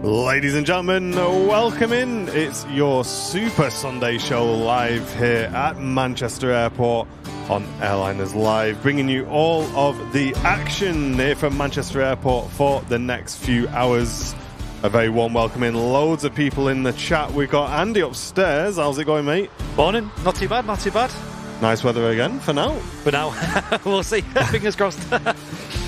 Ladies and gentlemen, welcome in. It's your Super Sunday show live here at Manchester Airport on Airliners Live, bringing you all of the action here from Manchester Airport for the next few hours. A very warm welcome in. Loads of people in the chat. We've got Andy upstairs. How's it going, mate? Morning. Not too bad, not too bad. Nice weather again for now. For now. We'll see. Fingers crossed.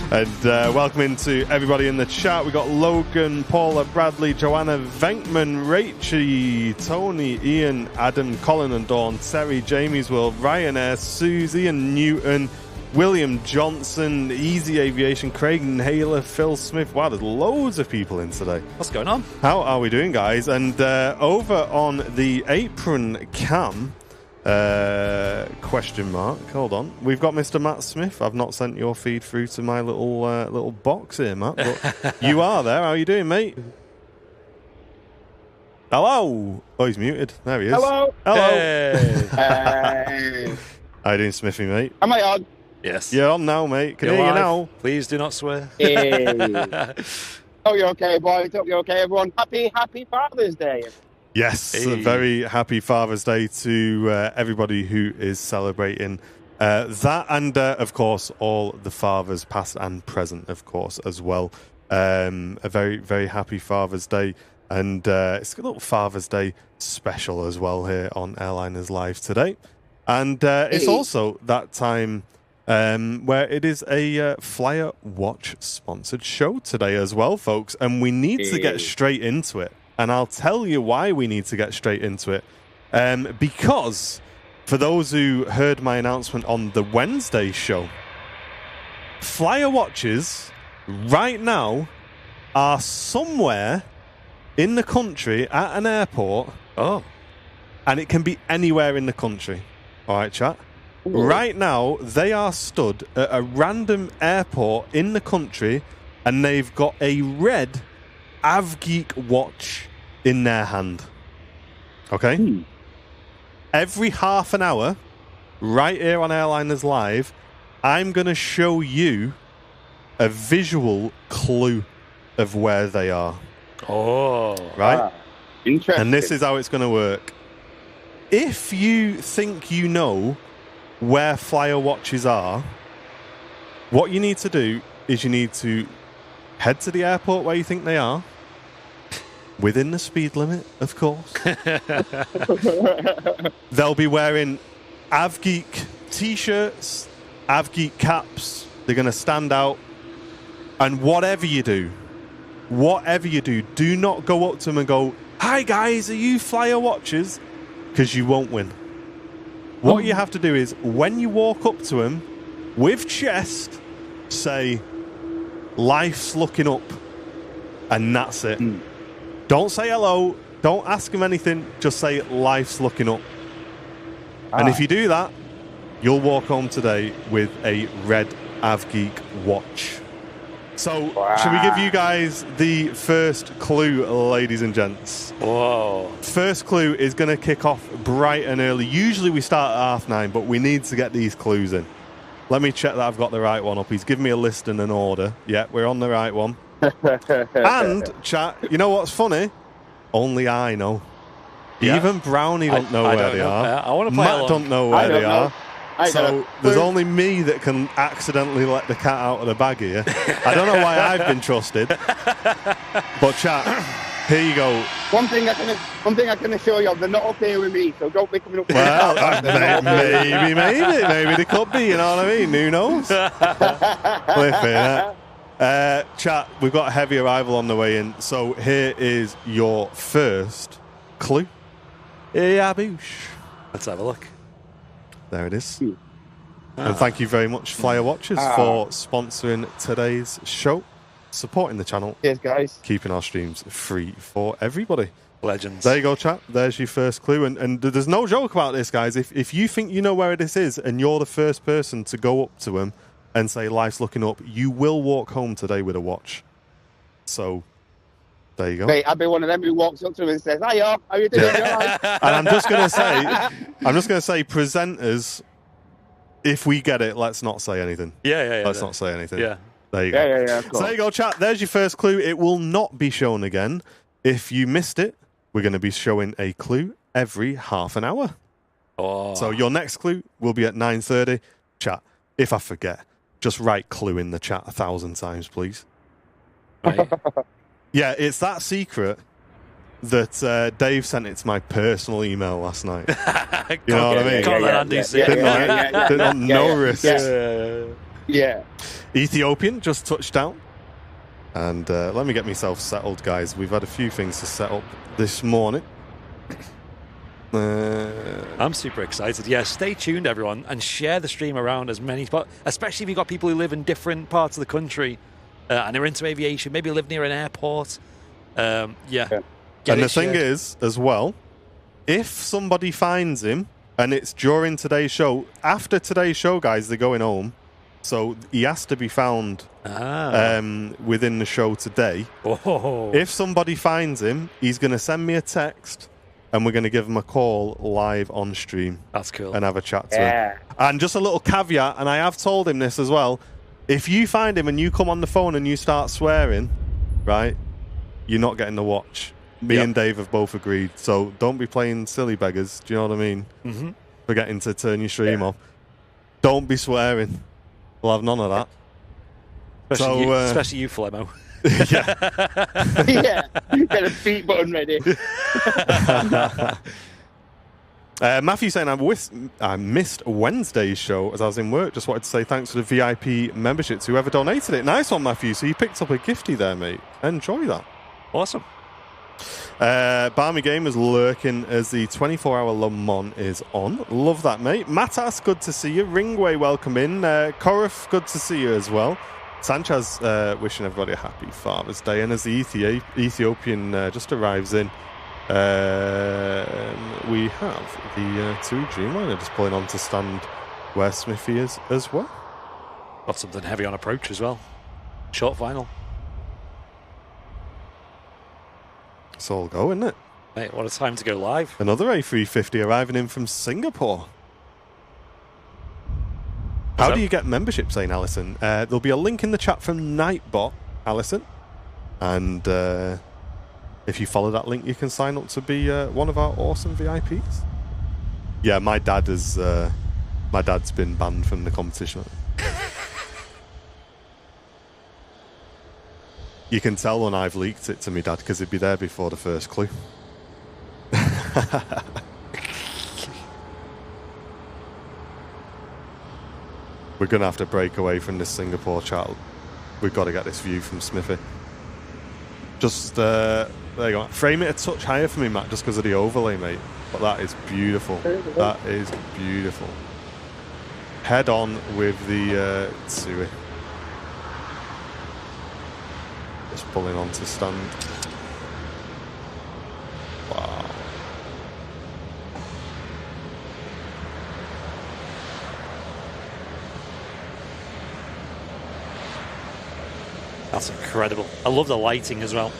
And welcome into everybody in the chat. We got Logan, Paula, Bradley, Joanna, Venkman, Rachie, Tony, Ian, Adam, Colin and Dawn, Terry, Jamie's World, Ryanair, Susie and Newton, William Johnson, Easy Aviation, Craig Naylor, Phil Smith. Wow, there's loads of people in today. What's going on? How are we doing, guys? And over on the apron cam, question mark, hold on, we've got Mr. Matt Smith. I've not sent your feed through to my little box here, Matt, but you are there. How are you doing, mate? Hello. Oh, he's muted. There he is. Hello. Hey. Hey. How you doing, Smithy, mate? Am I on? Yes. You're on now, mate. Can hear you now. Please do not swear. Hey. Oh, you're okay, boys. Hope you're okay, everyone. Happy Father's Day. Yes, Hey. a very happy Father's Day to everybody who is celebrating that, and of course all the fathers past and present, of course, as well. A very, very happy Father's Day, and it's a little Father's Day special as well here on Airliners Live today. And it's also that time where it is a Flyer Watch sponsored show today as well, folks, and we need to get straight into it. And I'll tell you why we need to get straight into it. Because for those who heard my announcement on the Wednesday show, Flyer Watches right now are somewhere in the country at an airport. Oh. And it can be anywhere in the country. All right, chat? Ooh. Right now, they are stood at a random airport in the country, and they've got a red AvGeek watch in their hand. Okay? Every half an hour, right here on Airliners Live, I'm going to show you a visual clue of where they are. Oh. Right? Interesting. And this is how it's going to work. If you think you know where Flyer Watches are, what you need to do is you need to head to the airport where you think they are, within the speed limit, of course. They'll be wearing AvGeek t-shirts, AvGeek caps. They're going to stand out. And whatever you do, do not go up to them and go, "Hi guys, are you Flyer Watchers?" Because you won't win. What you have to do is, when you walk up to them, with chest, say, "Life's looking up." And that's it. Don't say hello. Don't ask them anything. Just say, "Life's looking up." And if you do that, you'll walk home today with a red AvGeek watch. So, should we give you guys the first clue, ladies and gents? Whoa. First clue is going to kick off bright and early. Usually we start at 9:30, but we need to get these clues in. Let me check that I've got the right one up. He's given me a list and an order. Yeah, we're on the right one. And, chat, you know what's funny? Only I know. Yeah. Even Brownie don't know where they are. I want to play Matt along. don't know where they are. I So don't. there's only me that can accidentally let the cat out of the bag here. I don't know why I've been trusted. But chat, here you go. One thing I can assure you, they're not up here with me, so don't be coming up with Well, me. maybe they could be, you know what I mean? Who knows? Chat, we've got a heavy arrival on the way in, so here is your first clue. Yeah, boosh. Let's have a look. There it is. And thank you very much, Flyer Watchers, for sponsoring today's show, supporting the channel, Cheers, guys. keeping our streams free for everybody. Legends. There you go, chat. There's your first clue. And there's no joke about this, guys. If you think you know where this is and you're the first person to go up to him and say, "Life's looking up," you will walk home today with a watch. So, there you go. Mate, I'd be one of them who walks up to him and says, "Hiya, how you doing? You all right?" And I'm just going to say, presenters, if we get it, let's not say anything. Yeah. Let's not say anything. Yeah. There you go. Yeah, of So course. there you go, chat. There's your first clue. It will not be shown again. If you missed it, we're going to be showing a clue every half an hour. Oh. So your next clue will be at 9:30. Chat, if I forget, just write clue in the chat 1,000 times, please. Right. Yeah, it's that secret that Dave sent it to my personal email last night. You know what I mean? Can't let Andy see it. Didn't want no risk. Yeah. Ethiopian just touched down. And let me get myself settled, guys. We've had a few things to set up this morning. I'm super excited. Yeah, stay tuned, everyone, and share the stream around as many spots, especially if you've got people who live in different parts of the country and are into aviation, maybe live near an airport. Yeah. And the thing is, as well, if somebody finds him, and it's during today's show, after today's show, guys, they're going home. So he has to be found within the show today. Oh. If somebody finds him, he's going to send me a text, and we're going to give him a call live on stream. That's cool. And have a chat to him. And just a little caveat, and I have told him this as well. If you find him and you come on the phone and you start swearing, right, you're not getting the watch. Me and Dave have both agreed. So don't be playing silly beggars. Do you know what I mean? Mm-hmm. Forgetting to turn your stream off. Don't be swearing. We'll have none of that. Especially you, Flemo. Yeah. Get a beat button ready. Matthew saying, I missed Wednesday's show as I was in work. Just wanted to say thanks for the VIP membership to whoever donated it. Nice one, Matthew. So you picked up a gifty there, mate. Enjoy that. Awesome. Barmy Game is lurking as the 24-hour Le Mans is on. Love that, mate. Matas, good to see you. Ringway, welcome in. Koruf, good to see you as well. Sanchez wishing everybody a happy Father's Day. And as the Ethiopian just arrives in, we have the 2 Dreamliner just pulling on to stand where Smithy is as well. Got something heavy on approach as well. Short final. It's all go, isn't it? Mate, what a time to go live. Another A350 arriving in from Singapore. How do you get membership, saying Alison? There'll be a link in the chat from Nightbot, Alison. And if you follow that link, you can sign up to be one of our awesome VIPs. Yeah, my dad's been banned from the competition. You can tell when I've leaked it to me dad because he'd be there before the first clue. We're going to have to break away from this Singapore chat. We've got to get this view from Smithy. Just, there you go. Frame it a touch higher for me, Matt, just because of the overlay, mate. But that is beautiful. That is beautiful. Head on with the Tsui. Just pulling on to stand. Wow. That's incredible. I love the lighting as well.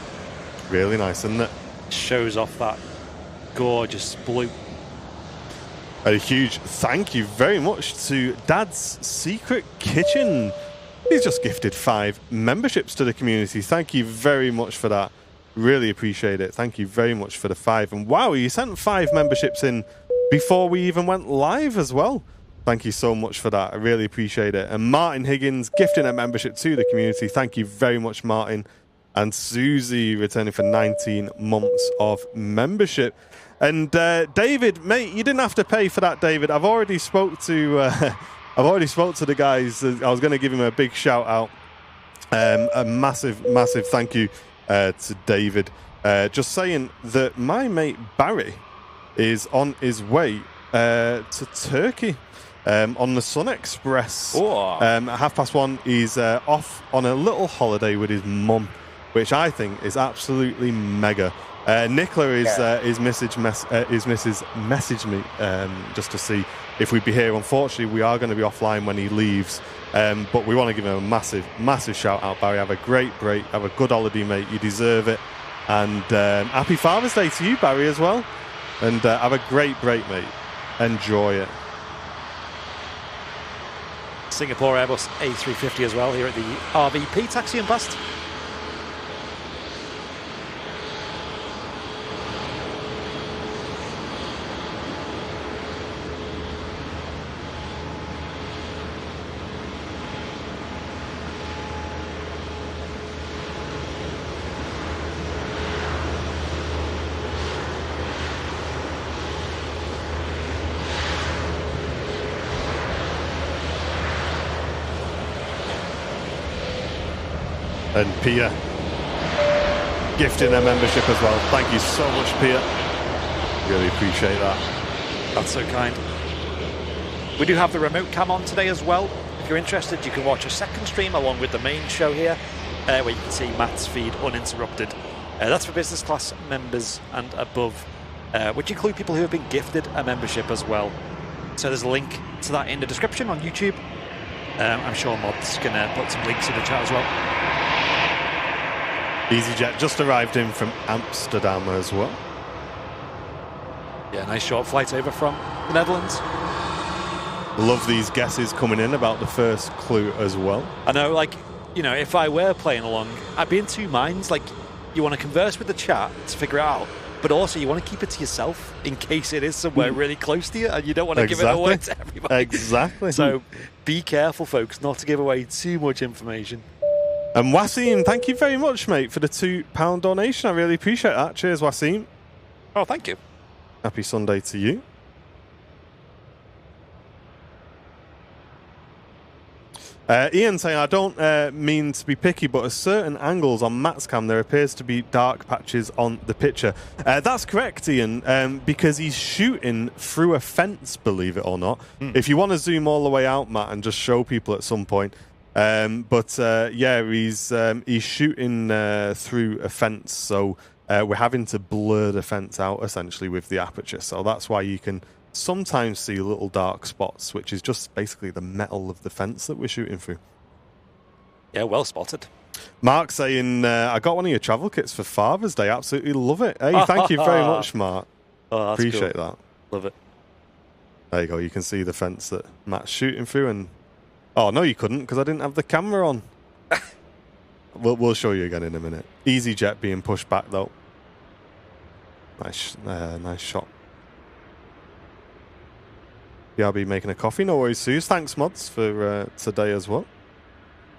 Really nice, isn't it? Shows off that gorgeous blue. A huge thank you very much to Dad's Secret Kitchen. He's just gifted 5 memberships to the community. Thank you very much for that. Really appreciate it. Thank you very much for the 5. And wow, you sent 5 memberships in before we even went live as well. Thank you so much for that. I really appreciate it. And Martin Higgins gifting a membership to the community. Thank you very much, Martin. And Susie returning for 19 months of membership. And David, mate, you didn't have to pay for that, David. I've already spoke to the guys. I was going to give him a big shout out. A massive thank you to David. Just saying that my mate Barry is on his way to Turkey on the Sun Express. At 1:30, he's off on a little holiday with his mum, which I think is absolutely mega. Nicola his missus messaged me just to see if we'd be here. Unfortunately, we are going to be offline when he leaves, but we want to give him a massive shout out, Barry. Have a great break, have a good holiday, mate. You deserve it, and happy Father's Day to you, Barry, as well. And have a great break, mate. Enjoy it. Singapore Airbus A350 as well here at the RVP taxi and past. And Pia gifting a membership as well. Thank you so much, Pia. Really appreciate that. That's so kind. We do have the remote cam on today as well. If you're interested, you can watch a second stream along with the main show here, where you can see Matt's feed uninterrupted. That's for business class members and above, which include people who have been gifted a membership as well. So there's a link to that in the description on YouTube. I'm sure Mod's going to put some links in the chat as well. EasyJet just arrived in from Amsterdam as well. Yeah, nice short flight over from the Netherlands. Love these guesses coming in about the first clue as well. I know, like, you know, if I were playing along, I'd be in two minds. Like, you want to converse with the chat to figure it out, but also you want to keep it to yourself in case it is somewhere really close to you and you don't want to give it away to everybody. Exactly. So be careful, folks, not to give away too much information. And Wasim, thank you very much, mate, for the £2 donation. I really appreciate that. Cheers, Wasim. Oh, thank you. Happy Sunday to you. Ian saying, I don't mean to be picky, but at certain angles on Matt's cam, there appears to be dark patches on the picture. That's correct, Ian, because he's shooting through a fence, believe it or not. If you want to zoom all the way out, Matt, and just show people at some point. Yeah, he's shooting through a fence, so we're having to blur the fence out, essentially, with the aperture. So that's why you can sometimes see little dark spots, which is just basically the metal of the fence that we're shooting through. Yeah, well spotted. Mark saying, I got one of your travel kits for Father's Day. Absolutely love it. Hey, thank you very much, Mark. Oh, that's appreciate cool. that. Love it. There you go. You can see the fence that Matt's shooting through. And oh, no, you couldn't because I didn't have the camera on. We'll show you again in a minute. EasyJet being pushed back, though. Nice shot. BRB making a coffee. No worries, Suze. Thanks, Mods, for today as well.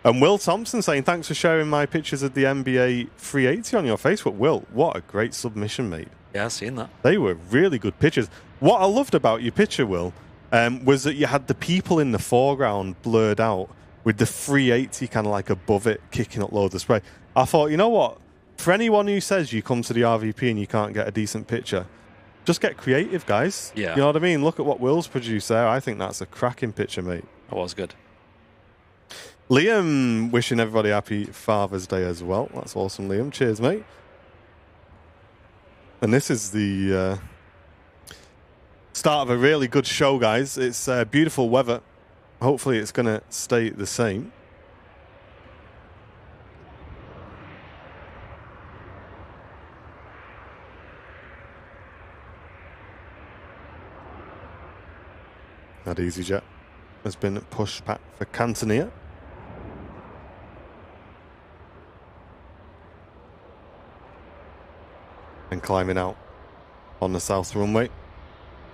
And Will Thompson saying, thanks for sharing my pictures of the NBA 380 on your Facebook. Will, what a great submission, mate. Yeah, I've seen that. They were really good pictures. What I loved about your picture, Will, was that you had the people in the foreground blurred out with the 380 kind of like above it, kicking up loads of spray. I thought, you know what? For anyone who says you come to the RVP and you can't get a decent picture, just get creative, guys. Yeah. You know what I mean? Look at what Will's produced there. I think that's a cracking picture, mate. That was good. Liam wishing everybody happy Father's Day as well. That's awesome, Liam. Cheers, mate. And this is the start of a really good show, guys. It's beautiful weather. Hopefully it's going to stay the same. That EasyJet has been pushed back for Cantoneer. And climbing out on the south runway.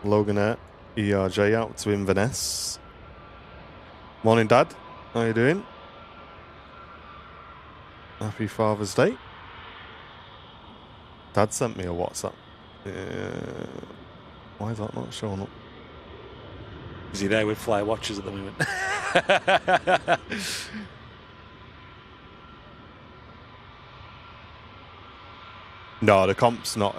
Logan Air, ERJ out to Inverness. Morning, Dad. How you doing? Happy Father's Day. Dad sent me a WhatsApp. Why is that not showing up? Is he there with Fly Watchers at the moment? No, the comp's not.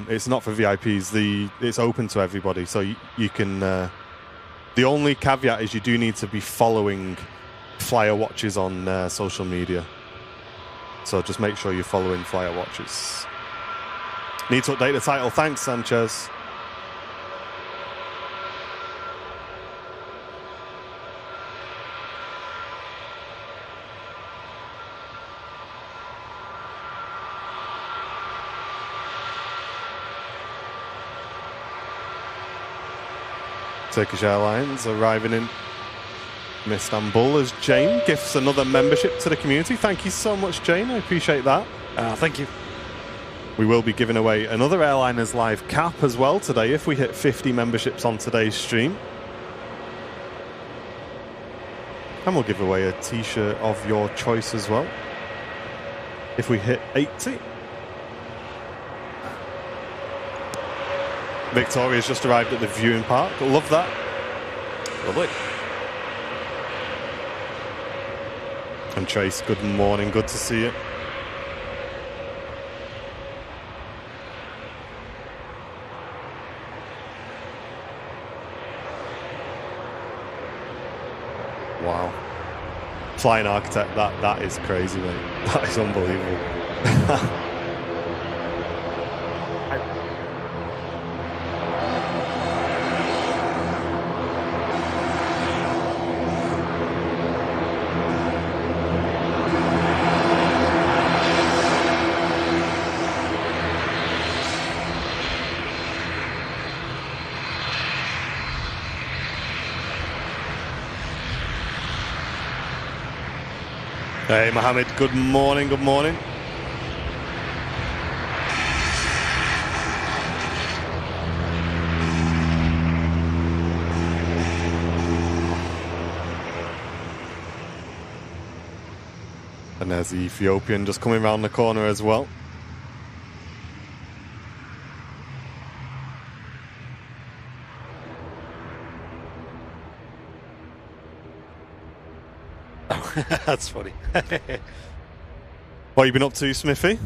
It's not for VIPs. It's open to everybody, so you can. The only caveat is you do need to be following Flyer Watches on social media. So just make sure you're following Flyer Watches. Need to update the title. Thanks, Sanchez. Turkish Airlines arriving in Istanbul as Jane gifts another membership to the community. Thank you so much, Jane. I appreciate that. Thank you. We will be giving away another Airliners Live cap as well today if we hit 50 memberships on today's stream. And we'll give away a t-shirt of your choice as well if we hit 80. Victoria's just arrived at the viewing park. Love that. Lovely. And Trace, good morning. Good to see you. Wow. Flying Architect, that is crazy, mate. That is unbelievable. Hey, Mohammed, good morning, good morning. And there's the Ethiopian just coming around the corner as well. That's funny. What have you been up to, Smithy?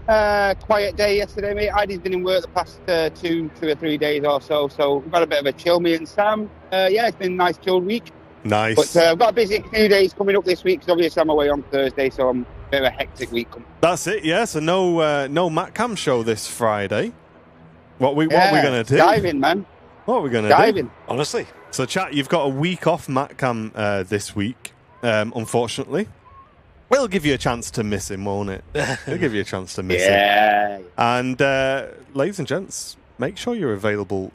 Quiet day yesterday, mate. Idy's been in work the past 2 or 3 days or so, so we've got a bit of a chill, me and Sam. Yeah, it's been a nice chilled week. Nice. But I've got a busy few days coming up this week, because obviously I'm away on Thursday, so I'm a bit of a hectic week coming. That's it, yeah. So no Matt Cam show this Friday. What are we going to do? Diving, man. What are we going to do? Diving. Honestly. So, chat, you've got a week off Matt Cam this week, unfortunately. We'll give you a chance to miss him, won't it? We'll give you a chance to miss him. Yeah. And, ladies and gents, make sure you're available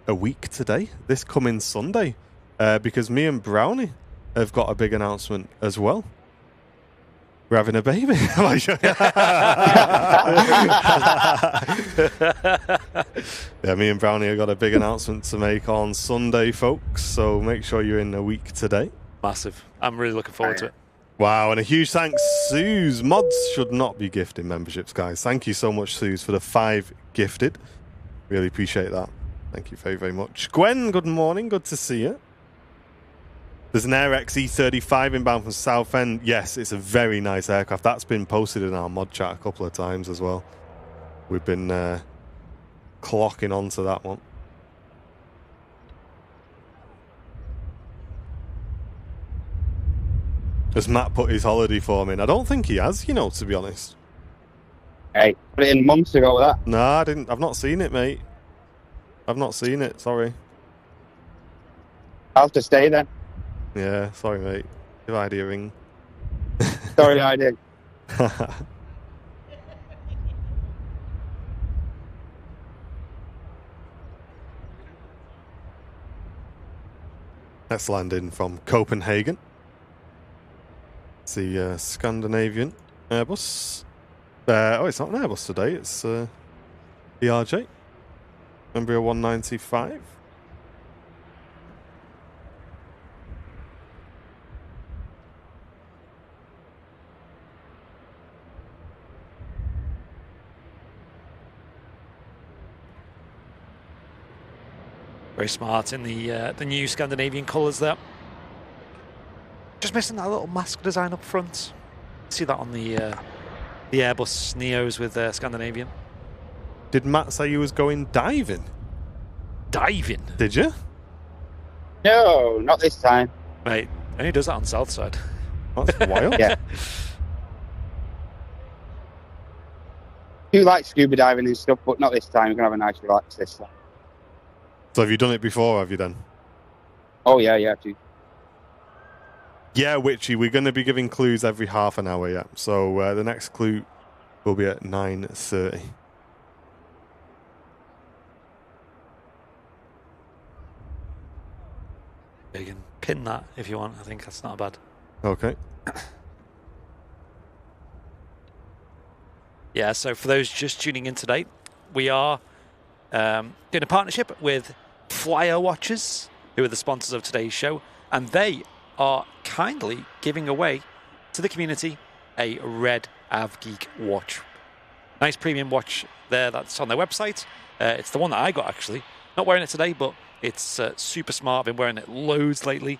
a week today, this coming Sunday, because me and Brownie have got a big announcement as well. We're having a baby. Yeah, me and Brownie have got a big announcement to make on Sunday, folks. So make sure you're in a week today. Massive. I'm really looking forward to it. Wow, and a huge thanks, Suze. Mods should not be gifting memberships, guys. Thank you so much, Suze, for the 5 gifted. Really appreciate that. Thank you very, very much. Gwen, good morning. Good to see you. There's an Air XE35 inbound from Southend. Yes, it's a very nice aircraft. That's been posted in our mod chat a couple of times as well. We've been clocking onto that one. Has Matt put his holiday form in? I don't think he has, to be honest. Hey, put it in months ago, that. No, I didn't. I've not seen it, mate. I've not seen it, sorry. I'll have to stay then. Yeah, sorry, mate. Give ID a ring. Sorry, I did. Let's land in from Copenhagen. It's the Scandinavian Airbus. It's not an Airbus today. It's the RJ. Embraer 195. Very smart in the new Scandinavian colours there. Just missing that little mask design up front. See that on the Airbus Neos with Scandinavian. Did Matt say he was going diving? Diving? Did you? No, not this time. Mate, only does that on Southside. That's wild. Yeah. Do like scuba diving and stuff, but not this time. We're going to have a nice relax this time. So have you done it before, have you then? Oh, yeah, you have to. Yeah, Witchy, we're going to be giving clues every half an hour, yeah. So the next clue will be at 9:30. You can pin that if you want. I think that's not bad. Okay. Yeah, so for those just tuning in today, we are doing a partnership with Flyer Watchers, who are the sponsors of today's show, and they are kindly giving away to the community a red AvGeek watch. Nice premium watch there that's on their website. It's the one that I got, actually. Not wearing it today, but it's super smart. I've been wearing it loads lately.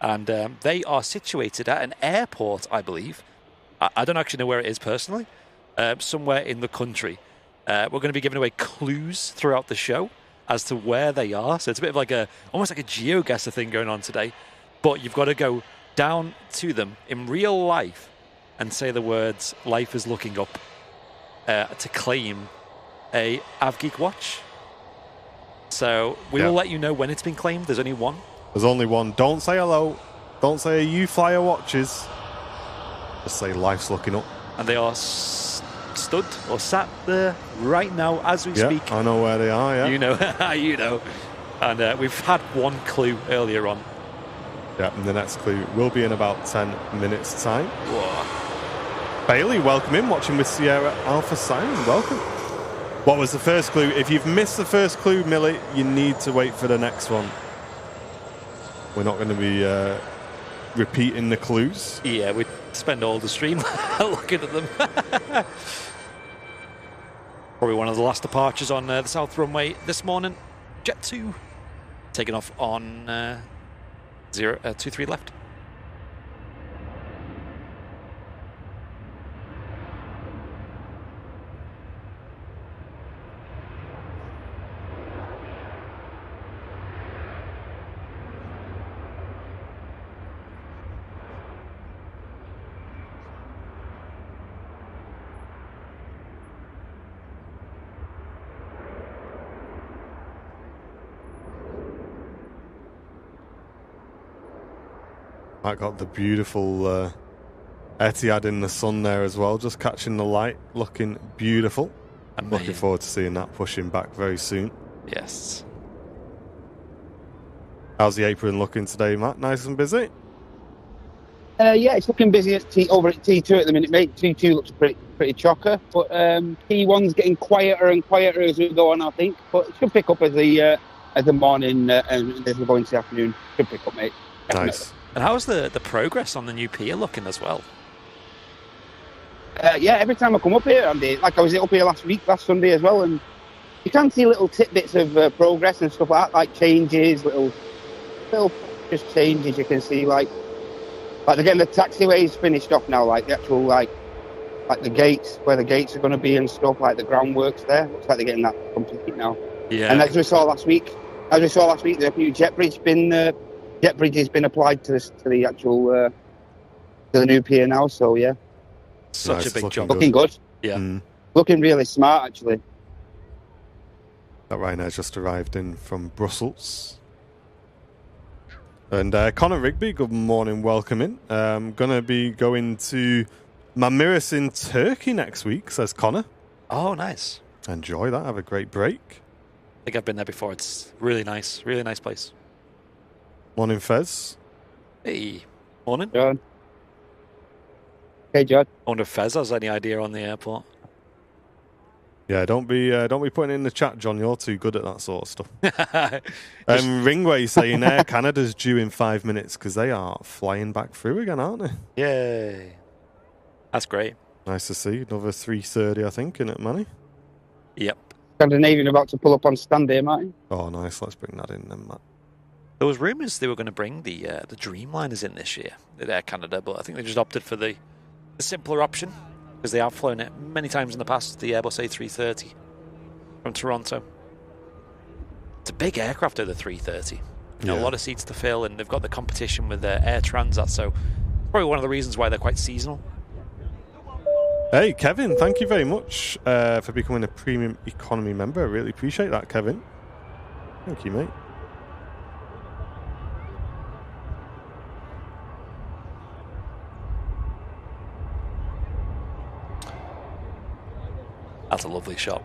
And they are situated at an airport, I believe. I don't actually know where it is personally. Somewhere in the country. We're going to be giving away clues throughout the show as to where they are. So it's a bit of like almost like a GeoGuessr thing going on today. But you've got to go down to them in real life and say the words "life is looking up" to claim a AvGeek watch. So we will let you know when it's been claimed. There's only one. There's only one. Don't say hello. Don't say you flyer watches. Just say life's looking up. And they are stood or sat there right now as we speak. I know where they are, yeah. You know, you know. And we've had one clue earlier on. Yeah, and the next clue will be in about 10 minutes' time. Whoa. Bailey, welcome in, watching with Sierra Alpha Siren. Welcome. What was the first clue? If you've missed the first clue, Millie, you need to wait for the next one. We're not going to be repeating the clues. Yeah, we spend all the stream looking at them. Probably one of the last departures on the South Runway this morning. Jet 2 taking off on 23 left. I got the beautiful Etihad in the sun there as well, just catching the light, looking beautiful. I'm looking forward to seeing that pushing back very soon. Yes. How's the apron looking today, Matt? Nice and busy? Yeah, it's looking busy over at T2 at the minute, mate. T2 looks pretty chocker, but T1's getting quieter and quieter as we go on, I think. But it should pick up as the morning and as we go into the afternoon. Should pick up, mate. Definitely. Nice. And how's the progress on the new pier looking as well? Yeah, every time I come up here, Andy, like I was up here last Sunday as well, and you can see little tidbits of progress and stuff like that, like changes, little just changes you can see, like again, the taxiway's finished off now, like the actual, like the gates, where the gates are going to be and stuff, like the groundworks there. Looks like they're getting that complete now. Yeah. And as we saw last week, the new jet bridge has been applied to the actual to the new pier now. So yeah, such a big job. Looking good. Yeah, looking really smart actually. That Ryanair just arrived in from Brussels. And Connor Rigby, good morning, welcome in. Gonna be going to Marmaris in Turkey next week, says Connor. Oh, nice. Enjoy that. Have a great break. I think I've been there before. It's really nice place. Morning, Fez. Hey, morning. John. Hey, John. I wonder if Fez has any idea on the airport. Yeah, don't be putting it in the chat, John. You're too good at that sort of stuff. Ringway saying Air Canada's due in 5 minutes because they are flying back through again, aren't they? Yay. That's great. Nice to see. Another 3:30, I think, in it, money. Yep. Scandinavian about to pull up on stand here, Martin. Oh, nice. Let's bring that in then, Matt. There was rumours they were going to bring the Dreamliners in this year at Air Canada, but I think they just opted for the simpler option because they have flown it many times in the past, the Airbus A330 from Toronto. It's a big aircraft, the 330. You know, a lot of seats to fill, and they've got the competition with Air Transat, so probably one of the reasons why they're quite seasonal. Hey, Kevin, thank you very much for becoming a premium economy member. I really appreciate that, Kevin. Thank you, mate. That's a lovely shot.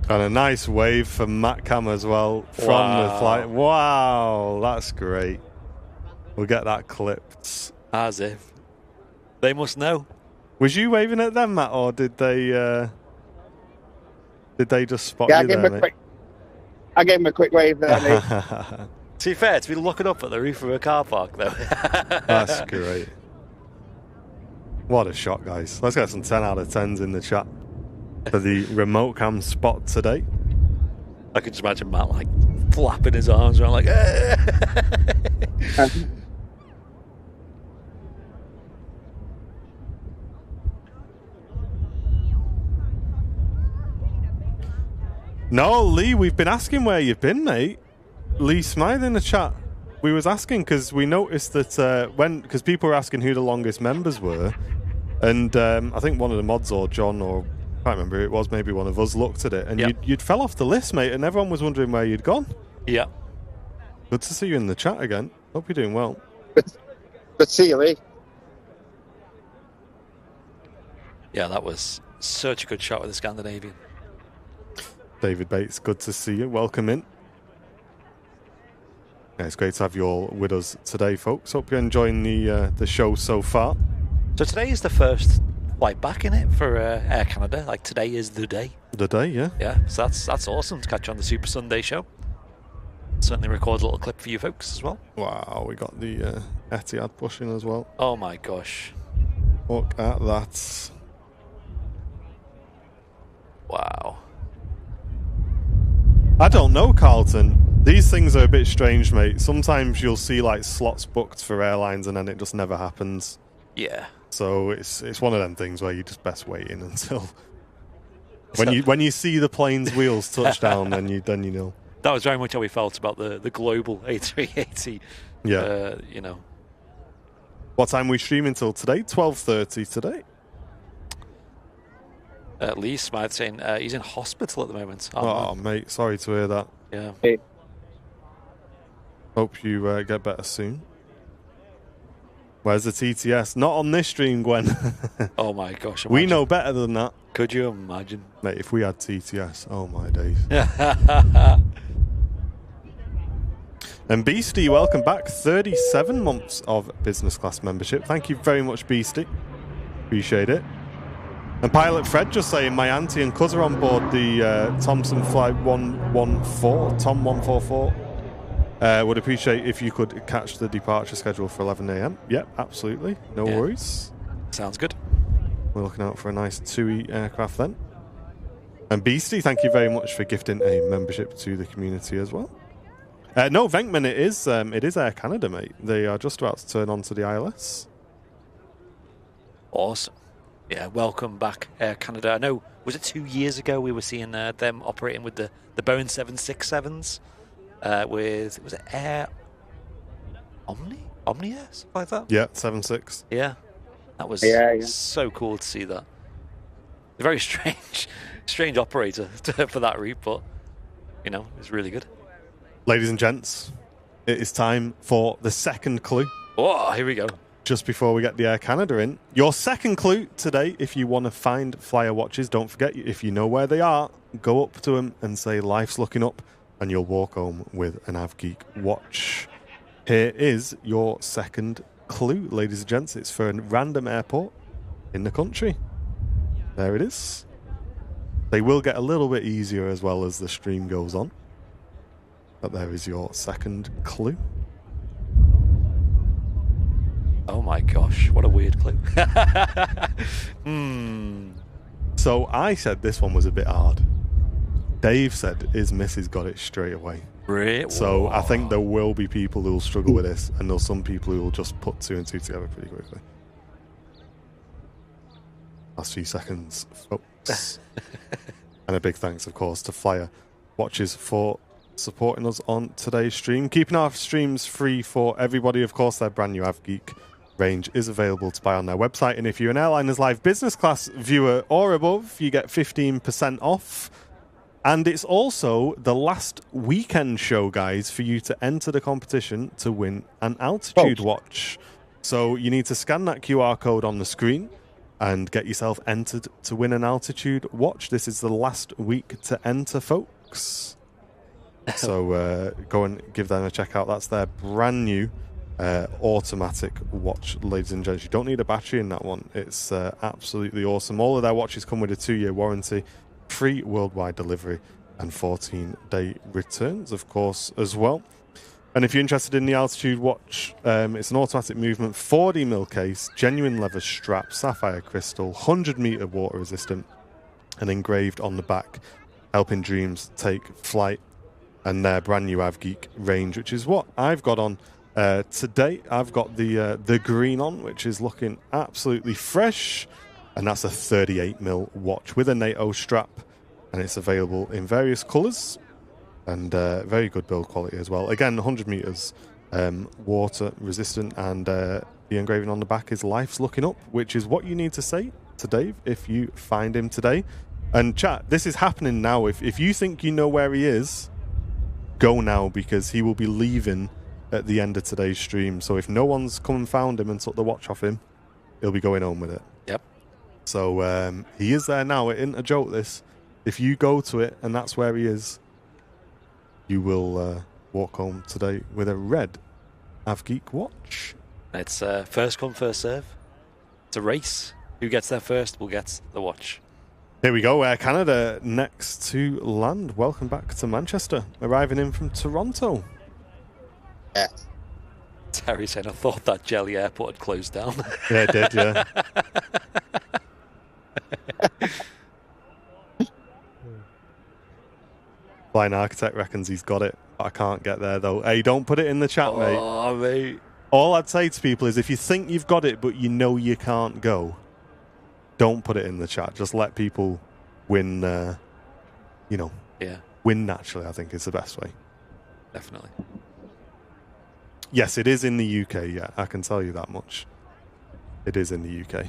And a nice wave from Matt Cam as well from the flight. Wow, that's great. We'll get that clipped. As if. They must know. Was you waving at them, Matt, or did they just spot Yeah, you there, mate? I gave him a quick wave there, mate. To be fair, to be looking up at the roof of a car park, though. That's great. What a shot, guys. Let's get some 10 out of 10s in the chat for the remote cam spot today. I could just imagine Matt, like, flapping his arms around, like, No, Lee, we've been asking where you've been, mate. Lee Smythe in the chat. We was asking because we noticed that because people were asking who the longest members were, and I think one of the mods or John or I can't remember who it was, maybe one of us looked at it, and you'd fell off the list, mate, and everyone was wondering where you'd gone. Yeah. Good to see you in the chat again. Hope you're doing well. Good to see you, Lee. Yeah, that was such a good shot with the Scandinavian. David Bates, good to see you. Welcome in. Yeah, it's great to have you all with us today, folks. Hope you're enjoying the show so far. So today is the first flight back in it for Air Canada. Like, today is the day. The day, yeah. Yeah, so that's awesome to catch on the Super Sunday show. Certainly record a little clip for you folks as well. Wow, we got the Etihad pushing as well. Oh my gosh. Look at that. Wow. I don't know, Carlton. These things are a bit strange, mate. Sometimes you'll see like slots booked for airlines and then it just never happens. Yeah. So it's one of them things where you just best waiting until when you see the plane's wheels touch down, then you know. That was very much how we felt about the global A380. Yeah. You know. What time are we streaming till today? 12:30 today. Lee Smythe saying he's in hospital at the moment. Oh, mate, sorry to hear that. Yeah. Hey. Hope you get better soon. Where's the TTS? Not on this stream, Gwen. Oh my gosh. We know better than that. Could you imagine? Mate, if we had TTS, oh my days. And Beastie, welcome back. 37 months of business class membership. Thank you very much, Beastie. Appreciate it. And Pilot Fred just saying, my auntie and cousin are on board the Thompson Flight 114, Tom 144. Would appreciate if you could catch the departure schedule for 11 a.m. Yep, absolutely. No worries. Sounds good. We're looking out for a nice TUI aircraft then. And Beastie, thank you very much for gifting a membership to the community as well. No, Venkman, it is Air Canada, mate. They are just about to turn on to the ILS. Awesome. Yeah, welcome back, Air Canada. I know, was it 2 years ago we were seeing them operating with the Boeing 767s with, was it Air Omni? Omni Air? Something like that? Yeah, 76. Yeah. That was so cool to see that. A very strange operator for that route, but, you know, it was really good. Ladies and gents, it is time for the second clue. Oh, here we go. Just before we get the Air Canada in. Your second clue today, if you want to find flyer watches, don't forget, if you know where they are, go up to them and say, life's looking up, and you'll walk home with an AvGeek watch. Here is your second clue, ladies and gents. It's for a random airport in the country. There it is. They will get a little bit easier as well as the stream goes on. But there is your second clue. Oh my gosh, what a weird clue. So I said this one was a bit hard. Dave said his missus got it straight away. Really? So I think there will be people who will struggle with this, and there's some people who will just put two and two together pretty quickly. Last few seconds, folks. And a big thanks, of course, to Flyer Watches for supporting us on today's stream. Keeping our streams free for everybody. Of course, their brand new AvGeek range is available to buy on their website. And if you're an Airliners Live business class viewer or above, you get 15% off. And it's also the last weekend show, guys, for you to enter the competition to win an altitude watch. So you need to scan that QR code on the screen and get yourself entered to win an altitude watch. This is the last week to enter, folks. So go and give them a check out. That's their brand new automatic watch, ladies and gents. You don't need a battery in that one. It's absolutely awesome. All of their watches come with a 2-year warranty, free worldwide delivery, and 14-day returns, of course, as well. And if you're interested in the Altitude watch, it's an automatic movement, 40mm case, genuine leather strap, sapphire crystal, 100-meter water resistant, and engraved on the back, helping dreams take flight. And their brand new AvGeek range, which is what I've got on today. I've got the green on, which is looking absolutely fresh, and that's a 38mm watch with a NATO strap, and it's available in various colours. And very good build quality as well. Again, 100 meters, water resistant, and the engraving on the back is "Life's looking up," which is what you need to say to Dave if you find him today. And chat, this is happening now. If you think you know where he is, go now, because he will be leaving at the end of today's stream. So if no one's come and found him and took the watch off him, he'll be going home with it. Yep. So he is there now. It isn't a joke, this. If you go to it and that's where he is, you will walk home today with a red AvGeek watch. It's first come, first serve. It's a race. Who gets there first will get the watch. Here we go. Air Canada next to land. Welcome back to Manchester. Arriving in from Toronto. Yeah. Terry saying, I thought that Jelly Airport had closed down. Yeah, it did, yeah. Flying Architect reckons he's got it. I can't get there, though. Hey, don't put it in the chat, mate. Oh, mate. All I'd say to people is if you think you've got it, but you know you can't go, don't put it in the chat. Just let people win, win naturally, I think is the best way. Definitely. Yes, it is in the UK, yeah. I can tell you that much. It is in the UK.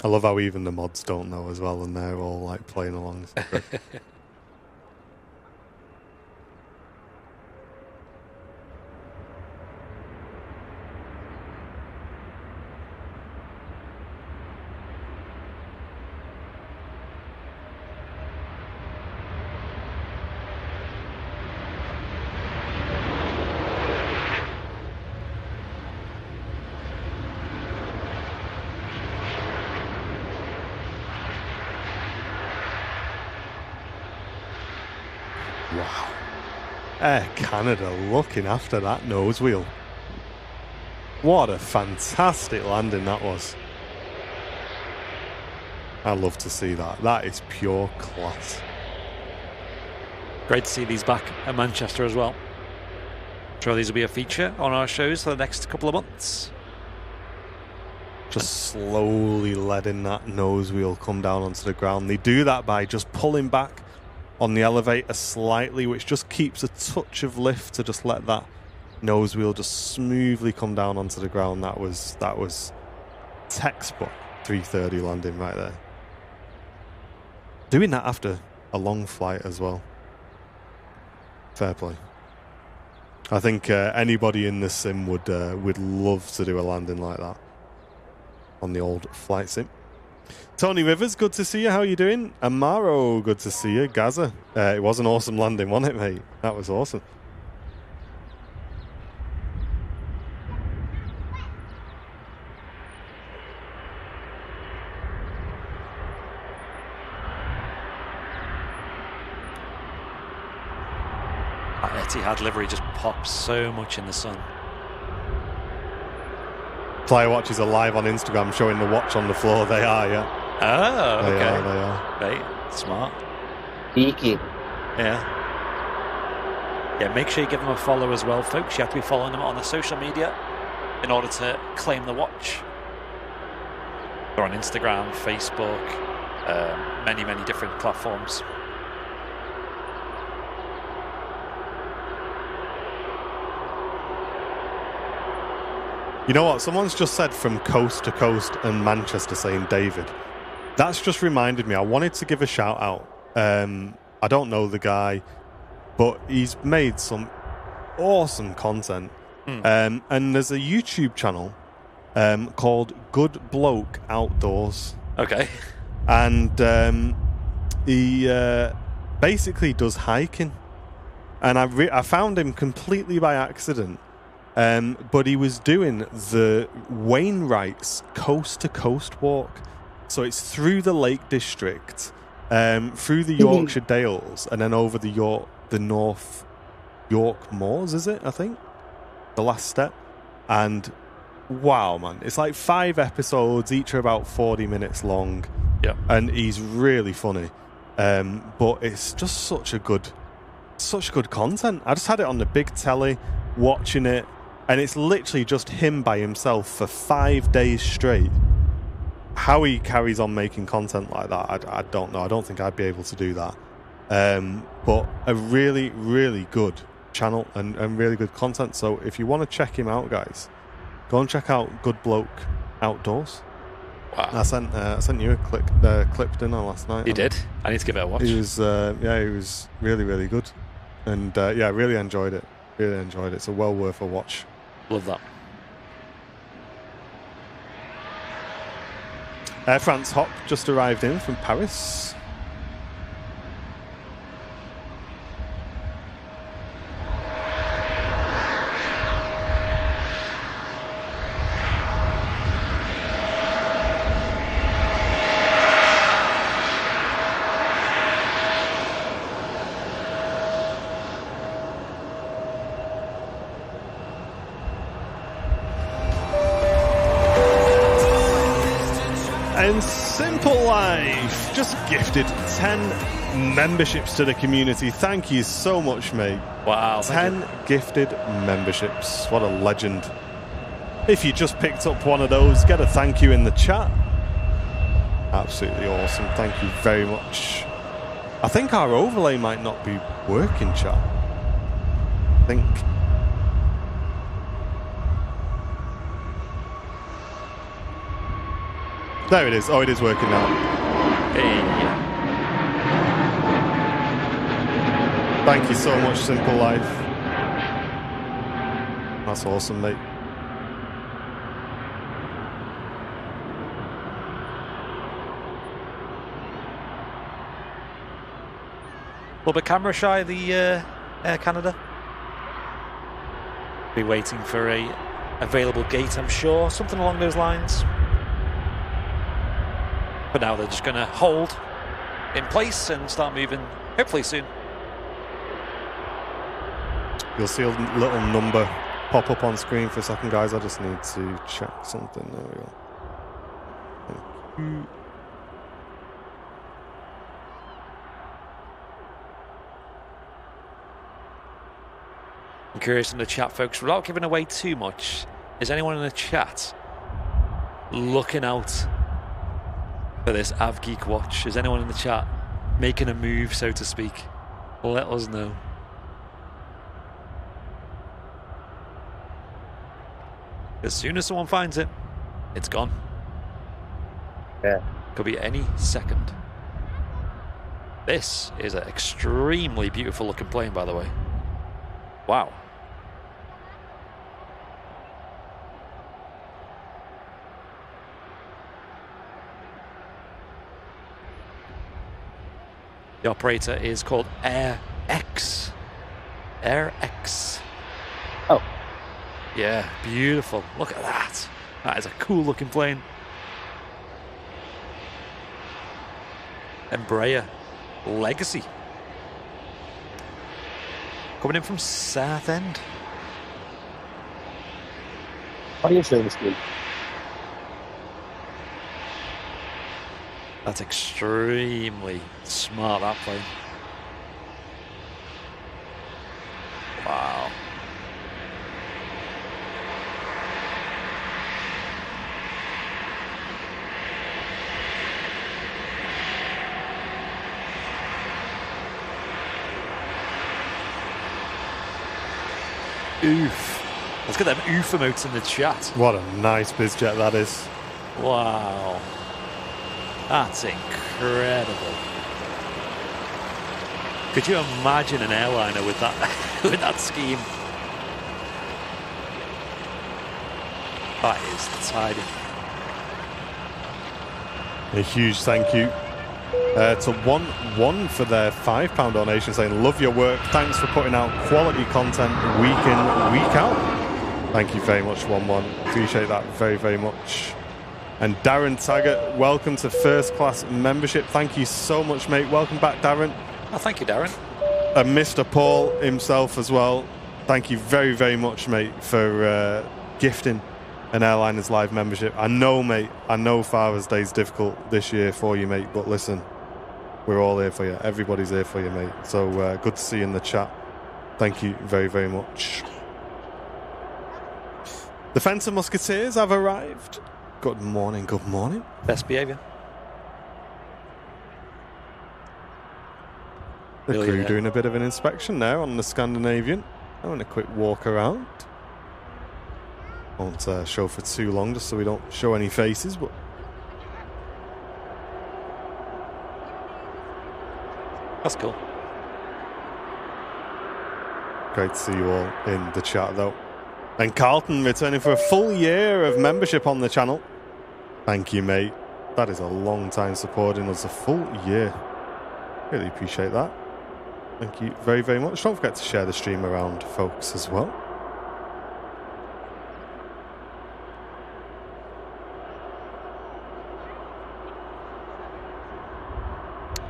I love how even the mods don't know as well, and they're all like playing along. Wow. Air Canada looking after that nose wheel. What a fantastic landing that was. I love to see that. That is pure class. Great to see these back at Manchester as well. I'm sure these will be a feature on our shows for the next couple of months. Just slowly letting that nose wheel come down onto the ground. They do that by just pulling back on the elevator slightly, which just keeps a touch of lift to just let that nose wheel just smoothly come down onto the ground. That was textbook 330 landing right there. Doing that after a long flight as well. Fair play. I think anybody in this sim would love to do a landing like that on the old flight sim. Tony Rivers, good to see you. How are you doing? Amaro, good to see you. Gaza, it was an awesome landing, wasn't it, mate? That was awesome. That Etihad livery just pops so much in the sun. Player watches are live on Instagram showing the watch on the floor. They are, yeah. Oh, okay. They are. Right, smart. Geeky. Yeah. Yeah, make sure you give them a follow as well, folks. You have to be following them on the social media in order to claim the watch. They're on Instagram, Facebook, many, many different platforms. You know what? Someone's just said from coast to coast and Manchester saying David. That's just reminded me. I wanted to give a shout out. I don't know the guy, but he's made some awesome content. And there's a YouTube channel called Good Bloke Outdoors. Okay. And he basically does hiking. and I found him completely by accident. But he was doing the Wainwright's Coast to Coast walk. So it's through the Lake District, through the Yorkshire Dales, and then over the North York Moors, is it? I think the last step. And wow, man, it's like 5 episodes, each are about 40 minutes long. Yeah, and he's really funny. But it's just such good content. I just had it on the big telly, watching it, and it's literally just him by himself for 5 days straight. How he carries on making content like that, I don't know. I don't think I'd be able to do that. But a really, really good channel and really good content. So if you want to check him out, guys, go and check out Good Bloke Outdoors. wow. I sent you a clip, didn't I, last night? You did? I need to give it a watch. He was really, really good. And really enjoyed it. Really enjoyed it. So well worth a watch. Love that. Air France Hop just arrived in from Paris. And Simple Life just gifted 10 memberships to the community. Thank you so much, mate. Wow. 10 gifted memberships. What a legend. If you just picked up one of those, get a thank you in the chat. Absolutely awesome. Thank you very much. I think our overlay might not be working, chat. I think. There it is. Oh, it is working now. Hey. Thank you so much, Simple Life. That's awesome, mate. A little bit camera shy, the Air Canada. Be waiting for a available gate, I'm sure. Something along those lines. But now they're just going to hold in place and start moving, hopefully soon. You'll see a little number pop up on screen for a second, guys. I just need to check something. There we go. Thank you. I'm curious in the chat, folks, without giving away too much, is anyone in the chat looking out for this AvGeek watch? Is anyone in the chat making a move, so to speak? Let us know. As soon as someone finds it, it's gone. Yeah. Could be any second. This is an extremely beautiful looking plane, by the way. Wow. The operator is called Air X. Air X. Oh. Yeah, beautiful. Look at that. That is a cool looking plane. Embraer Legacy. Coming in from Southend. Fire service scheme. That's extremely smart, that plane. Wow. Oof. Let's get them oof emotes in the chat. What a nice bizjet that is. Wow. That's incredible. Could you imagine an airliner with that with that scheme? That is tidy. A huge thank you to 1-1 for their £5 donation, saying, love your work. Thanks for putting out quality content week in, week out. Thank you very much, 1-1. Appreciate that very, very much. And Darren Taggart, welcome to first class membership. Thank you so much, mate. Welcome back, Darren. Oh, thank you, Darren. And Mr. Paul himself as well. Thank you very, very much, mate, for gifting an Airliners Live membership. I know, mate, I know Father's Day is difficult this year for you, mate, but listen, we're all here for you. Everybody's here for you, mate. So good to see you in the chat. Thank you very, very much. The Fenton Musketeers have arrived. Good morning, good morning. Best behaviour. The Really, crew yeah. doing a bit of an inspection there on the Scandinavian. Having a quick walk around. Won't show for too long just so we don't show any faces, but That's cool. great to see you all in the chat though. And Carlton returning for a full year of membership on the channel. Thank you, mate. That is a long time supporting us, a full year. Really appreciate that. Thank you very, very much. Don't forget to share the stream around, folks, as well.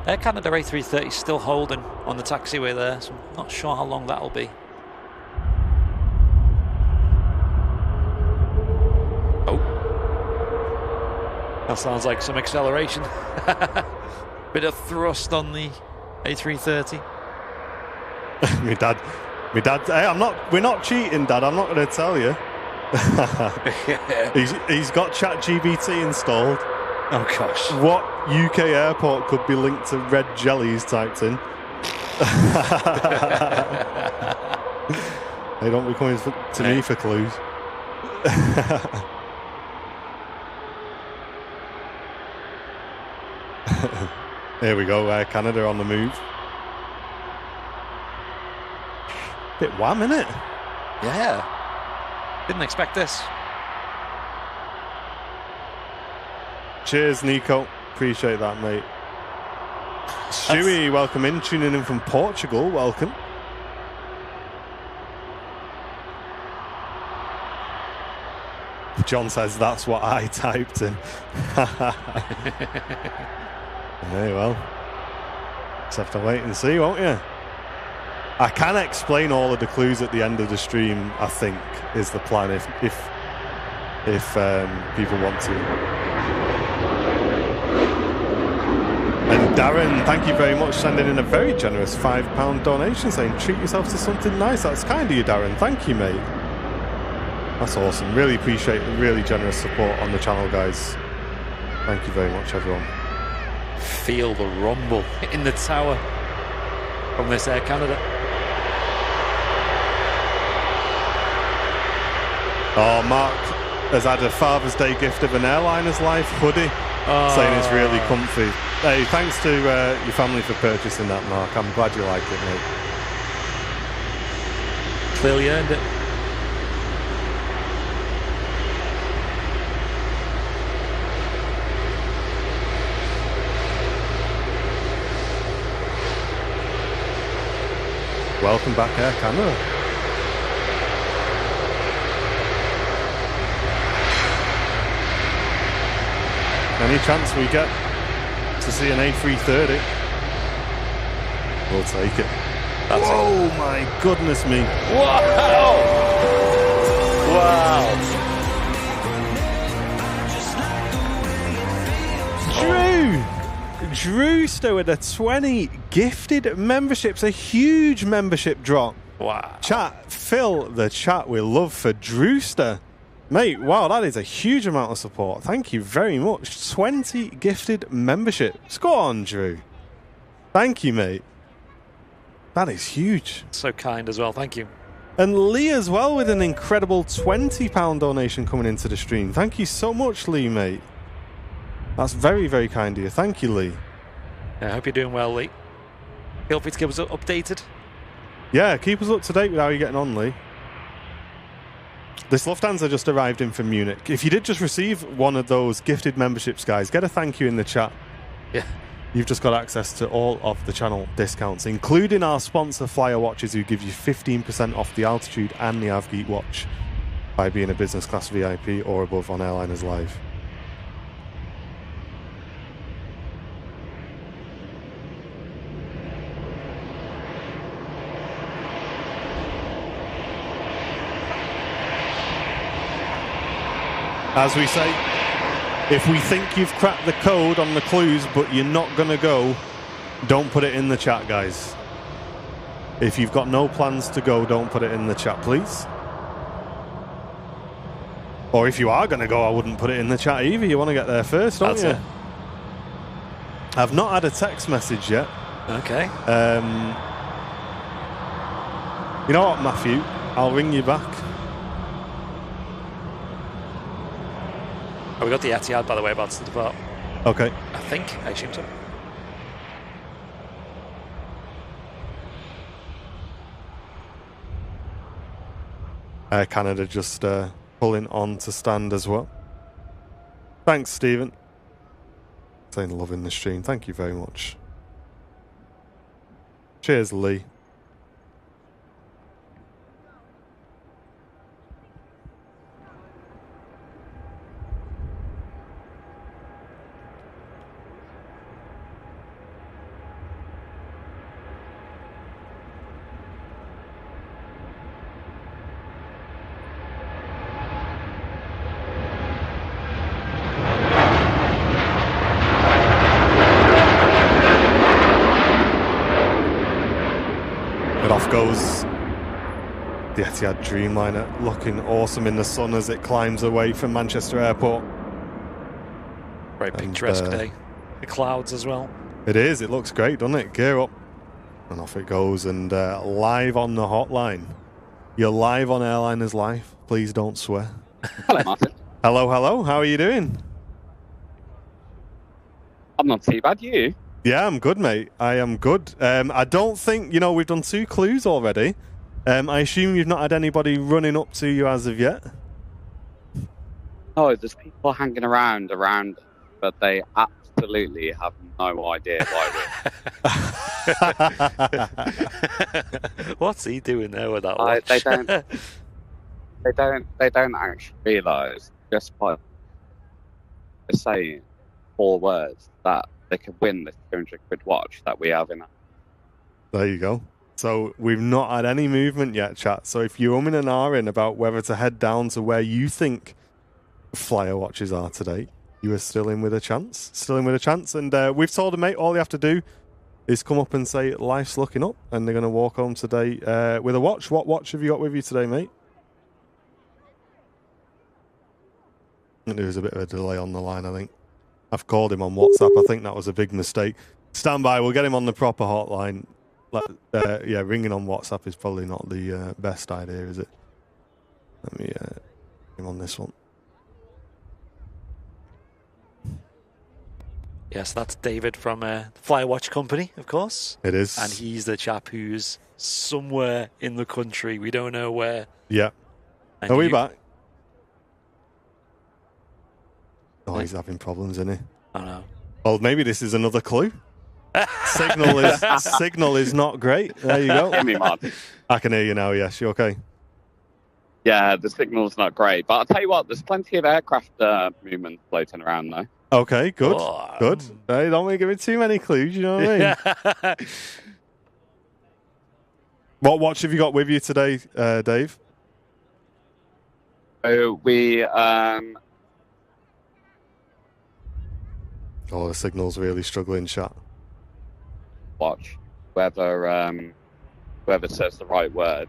Air Canada A330 is still holding on the taxiway there, so I'm not sure how long that'll be. Oh. That sounds like some acceleration. Bit of thrust on the A330. my dad, hey, we're not cheating, Dad, I'm not going to tell you. he's got ChatGPT installed. Oh gosh. What UK airport could be linked to red jellies typed in? They don't be coming to me for clues. Here we go, Air Canada on the move. Bit wham, innit? Yeah. Didn't expect this. Cheers, Nico. Appreciate that, mate. Stewie, welcome in. Tuning in from Portugal. Welcome. John says that's what I typed in. Hey, well. Just have to wait and see, won't you? I can explain all of the clues at the end of the stream, I think, is the plan, if people want to. And Darren, thank you very much, sending in a very generous £5 donation, saying treat yourself to something nice. That's kind of you, Darren. Thank you, mate. That's awesome. Really appreciate the really generous support on the channel, guys. Thank you very much, everyone. Feel the rumble in the tower from this Air Canada. Oh, Mark has had a Father's Day gift of an Airliners Life hoodie, saying it's really comfy. Hey, thanks to your family for purchasing that, Mark. I'm glad you like it, mate. Clearly earned it. Welcome back, Air Canada. Any chance we get to see an A330? We'll take it. Whoa, my goodness me. Wow! Wow! Drewster with a 20 gifted memberships, a huge membership drop. Wow. Chat, fill the chat with love for Drewster. Mate, wow, that is a huge amount of support. Thank you very much. 20 gifted memberships. Go on, Drew. Thank you, mate. That is huge. So kind as well, thank you. And Lee as well with an incredible £20 donation coming into the stream. Thank you so much, Lee, mate. That's very, very kind of you. Thank you, Lee. I hope you're doing well, Lee. Feel free to keep us updated. Yeah, keep us up to date with how you're getting on, Lee. This Lufthansa just arrived in from Munich. If you did just receive one of those gifted memberships, guys, get a thank you in the chat. Yeah. you've just got access to all of the channel discounts, including our sponsor Flyer Watches, who give you 15% off the Altitude and the Avgeek watch by being a business class VIP or above on Airliners Live. As we say, if we think you've cracked the code on the clues but you're not going to go, don't put it in the chat, guys. If you've got no plans to go, don't put it in the chat, please. Or if you are going to go, I wouldn't put it in the chat either. You want to get there first, don't you? I've not had a text message yet. Okay. You know what, Matthew? I'll ring you back. Oh, we got the Etihad, by the way, about to depart. Okay. I think. I assume so. Air Canada just pulling on to stand as well. Thanks, Stephen. Saying loving the stream. Thank you very much. Cheers, Lee. Goes the Etihad Dreamliner, looking awesome in the sun as it climbs away from Manchester Airport. Very picturesque day. The clouds as well. It is. It looks great, doesn't it? Gear up. And off it goes. And live on the hotline. You're live on Airliners Live. Please don't swear. Hello, Martin. Hello, hello. How are you doing? I'm not too bad. You? Yeah, I'm good, mate. I am good. I don't think, we've done 2 clues already. I assume you've not had anybody running up to you as of yet? No, there's people hanging around, but they absolutely have no idea why we're... What's he doing there with that watch? They don't actually realise, just by saying 4 words, that they could win this 200 quid watch that we have in it. There you go. So we've not had any movement yet, chat. So if you're umming and ahhing about whether to head down to where you think Flyer watches are today, you are still in with a chance. Still in with a chance. And we've told them, mate, all you have to do is come up and say, life's looking up. And they're going to walk home today with a watch. What watch have you got with you today, mate? There was a bit of a delay on the line, I think. I've called him on WhatsApp. I think that was a big mistake. Stand by. We'll get him on the proper hotline. Yeah, ringing on WhatsApp is probably not the best idea, is it? Let me get him on this one. Yes, that's David from the Flywatch Company, of course. It is. And he's the chap who's somewhere in the country. We don't know where. Yeah. And Are we back? Oh, he's having problems, isn't he? I know. Well, maybe this is another clue. Signal is not great. There you go. Hear me, Martin. I can hear you now, yes. You okay? Yeah, the signal's not great. But I'll tell you what, there's plenty of aircraft movement floating around, though. Okay, good. Good. Hey, don't want to give it too many clues, you know what I mean? What watch have you got with you today, Dave? So we... Oh, the signal's really struggling, chat. Watch whether says the right word.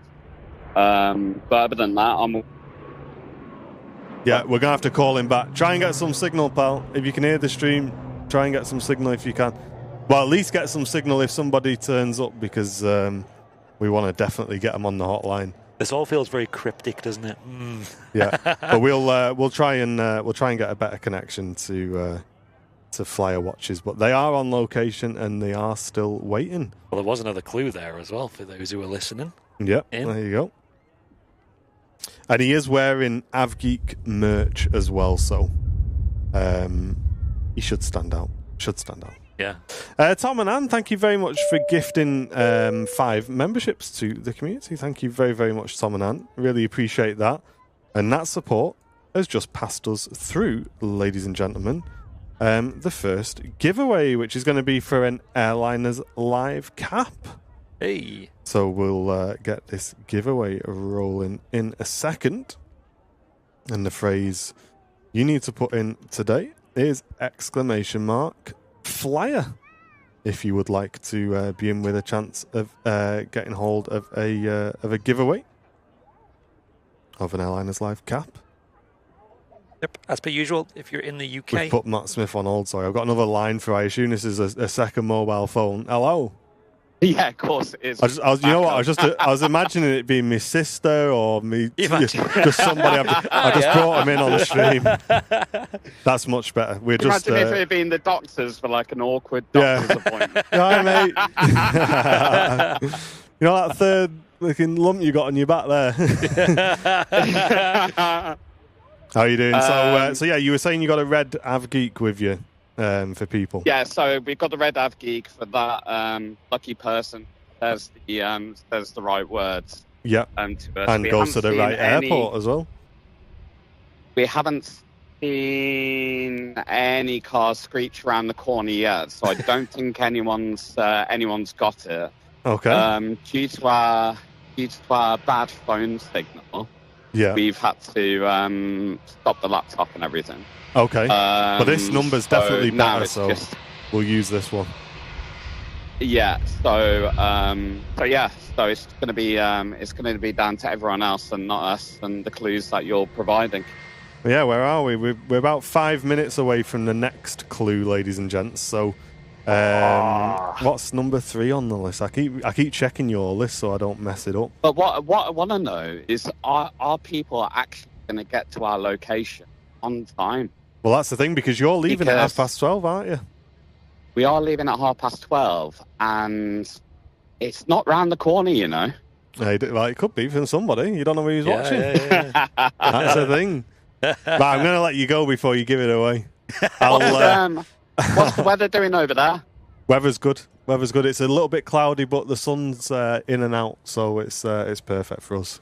But other than that, Yeah, we're gonna have to call him back. Try and get some signal, pal. If you can hear the stream, try and get some signal if you can. Well, at least get some signal if somebody turns up, because we want to definitely get them on the hotline. This all feels very cryptic, doesn't it? Yeah, but we'll try and get a better connection to Flyer watches, but they are on location and they are still waiting. Well, there was another clue there as well for those who were listening. Yep, there you go. And he is wearing Avgeek merch as well, so he should stand out. Yeah. Tom and Anne, thank you very much for gifting 5 memberships to the community. Thank you very, very much, Tom and Anne. Really appreciate that. And that support has just passed us through, ladies and gentlemen, the first giveaway, which is going to be for an Airliners Live cap. Hey. So we'll get this giveaway rolling in a second. And the phrase you need to put in today is !flyer. If you would like to be in with a chance of getting hold of a giveaway of an Airliners Live cap. Yep, as per usual, if you're in the UK. We've put Matt Smith on hold, sorry. I've got another line for I assume this is a second mobile phone. Hello? Yeah, of course it is. I was imagining it being my sister or me, just somebody. I just brought him in on the stream. That's much better. We're just imagine if it had been the doctors for like an awkward doctor's appointment. Hi, mate. You know that third looking lump you got on your back there? How are you doing? So yeah, you were saying you got a red AvGeek with you. For people. Yeah, so we've got the red AvGeek for that lucky person. There's the right words. Yeah. To us. And goes to the right airport as well. We haven't seen any cars screech around the corner yet, so I don't think anyone's got it. Okay. Due to our bad phone signal, yeah, we've had to stop the laptop and everything. Okay, but this number's definitely better, so we'll use this one. Yeah, so it's going to be down to everyone else and not us and the clues that you're providing. Yeah, where are we? We're about 5 minutes away from the next clue, ladies and gents. So, what's number 3 on the list? I keep checking your list so I don't mess it up. But what I want to know is, are people actually going to get to our location on time? Well, that's the thing, because you're leaving at 12:30, aren't you? We are leaving at 12:30, and it's not round the corner, you know. Well, it could be from somebody. You don't know who's watching. Yeah. That's the thing. But I'm going to let you go before you give it away. What's the weather doing over there? Weather's good. It's a little bit cloudy, but the sun's in and out, so it's perfect for us.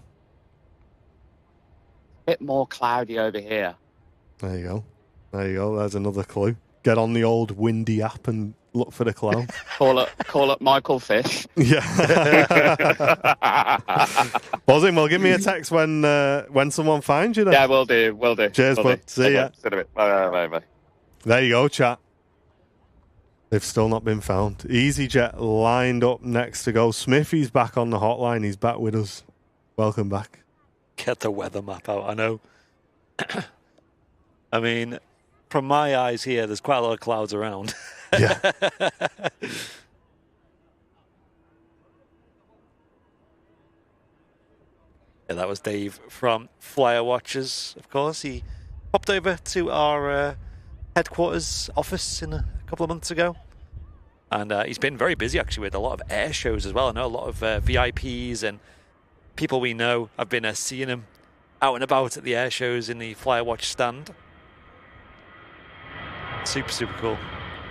A bit more cloudy over here. There you go. There's another clue. Get on the old windy app and look for the cloud. Call it Michael Fish. Yeah. Buzzing. Well, give me a text when someone finds you then. Yeah, will do. Cheers, bud. See ya. Bye. There you go, chat. They've still not been found. EasyJet lined up next to go. Smithy's back on the hotline. He's back with us. Welcome back. Get the weather map out. I know. I mean, from my eyes here, there's quite a lot of clouds around. Yeah. Yeah, that was Dave from Flyer Watchers, of course. He popped over to our headquarters office a couple of months ago. And he's been very busy, actually, with a lot of air shows as well. I know a lot of VIPs and people we know. I've been seeing him out and about at the air shows in the Flyer Watch stand. Super, super cool.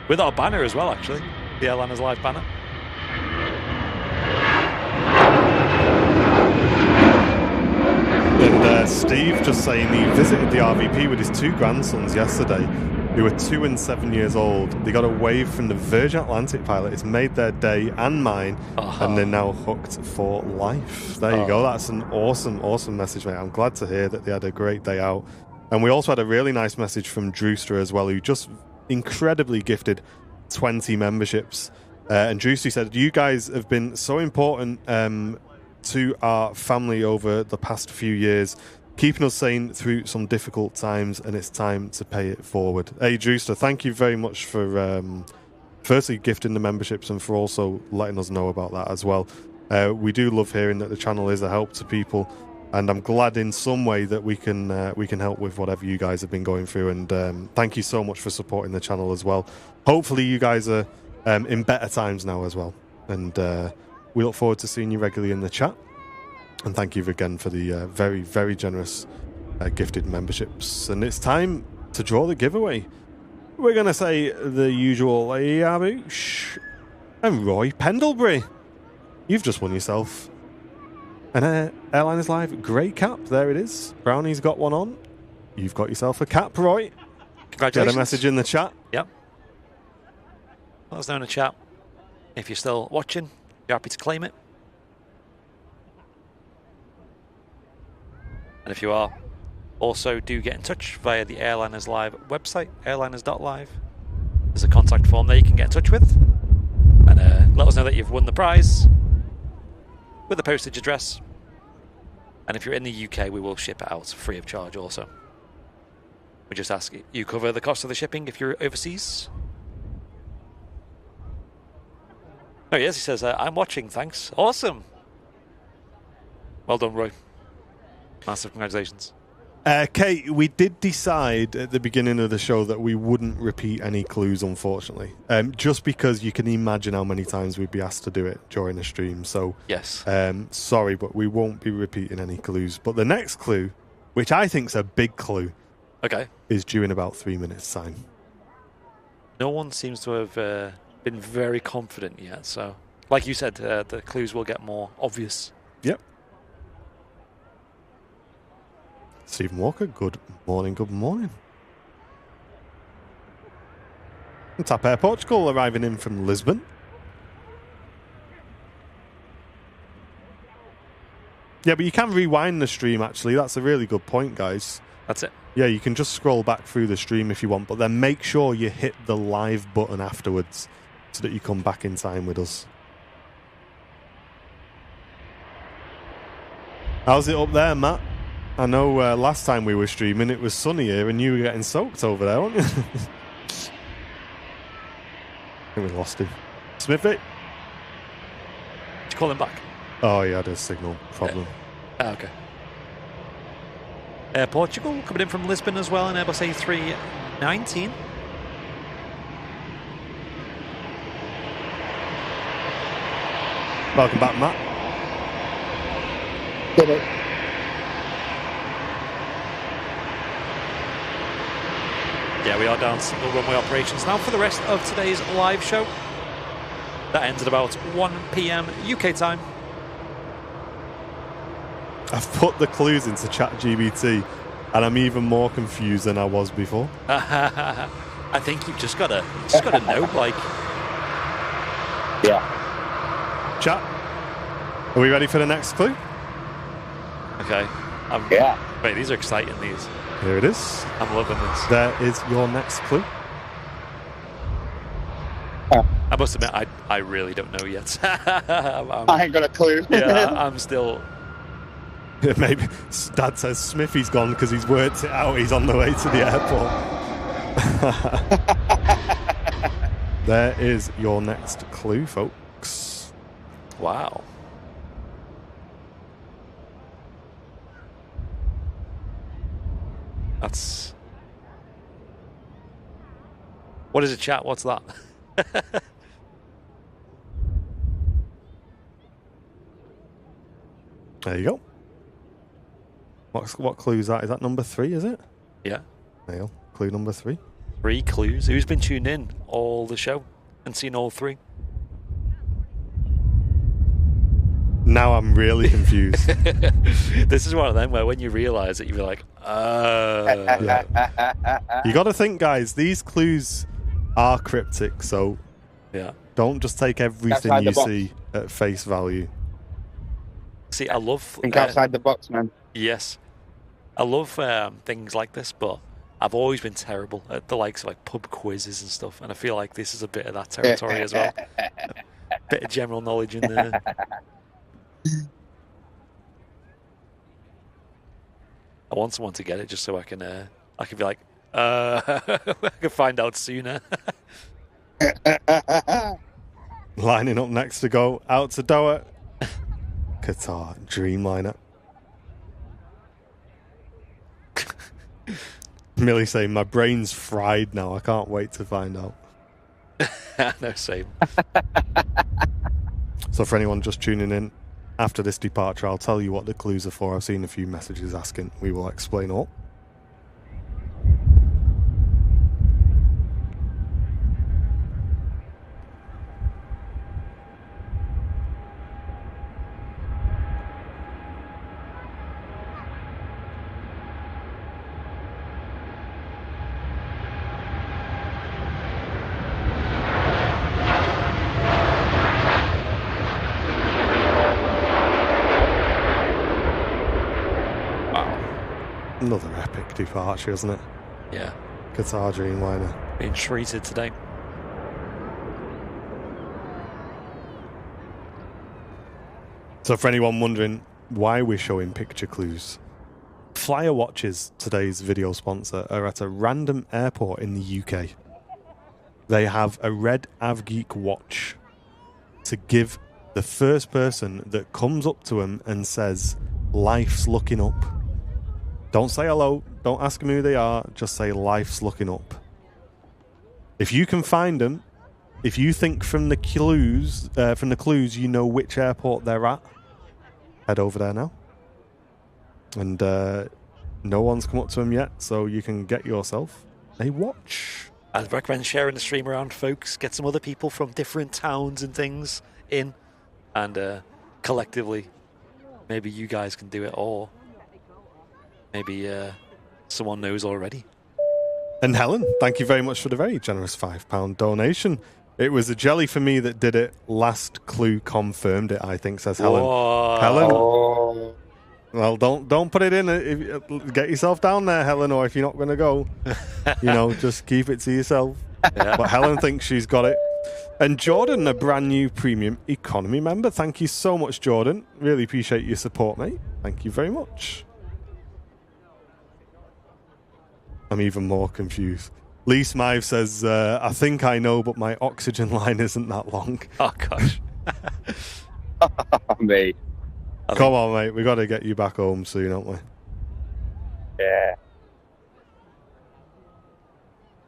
With our banner as well, actually. The Airliners Live banner. And Steve just saying he visited the RVP with his 2 grandsons yesterday, who were 2 and 7 years old. They got a wave from the Virgin Atlantic pilot. It's made their day and mine, and they're now hooked for life. There you go. That's an awesome, awesome message, mate. I'm glad to hear that they had a great day out. And we also had a really nice message from Drewster as well, who just incredibly gifted 20 memberships. And Drewster said, you guys have been so important to our family over the past few years, keeping us sane through some difficult times, and it's time to pay it forward. Hey, Drewster, thank you very much for firstly gifting the memberships and for also letting us know about that as well. We do love hearing that the channel is a help to people, and I'm glad in some way that we can help with whatever you guys have been going through. And thank you so much for supporting the channel as well. Hopefully you guys are in better times now as well. And we look forward to seeing you regularly in the chat. And thank you again for the very, very generous gifted memberships. And it's time to draw the giveaway. we're going to say the usual Yaboosh and Roy Pendlebury. You've just won yourself an Airliners Live grey cap. There it is. Brownie's got one on. You've got yourself a cap, Roy. Congratulations. Get a message in the chat. Yep. Let us know in the chat. If you're still watching, you're happy to claim it. And if you are, also do get in touch via the Airliners Live website, airliners.live. There's a contact form there you can get in touch with. And let us know that you've won the prize with the postage address. And if you're in the UK, we will ship it out free of charge also. We just ask you cover the cost of the shipping if you're overseas. Oh yes, he says, I'm watching, thanks. Awesome. Well done, Roy. Massive congratulations. Kate, we did decide at the beginning of the show that we wouldn't repeat any clues, unfortunately. Just because you can imagine how many times we'd be asked to do it during a stream. So, yes. Sorry, but we won't be repeating any clues. But the next clue, which I think's a big clue, okay, is due in about 3 minutes' time. No one seems to have been very confident yet. So, like you said, the clues will get more obvious. Yep. Stephen Walker, good morning, good morning. And TAP Air Portugal arriving in from Lisbon. Yeah, but you can rewind the stream, actually. That's a really good point, guys. That's it. Yeah, you can just scroll back through the stream if you want, but then make sure you hit the live button afterwards so that you come back in time with us. How's it up there, Matt? I know last time we were streaming, it was sunny here, and you were getting soaked over there, weren't you? I think we lost him. Smithy? Did you call him back? Oh, he had a signal problem. Okay. Portugal coming in from Lisbon as well in Airbus A319. Welcome back, Matt. Did it. Yeah, we are down single runway operations now for the rest of today's live show. That ends at about 1 PM UK time. I've put the clues into ChatGPT, and I'm even more confused than I was before. I think you've just gotta know, like. Yeah. Chat, are we ready for the next clue? Okay. Yeah. Wait, these are exciting. These. Here it is. I'm loving this. There is your next clue. I must admit, I really don't know yet. I ain't got a clue. Yeah, I'm still. Maybe Dad says Smithy's gone because he's worked it out. He's on the way to the airport. There is your next clue, folks. Wow. That's. What is it, chat? What's that? There you go. What clue is that? Is that number 3, is it? Yeah. There you go. Clue number 3. 3 clues. Who's been tuned in all the show and seen all 3? Now I'm really confused. This is one of them where when you realise it, you'll be like, yeah. You got to think, guys, these clues are cryptic, so yeah, don't just take everything you see at face value. See, I love... Think outside the box, man. Yes. I love things like this, but I've always been terrible at the likes of like pub quizzes and stuff, and I feel like this is a bit of that territory as well. A bit of general knowledge in there. I want someone to get it just so I can be like, I can find out sooner. Lining up next to go out to Doha. Qatar Dreamliner. Millie saying, my brain's fried now. I can't wait to find out. No, same. So for anyone just tuning in, after this departure, I'll tell you what the clues are for. I've seen a few messages asking. We will explain all. Another epic departure, isn't it? Yeah. Qatar Dreamliner. Being treated today. So for anyone wondering why we're showing picture clues, Flyer Watches, today's video sponsor, are at a random airport in the UK. They have a red AvGeek watch to give the first person that comes up to them and says, "Life's looking up." Don't say hello, don't ask them who they are, just say, "Life's looking up." If you can find them, if you think from the clues you know which airport they're at, head over there now. And no one's come up to them yet, so you can get yourself a watch. I'd recommend sharing the stream around, folks. Get some other people from different towns and things in, and collectively, maybe you guys can do it, or maybe someone knows already. And Helen, thank you very much for the very generous £5 donation. It was a jelly for me that did it. Last clue confirmed it, I think, says Helen. Whoa. Helen, Oh, well, don't put it in. Get yourself down there, Helen, or if you're not going to go, just keep it to yourself. Yeah. But Helen thinks she's got it. And Jordan, a brand new premium economy member. Thank you so much, Jordan. Really appreciate your support, mate. Thank you very much. I'm even more confused. Lee Smythe says, I think I know, but my oxygen line isn't that long. Oh, gosh. mate. Come on, mate. We got to get you back home soon, don't we? Yeah.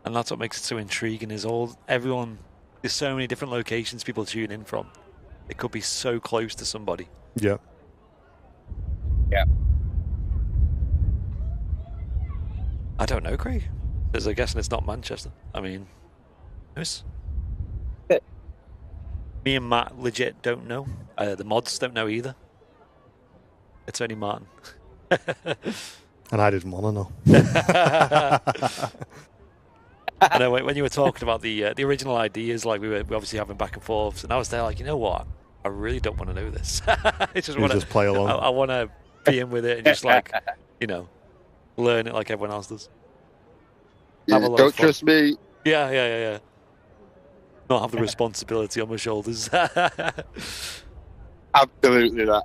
And that's what makes it so intriguing, is everyone, there's so many different locations people tune in from. It could be so close to somebody. Yeah. Yeah. I don't know, Craig. Because I'm guessing it's not Manchester. I mean, who's? Me and Matt legit don't know. The mods don't know either. It's only Martin. And I didn't want to know. I know when you were talking about the original ideas, like we obviously having back and forths, and I was there like, you know what? I really don't want to know this. I just want to play along. I want to be in with it and just like, learn it like everyone else does. Yeah, don't trust me. Yeah. Not have the responsibility on my shoulders. Absolutely that.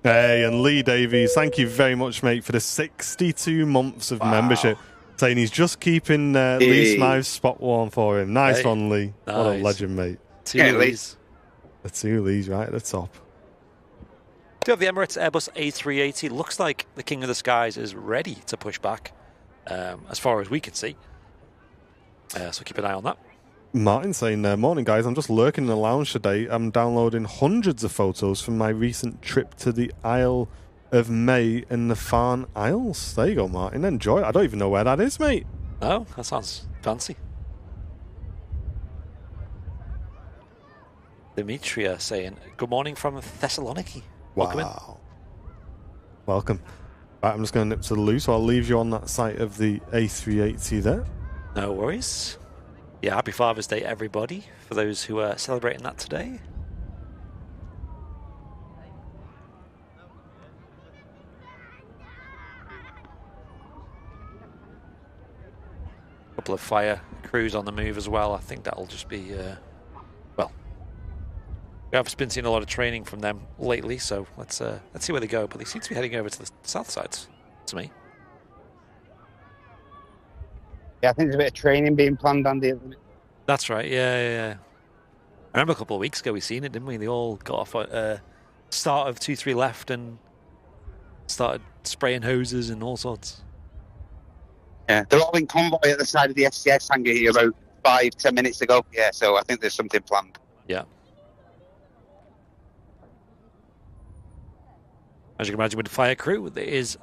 Hey, and Lee Davies, thank you very much, mate, for the 62 months of membership. Saying he's just keeping Lee Smythe's spot warm for him. Nice one, Lee. Nice. What a legend, mate. Two Lees. The two Lees right at the top. Do you have the Emirates Airbus A380? Looks like the King of the Skies is ready to push back, as far as we can see. So keep an eye on that. Martin saying, morning guys, I'm just lurking in the lounge today. I'm downloading hundreds of photos from my recent trip to the Isle of May in the Farne Isles. There you go, Martin. Enjoy. I don't even know where that is, mate. Oh, that sounds fancy. Demetria saying, good morning from Thessaloniki. Welcome in. Welcome. Right, I'm just going to nip to the loo, so I'll leave you on that site of the A380 there. No worries. Yeah, happy Father's Day, everybody, for those who are celebrating that today. A couple of fire crews on the move as well. I think that'll just be, we have been seeing a lot of training from them lately, so let's see where they go. But they seem to be heading over to the south side, to me. Yeah, I think there's a bit of training being planned, Andy. That's right, yeah. I remember a couple of weeks ago we seen it, didn't we? They all got off at start of 2-3 left and started spraying hoses and all sorts. Yeah, they're all in convoy at the side of the SCS hangar here about 5-10 minutes ago. Yeah, so I think there's something planned. Yeah. As you can imagine with the fire crew, it is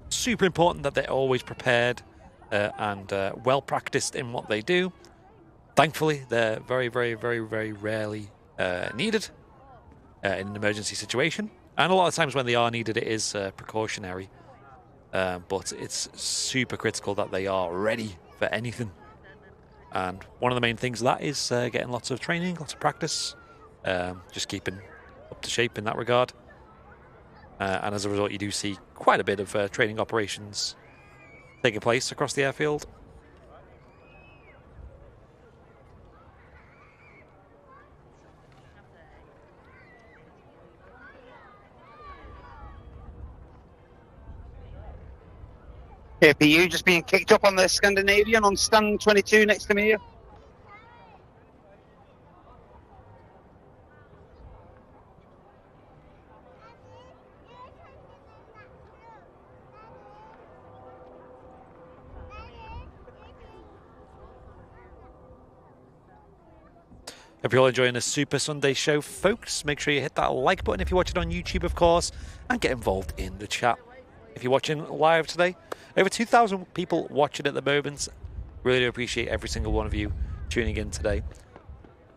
super important that they're always prepared and well practiced in what they do. Thankfully, they're very, very, very, very rarely needed in an emergency situation. And a lot of times when they are needed, it is precautionary. But it's super critical that they are ready for anything. And one of the main things of that is getting lots of training, lots of practice, just keeping up to shape in that regard. and as a result, you do see quite a bit of training operations taking place across the airfield. KPU just being kicked up on the Scandinavian on stand 22 next to me here. Hope you're all enjoying the Super Sunday show, folks. Make sure you hit that like button if you're watching on YouTube, of course, and get involved in the chat. If you're watching live today, over 2,000 people watching at the moment. Really do appreciate every single one of you tuning in today.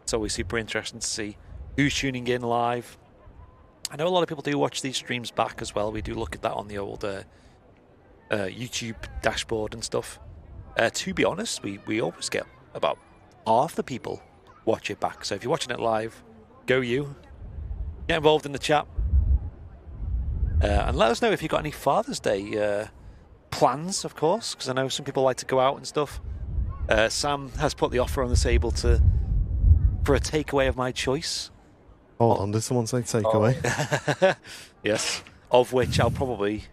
It's always super interesting to see who's tuning in live. I know a lot of people do watch these streams back as well. We do look at that on the old YouTube dashboard and stuff. To be honest, we always get about half the people watch it back. So if you're watching it live, go you. Get involved in the chat. And let us know if you've got any Father's Day plans, of course, because I know some people like to go out and stuff. Sam has put the offer on the table for a takeaway of my choice. Hold on, did someone say takeaway? Yes, of which I'll probably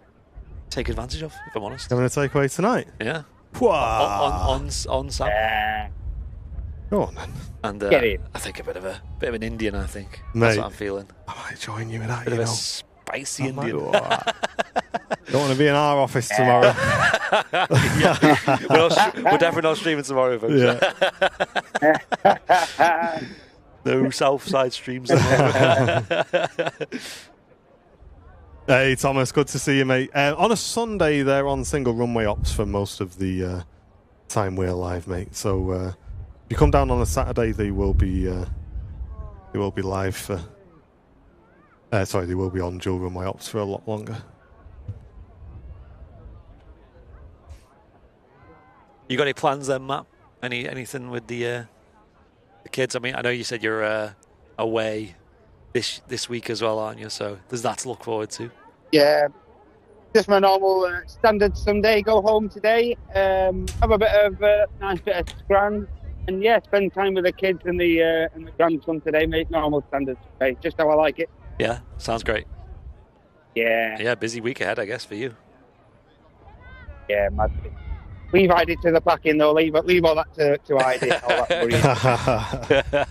take advantage of, if I'm honest. Having a takeaway tonight? Yeah. On Sam. Go on then. And I think a bit of an Indian. I think Mate, that's what I'm feeling. I might join you in that. Bit of a spicy Indian. Don't want to be in our office tomorrow. Yeah. We're definitely not streaming tomorrow, folks. Yeah. No South Side streams. Hey Thomas, good to see you, mate. On a Sunday, they're on single runway ops for most of the time we're live, mate. So if you come down on a Saturday, they will be live for. Sorry, they will be on dual runway ops for a lot longer. You got any plans then, Matt? Anything with the kids? I mean, I know you said you're away this week as well, aren't you? So there's that to look forward to. Yeah, just my normal standard Sunday. Go home today, have a bit of nice bit of scran, and yeah, spend time with the kids and the grandson today, mate. Normal standard Sunday, just how I like it. Yeah, sounds great. Yeah, busy week ahead, I guess, for you. Yeah, mad. Leave ID to the back in though. Leave all that to ID. All that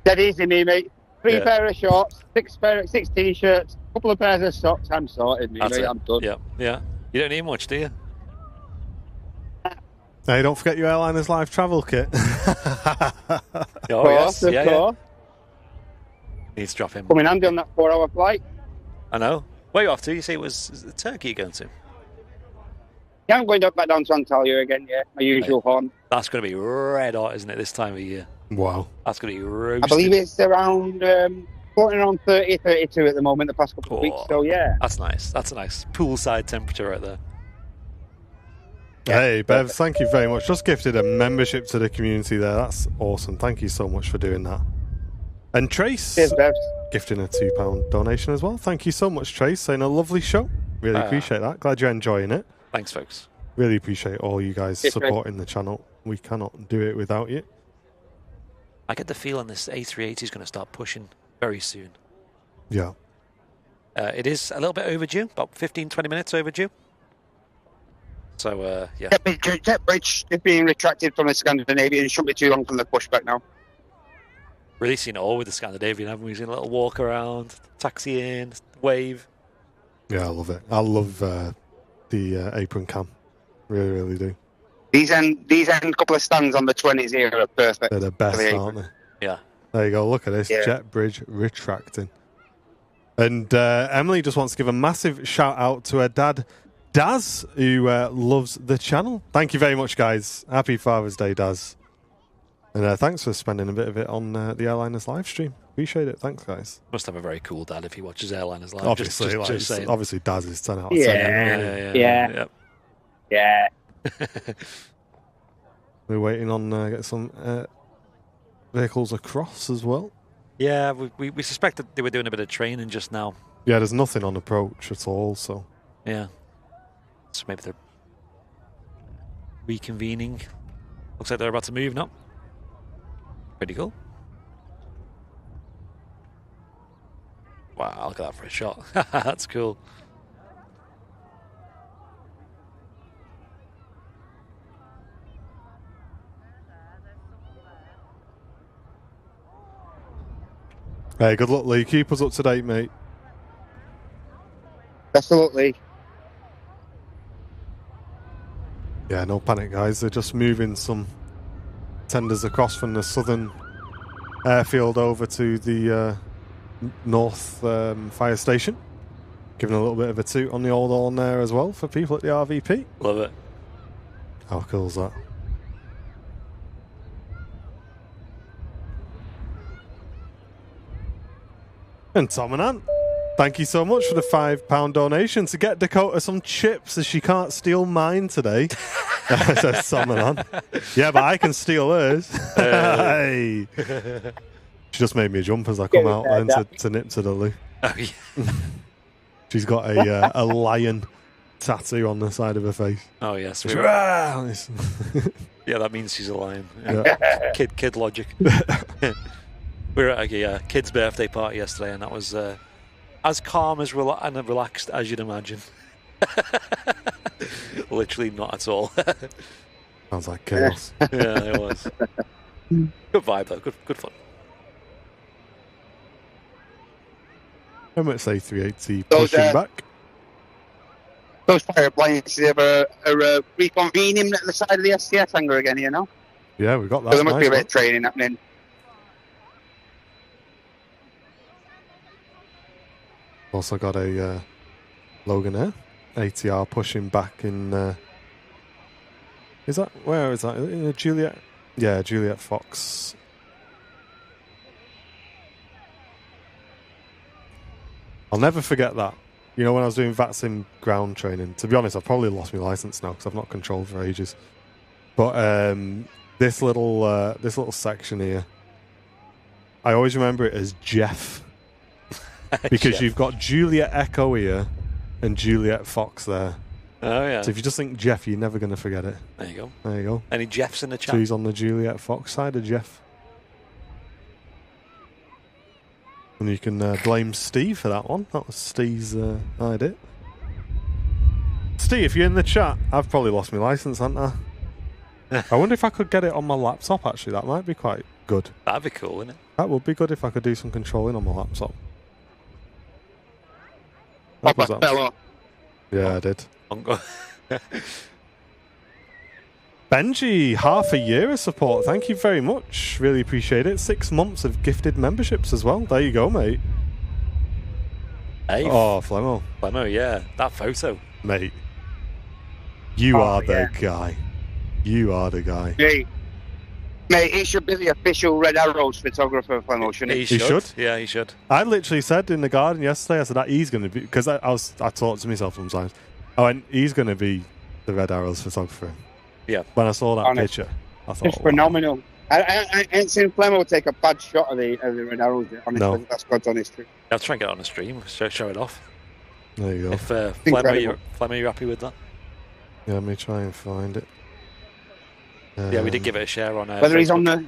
dead easy, me, mate. 3 pair of shorts, 6 t-shirts, a couple of pairs of socks. I'm sorted, me, mate. I'm done. Yeah. You don't need much, do you? Hey, don't forget your Airliners Live travel kit. Of course. Needs to drop in. Coming handy on that 4-hour flight. I know. Where are you off to? You say it was Turkey you're going to? Yeah, I'm going back down to Antalya again, yeah. My usual horn. That's going to be red hot, isn't it, this time of year? Wow. That's going to be roasted. I believe it's around, floating around 30, 32 at the moment, the past couple of weeks, so yeah. That's nice. That's a nice poolside temperature right there. Hey, Bev, thank you very much. Just gifted a membership to the community there. That's awesome. Thank you so much for doing that. And Trace, cheers, Bev, gifting a £2 donation as well. Thank you so much, Trace. Saying a lovely show. Really appreciate that. Glad you're enjoying it. Thanks, folks. Really appreciate all you guys supporting the channel. We cannot do it without you. I get the feeling this A380 is going to start pushing very soon. Yeah. It is a little bit overdue, about 15-20 minutes overdue. So, yeah. Jet bridge is being retracted from the Scandinavian. It shouldn't be too long from the pushback now. Really seen it all with the Scandinavian, haven't we? Seen a little walk around, taxi in, wave. Yeah, I love it. I love the apron cam. Really, really do. These end couple of stands on the 20s here are perfect. They're the best, aren't they? Yeah. There you go. Look at this. Yeah. Jet bridge retracting. And Emily just wants to give a massive shout out to her dad, Daz, who loves the channel. Thank you very much, guys. Happy Father's Day, Daz. And thanks for spending a bit of it on the Airliners live stream. Appreciate it. Thanks, guys. Must have a very cool dad if he watches Airliners live. Obviously, just saying. Obviously, Daz is 10 out of 10. Yeah. We're waiting on get some vehicles across as well. Yeah, we suspect that they were doing a bit of training just now. Yeah, there's nothing on approach at all, so... Yeah. So maybe they're reconvening. Looks like they're about to move now. Pretty cool. Wow, look at that for a shot. That's cool. Hey, good luck, Lee. Keep us up to date, mate. Absolutely. Yeah, no panic, guys. They're just moving some tenders across from the southern airfield over to the north fire station. Giving a little bit of a toot on the old horn there as well for people at the RVP. Love it. How cool is that? And Tom and Ann, thank you so much for the £5 donation to get Dakota some chips as she can't steal mine today. Says Tom and Ann. Yeah, but I can steal hers. Hey. She just made me jump as I come out then to nip to the loo. Oh, yeah. She's got a lion tattoo on the side of her face. Oh, yes. Yeah, that means she's a lion. Yeah. Kid logic. We were at a kid's birthday party yesterday, and that was as calm and relaxed as you'd imagine. Literally not at all. Sounds like chaos. Yeah, it was. Good vibe, though. Good fun. How much A380 pushing back? Those fire planes, they are reconvening at the side of the STS hangar again, you know? Yeah, we got that. So there must be a bit of training happening. Also got a Logan Air ATR pushing back in. Where is that? In a Juliet? Yeah, Juliet Fox. I'll never forget that. You know, when I was doing VATSIM ground training. To be honest, I've probably lost my license now because I've not controlled for ages. But this little section here, I always remember it as Jeff. Because Jeff. You've got Juliet Echo here and Juliet Fox there. Oh, yeah. So if you just think Jeff, you're never going to forget it. There you go. There you go. Any Jeffs in the chat? So he's on the Juliet Fox side of Jeff. And you can blame Steve for that one. That was Steve's idea. Steve, if you're in the chat, I've probably lost my license, haven't I? I wonder if I could get it on my laptop, actually. That might be quite good. That'd be cool, wouldn't it? That would be good if I could do some controlling on my laptop. Fellow. Yeah, I did. Benji, half a year of support. Thank you very much. Really appreciate it. 6 months of gifted memberships as well. There you go, mate. Hey. Oh, Flemo. Flemo, yeah. That photo. Mate. You are the guy. You are the guy. Hey. Mate, he should be the official Red Arrows photographer, Flemo, shouldn't he? He should. Yeah, he should. I literally said in the garden yesterday, I said that he's going to be, because I talk to myself sometimes. I went, he's going to be the Red Arrows photographer. Yeah. When I saw that picture, I thought, it's phenomenal. I ain't seen Flemo take a bad shot of the Red Arrows. Honestly, no. That's God's honest truth. I'll try and get it on the stream, show it off. There you go. If Flemo, you're happy with that? Yeah, let me try and find it. Yeah, we did give it a share on whether Facebook. He's on the...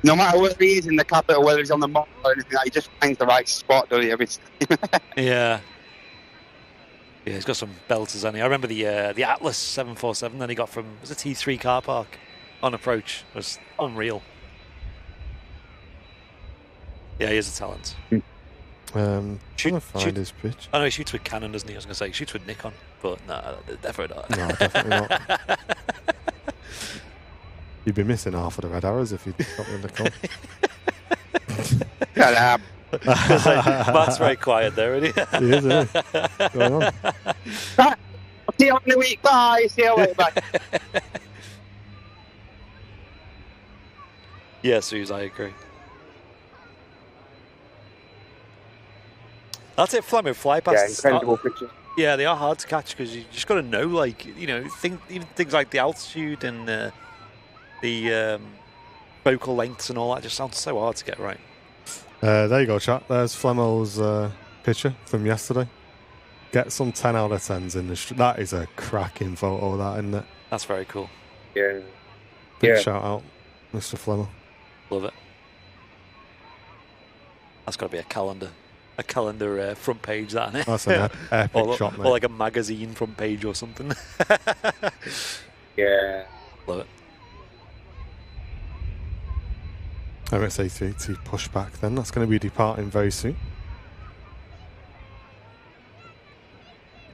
No matter whether he is in the capital, whether he's on the mall or anything, he just finds the right spot, doesn't he, every time? Yeah. Yeah, he's got some belters on it. I remember the Atlas 747 that he got from the T3 car park on approach. It was unreal. Yeah, he is a talent. Trying to find his pitch. Oh no, he shoots with Canon, doesn't he? I was going to say he shoots with Nikon, but no, definitely not. No, definitely not. You'd be missing half of the Red Arrows if you'd got with Nikon. Shut up. Matt's very quiet there, isn't he? He is, isn't he? What's going on? See you in the week. Bye. See you later. Bye. Yeah, Suze, I agree. That's it, Flemo. Fly past. Yeah, incredible picture. Yeah, they are hard to catch because you just got to know, like, you know, even things like the altitude and the focal lengths and all that just sounds so hard to get right. There you go, chat. There's Flemo's picture from yesterday. Get some 10 out of 10s in the that is a cracking photo, that, isn't it? That's very cool. Yeah. Big shout out, Mr. Flemmer. Love it. That's got to be a calendar front page, that, isn't it? That's an epic shot, mate. Or like a magazine front page or something. Yeah. Love it. Emirates A380 pushback then. That's going to be departing very soon.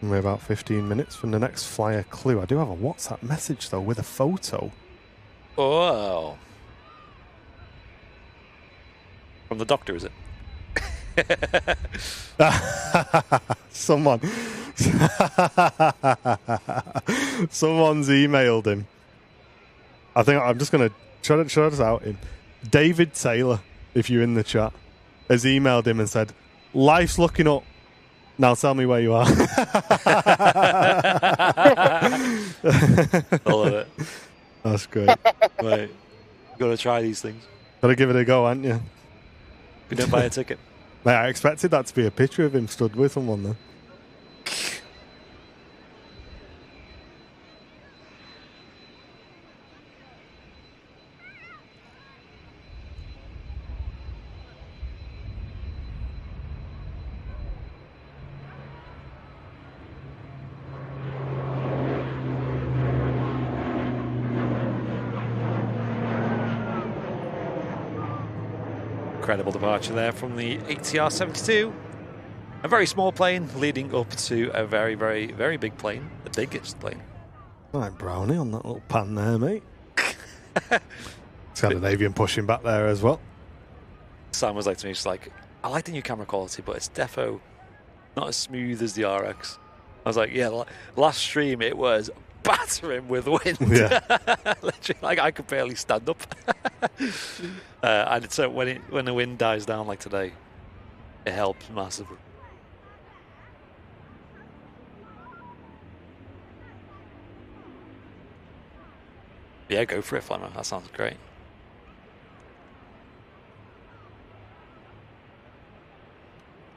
We're about 15 minutes from the next flyer clue. I do have a WhatsApp message, though, with a photo. Oh. From the doctor, is it? Someone's emailed him. I think I'm just going to try this out him. David Taylor, if you're in the chat, has emailed him and said, "Life's looking up. Now tell me where you are." I love it. That's great. Right. Got to try these things. Got to give it a go, haven't you? If you don't buy a ticket. Mate, I expected that to be a picture of him stood with someone, though. Incredible departure there from the ATR 72. A very small plane leading up to a very, very, very big plane. The biggest plane. Right, Brownie on that little pan there, mate. Scandinavian pushing back there as well. Sam was like to me, she's like, "I like the new camera quality, but it's defo not as smooth as the RX." I was like, yeah, last stream it was battering with wind. Yeah. Literally, like I could barely stand up. And so when the wind dies down like today, it helps massively. Yeah, go for it, Flemmer. That sounds great.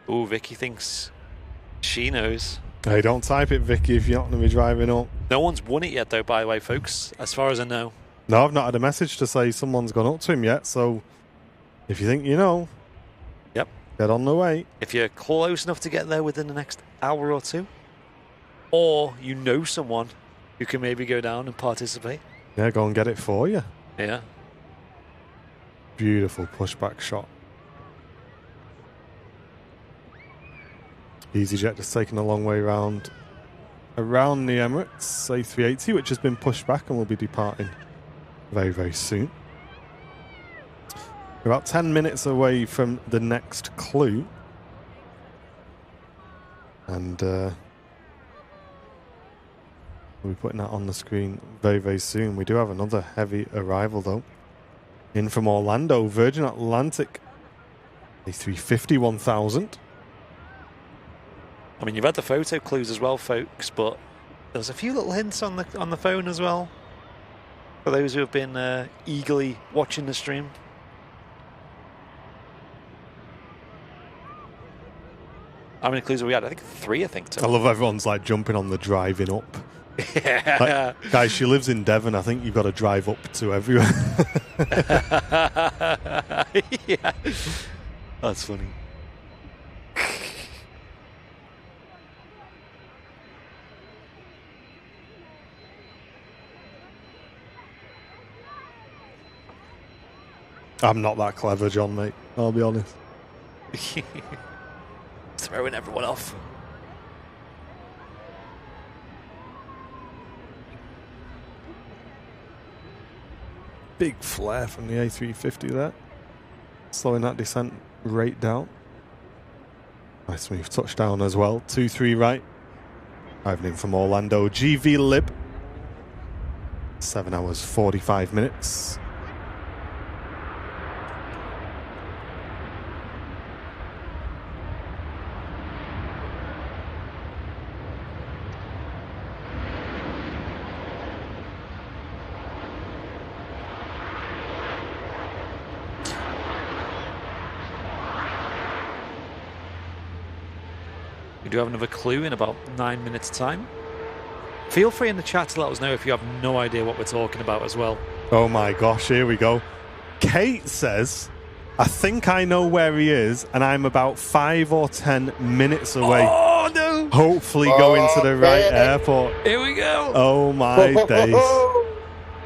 Ooh, Vicky thinks she knows. Hey, don't type it, Vicky, if you're not going to be driving up. No one's won it yet, though, by the way, folks, as far as I know. No, I've not had a message to say someone's gone up to him yet, so if you think you know, yep, get on the way. If you're close enough to get there within the next hour or two, or you know someone who can maybe go down and participate. Yeah, go and get it for you. Yeah. Beautiful pushback shot. EasyJet just taking a long way around the Emirates A380, which has been pushed back and will be departing very, very soon. We're about 10 minutes away from the next clue. And we'll be putting that on the screen very, very soon. We do have another heavy arrival, though. In from Orlando, Virgin Atlantic A350 1000. I mean, you've had the photo clues as well, folks, but there's a few little hints on the phone as well for those who have been eagerly watching the stream. How many clues have we had? I think 3, I think. I love everyone's like jumping on the driving up. Yeah. Like, guys, she lives in Devon. I think you've got to drive up to everywhere. Yeah. That's funny. I'm not that clever, John, mate. I'll be honest. Throwing everyone off. Big flare from the A350 there. Slowing that descent rate down. Nice smooth touchdown as well. 2-3 right. Driving in from Orlando. GV Lib. 7 hours, 45 minutes. We do have another clue in about 9 minutes' time. Feel free in the chat to let us know if you have no idea what we're talking about as well. Oh my gosh, here we go. Kate says, I think I know where he is, and I'm about 5 or 10 minutes away. Oh, no! Hopefully going to the right airport. Here we go! Oh my days.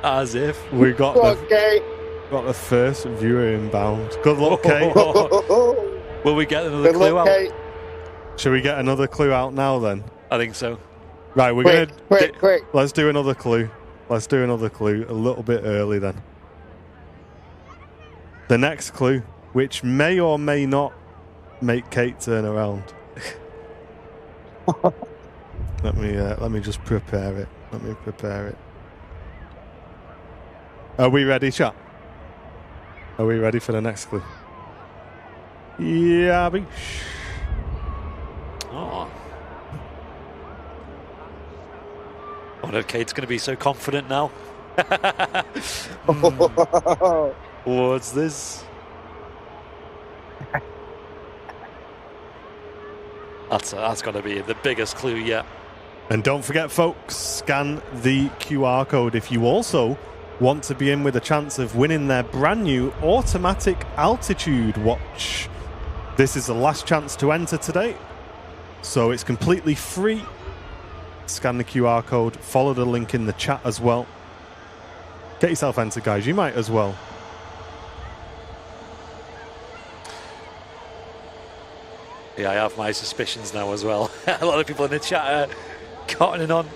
As if. We got the first viewer inbound. Good luck, Kate. Will we get another clue out? Kate. Should we get another clue out now then? I think so. Right, we're Quick. Let's do another clue. Let's do another clue a little bit early then. The next clue, which may or may not make Kate turn around. Let me just prepare it. Let me prepare it. Are we ready, chat? Are we ready for the next clue? Yeah, Abby. Oh. I wonder if Kate's going to be so confident now. What's this? That's got to be the biggest clue yet. And don't forget, folks, scan the QR code if you also want to be in with a chance of winning their brand new automatic altitude watch. This is the last chance to enter today, so it's completely free. Scan the QR code, follow the link in the chat as well. Get yourself entered, guys. You might as well. Yeah, I have my suspicions now as well. A lot of people in the chat are cottoning on.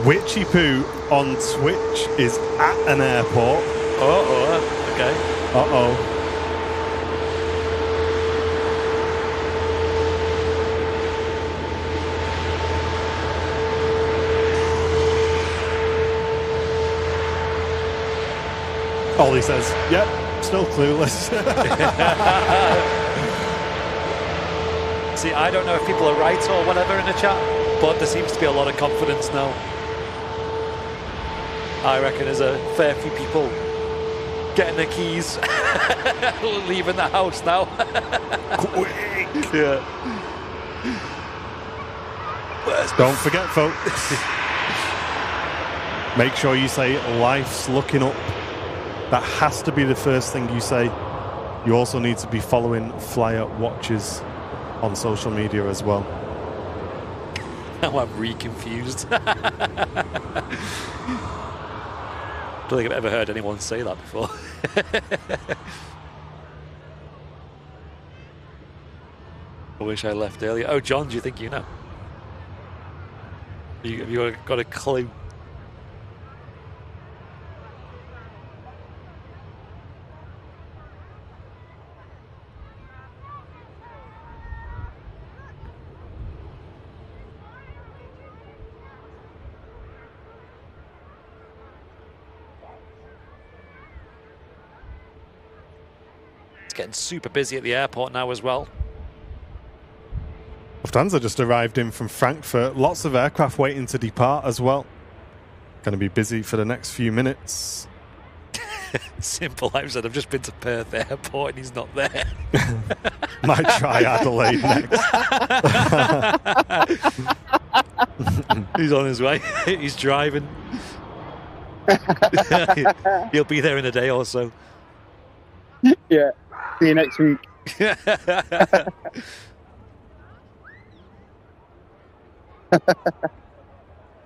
Witchy Poo on Twitch is at an airport. Okay. Ollie says, yep, still clueless. See, I don't know if people are right or whatever in the chat, but there seems to be a lot of confidence now. I reckon there's a fair few people getting their keys, leaving the house now. Yeah. Don't forget, folks. Make sure you say life's looking up. That has to be the first thing you say. You also need to be following Flyer Watches on social media as well. Now I'm re-confused. I don't think I've ever heard anyone say that before. I wish I left earlier. Oh, John, do you think you know? Have you got a clue? Getting super busy at the airport now as well. Lufthansa just arrived in from Frankfurt. Lots of aircraft waiting to depart as well. Going to be busy for the next few minutes. Simple, I've said I've just been to Perth Airport and he's not there. Might try Adelaide next. He's on his way. He's driving. He'll be there in a day or so. Yeah. See you next week.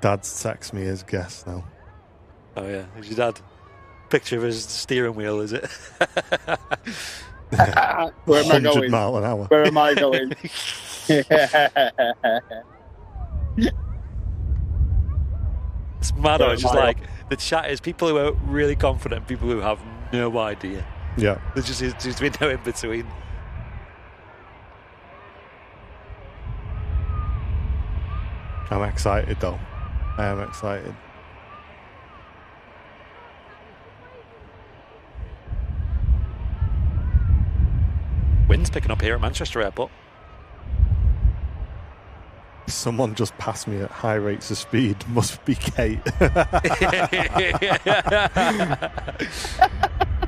Dad's text me his guess now. Oh yeah, is your dad? Picture of his steering wheel, is it? Where am I 100 going? mile an hour. Where am I going? It's mad. It's just like the chat is people who are really confident, people who have no idea. Yeah. There's just been no in between. I'm excited though. I am excited. Wind's picking up here at Manchester Airport. Someone just passed me at high rates of speed. Must be Kate.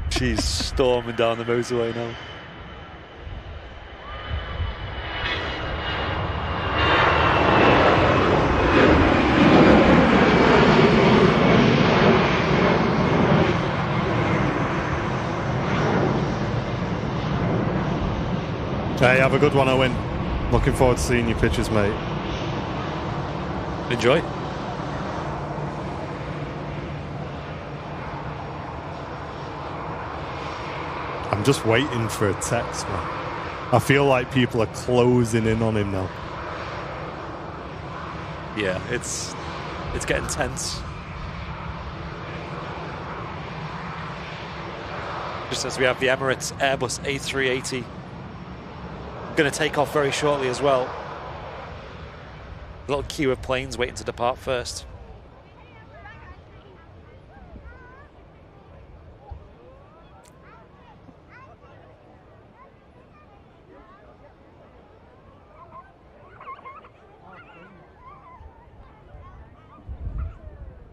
She's storming down the motorway now. Hey, have a good one, Owen. Looking forward to seeing your pictures, mate. Enjoy. I'm just waiting for a text, man. I feel like people are closing in on him now. Yeah, it's getting tense. Just as we have the Emirates Airbus A380 going to take off very shortly as well. A little queue of planes waiting to depart first.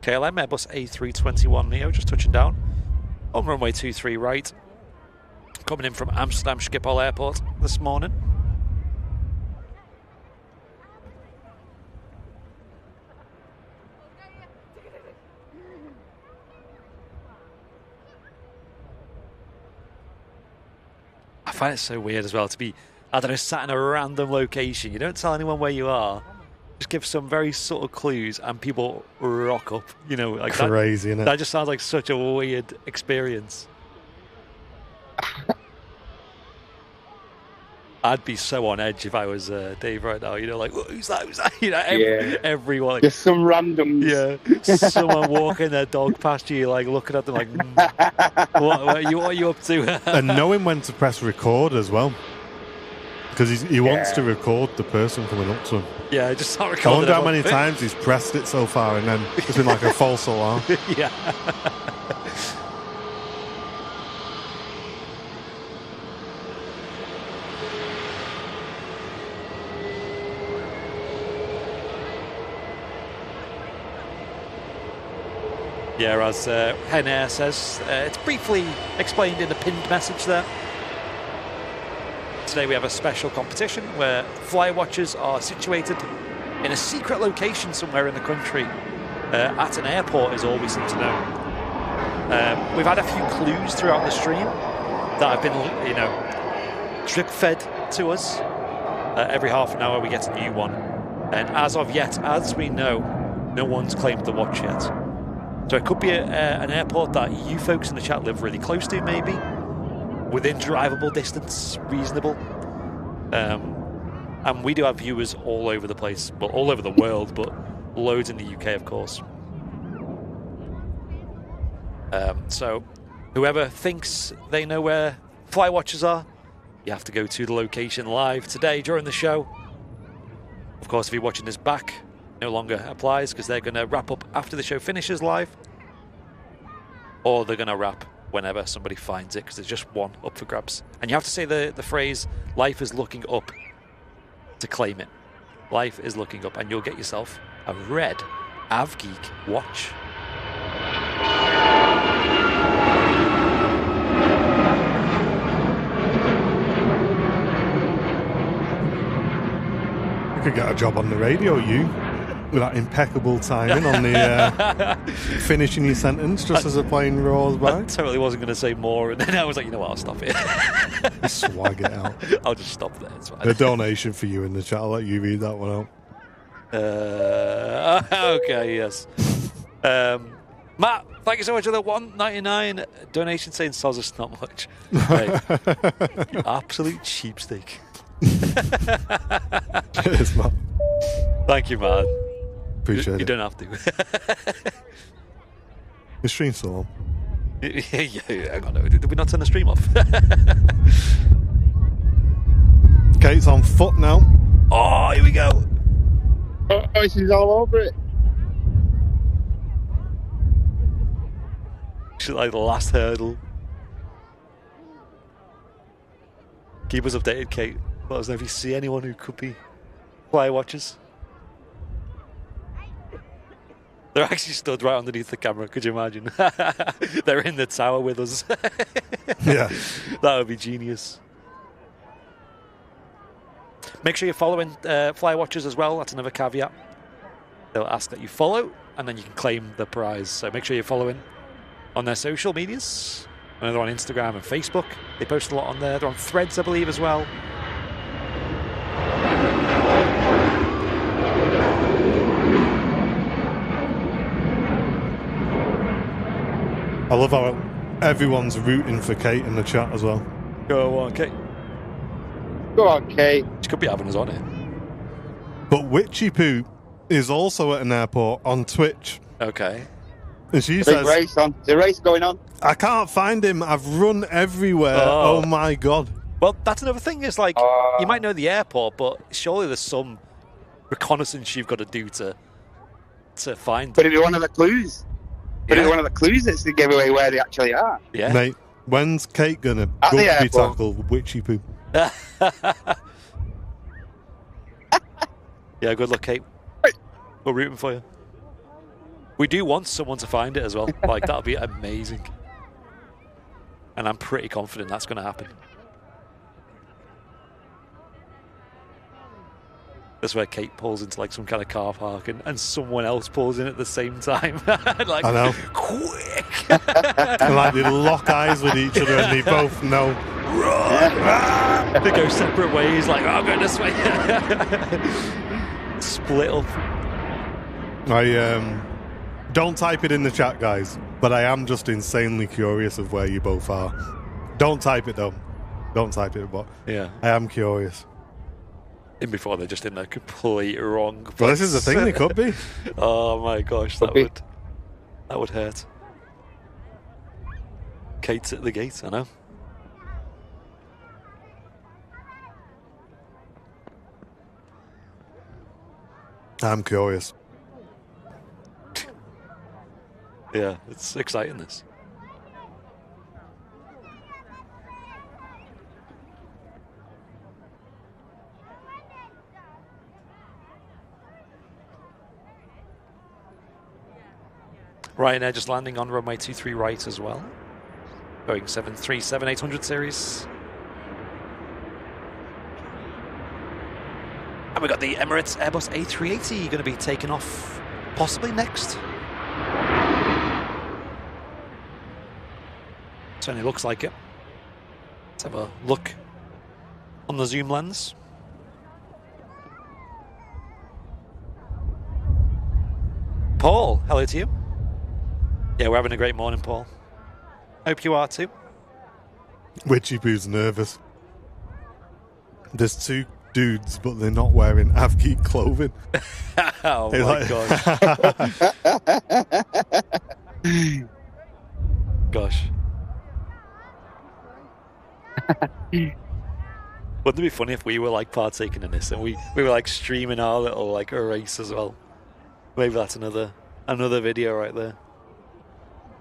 KLM Airbus A321 Neo just touching down on runway 23 right. Coming in from Amsterdam Schiphol Airport this morning. I find it so weird as well to be, I don't know, sat in a random location. You don't tell anyone where you are. Just give some very subtle clues and people rock up. You know, like crazy, isn't it? That just sounds like such a weird experience. I'd be so on edge if I was Dave right now. You know, like, who's that? Who's that? You know, everyone. Just some randoms. Yeah, someone walking their dog past you, like looking at them, like, what are you up to? And knowing when to press record as well, because he wants to record the person coming up to him. Yeah, just start recording. I wonder how many times he's pressed it so far, and then it's been like a false alarm. Yeah. Yeah, as Hen Air says, it's briefly explained in the pinned message there. Today we have a special competition where fly watchers are situated in a secret location somewhere in the country. At an airport is all we seem to know. We've had a few clues throughout the stream that have been, you know, drip-fed to us. Every half an hour we get a new one. And as of yet, as we know, no one's claimed the watch yet. So it could be an airport that you folks in the chat live really close to, maybe. Within drivable distance, reasonable. And we do have viewers all over the place. Well, all over the world, but loads in the UK, of course. So whoever thinks they know where fly watchers are, you have to go to the location live today during the show. Of course, if you're watching this back, no longer applies because they're going to wrap up after the show finishes live, or they're going to wrap whenever somebody finds it because there's just one up for grabs. And you have to say the phrase, life is looking up, to claim it. Life is looking up, and you'll get yourself a red AvGeek watch. You could get a job on the radio, you. With that impeccable timing on the finishing your sentence just as the plane rolls by. I totally wasn't going to say more, and then I was like, you know what, I'll stop it. Swag it out. I'll just stop there. It's fine. A donation for you in the chat. I'll let you read that one out. Okay, yes. Matt, thank you so much for the $1.99 donation saying soz us not much. Hey, you absolute cheapsteak. Cheers, Matt. Thank you, man. Appreciate it. You don't have to. The stream's still on. Yeah, hang on. Did we not turn the stream off? Kate's on foot now. Oh, here we go. Oh, she's all over it. She's like the last hurdle. Keep us updated, Kate. Let us know if you see anyone who could be fly watchers. They're actually stood right underneath the camera. Could you imagine? They're in the tower with us. Yeah. That would be genius. Make sure you're following Fly Watchers as well. That's another caveat. They'll ask that you follow, and then you can claim the prize. So make sure you're following on their social medias. I know they're on Instagram and Facebook. They post a lot on there. They're on Threads, I believe, as well. I love how everyone's rooting for Kate in the chat as well. Go on, Kate. Go on, Kate. She could be having us on it. But Witchy Poo is also at an airport on Twitch. Okay. And she Big says, race on. There's a race going on. I can't find him. I've run everywhere. Oh my God. Well, that's another thing. Is like, you might know the airport, but surely there's some reconnaissance you've got to do to find But them. it'd be one of the clues. But it's one of the clues that's to give away where they actually are. Yeah. Mate, when's Kate going to At the rugby airport. tackle Witchy Poo? Yeah, good luck, Kate. We're rooting for you. We do want someone to find it as well. Like, that'll be amazing. And I'm pretty confident that's going to happen. That's where Kate pulls into like some kind of car park and someone else pulls in at the same time. Like, I know. Quick! And like they lock eyes with each other and they both know. Run! They go separate ways, like, oh, I'm going this way. Split up. I don't type it in the chat, guys, but I am just insanely curious of where you both are. Don't type it though. Don't type it, but Yeah. I am curious. In before they're just in the complete wrong place. Well, this is the thing, they could be. Oh my gosh, that would hurt. Kate's at the gate, I know. I'm curious. Yeah, it's exciting, this. Ryanair just landing on runway 23 right as well. Boeing 737-800 series. And we've got the Emirates Airbus A380 going to be taken off possibly next. Certainly looks like it. Let's have a look on the zoom lens. Paul, hello to you. Yeah, we're having a great morning, Paul. Hope you are too. Witchy Poo's nervous. There's two dudes, but they're not wearing Avgeek clothing. Oh my gosh. Gosh. Wouldn't it be funny if we were like partaking in this and we were like streaming our little like a race as well? Maybe that's another video right there.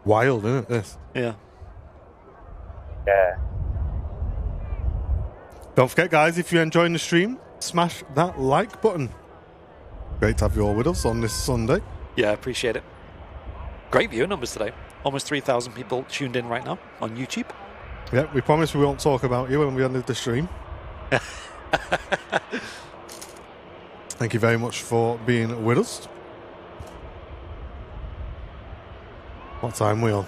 Wild, isn't it, this? Yeah. Yeah. Don't forget, guys, if you're enjoying the stream, smash that like button. Great to have you all with us on this Sunday. Yeah, I appreciate it. Great viewer numbers today. Almost 3,000 people tuned in right now on YouTube. Yeah, we promise we won't talk about you when we end the stream. Thank you very much for being with us. What time are we on?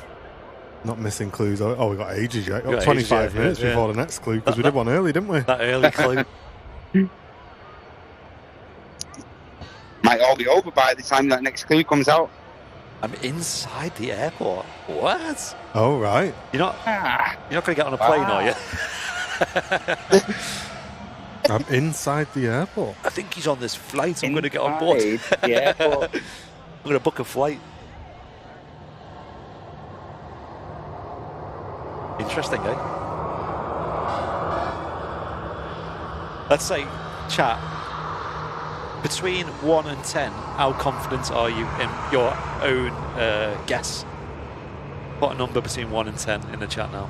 Not missing clues. Oh, we got ages yet. Got 25 minutes before the next clue, because we did one early, didn't we? That early clue. Might all be over by the time that next clue comes out. I'm inside the airport. What? Oh, right. You're not going to get on a plane, are you? I'm inside the airport. I think he's on this flight. I'm going to get on board. Yeah. I'm going to book a flight. Interesting, eh? Let's say, chat, between 1 and 10, how confident are you in your own guess? Put a number between 1 and 10 in the chat now.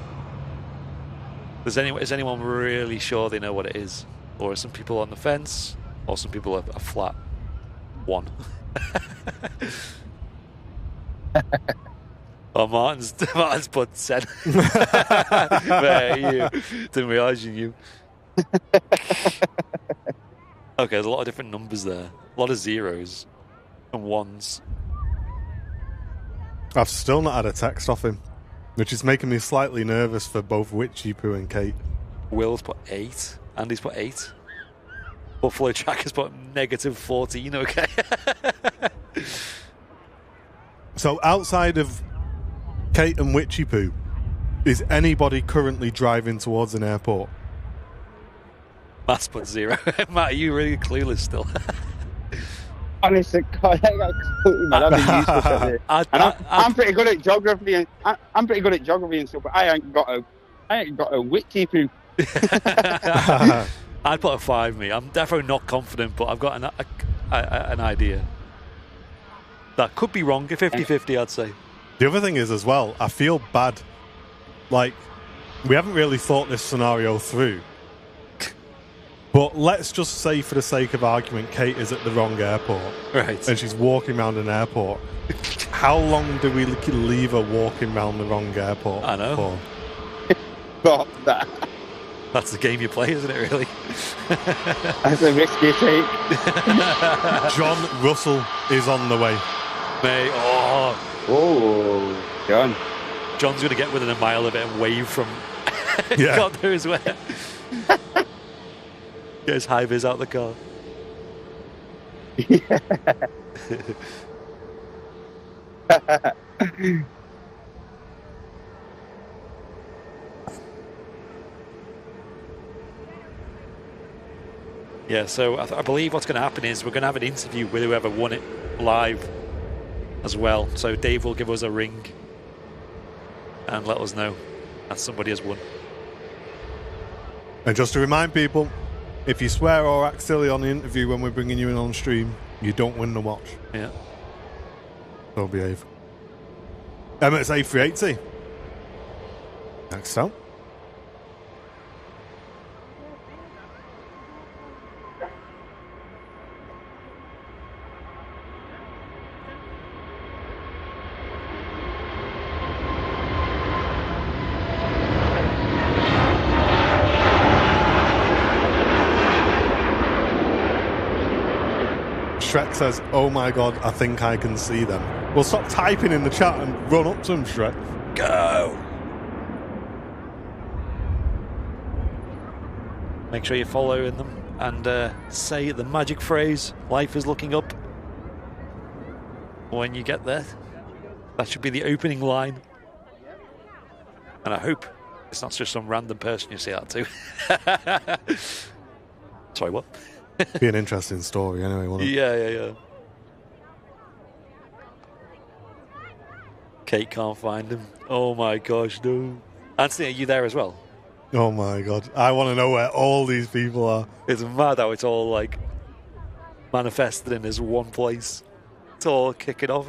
Is anyone really sure they know what it is? Or are some people on the fence? Or some people are flat? 1. Oh, Martin's put 10. Mate, you didn't realise you knew. Okay, there's a lot of different numbers there. A lot of zeros and ones. I've still not had a text off him, which is making me slightly nervous for both Witchy Poo and Kate. Will's put 8. Andy's put 8. Buffalo Jack has put -14, okay. So outside of Kate and Witchy Poo, is anybody currently driving towards an airport? Matt's put 0. Matt, are you really clueless still? Honestly, God, I got completely mad. I've been useless at this. I'm pretty good at geography, and I'm pretty good at geography and stuff. But I ain't got a witchy poo. I'd put a 5, me. I'm definitely not confident, but I've got an idea. That could be wrong. 50-50, I'd say. The other thing is as well, I feel bad. Like, we haven't really thought this scenario through. But let's just say, for the sake of argument, Kate is at the wrong airport. Right. And she's walking around an airport. How long do we leave her walking around the wrong airport I know. for? Stop that. That's the game you play, isn't it, really? That's a risky take. John Russell is on the way. Mate, Oh, John. John's going to get within a mile of it and wave from Yeah. God knows where. Get his high vis out the car. Yeah, so I believe what's going to happen is we're going to have an interview with whoever won it live as well. So Dave will give us a ring and let us know that somebody has won. And just to remind people, if you swear or act silly on the interview when we're bringing you in on stream, you don't win the watch. Yeah. So behave. Emmett's A380. Next out. Shrek says, oh my god, I think I can see them. Well, stop typing in the chat and run up to them, Shrek. Go! Make sure you're following them and say the magic phrase, life is looking up. When you get there, that should be the opening line. And I hope it's not just some random person you say that to. Sorry, what? Be an interesting story anyway, wouldn't it? Yeah. Kate can't find him. Oh my gosh, no. Anthony, are you there as well? Oh my god. I want to know where all these people are. It's mad how it's all like manifested in this one place. It's all kicking off.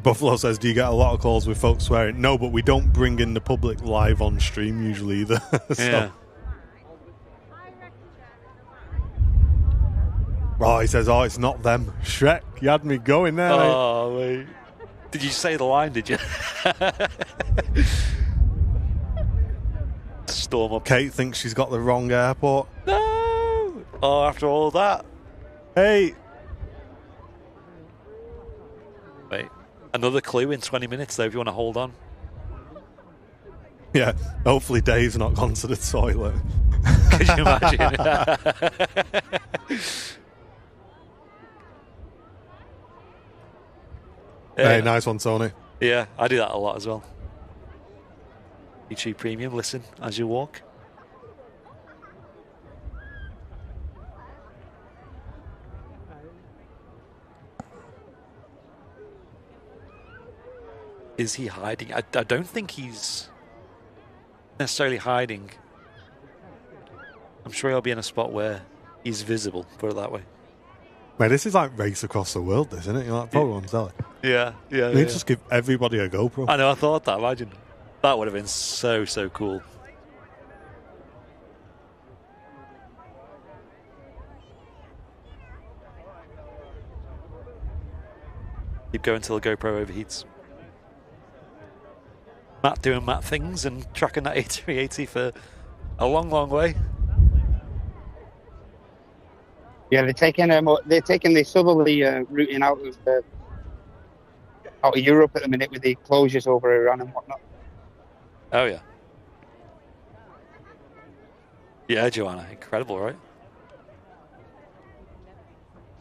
Buffalo says, do you get a lot of calls with folks swearing? No, but we don't bring in the public live on stream usually either. So. Yeah. Oh, he says, oh, it's not them. Shrek, you had me going there. Oh, mate. Did you say the line, did you? Storm up. Kate thinks she's got the wrong airport. No! Oh, after all that. Hey. Wait. Another clue in 20 minutes, though, if you want to hold on. Yeah, hopefully Dave's not gone to the toilet. Could you imagine? Hey, nice one, Tony. Yeah, I do that a lot as well. YouTube Premium, listen as you walk. Is he hiding? I don't think he's necessarily hiding. I'm sure he'll be in a spot where he's visible, put it that way. Mate, this is like Race Across the World, isn't it? You're like, probably on telly. Yeah. You need to just give everybody a GoPro. I know, I thought that, imagine. That would have been so cool. Keep going till the GoPro overheats. Matt doing Matt things and tracking that A380 for a long, long way. Yeah, they're taking the southerly routing out of Europe at the minute with the closures over Iran and whatnot. Oh yeah. Yeah, Joanna, incredible, right?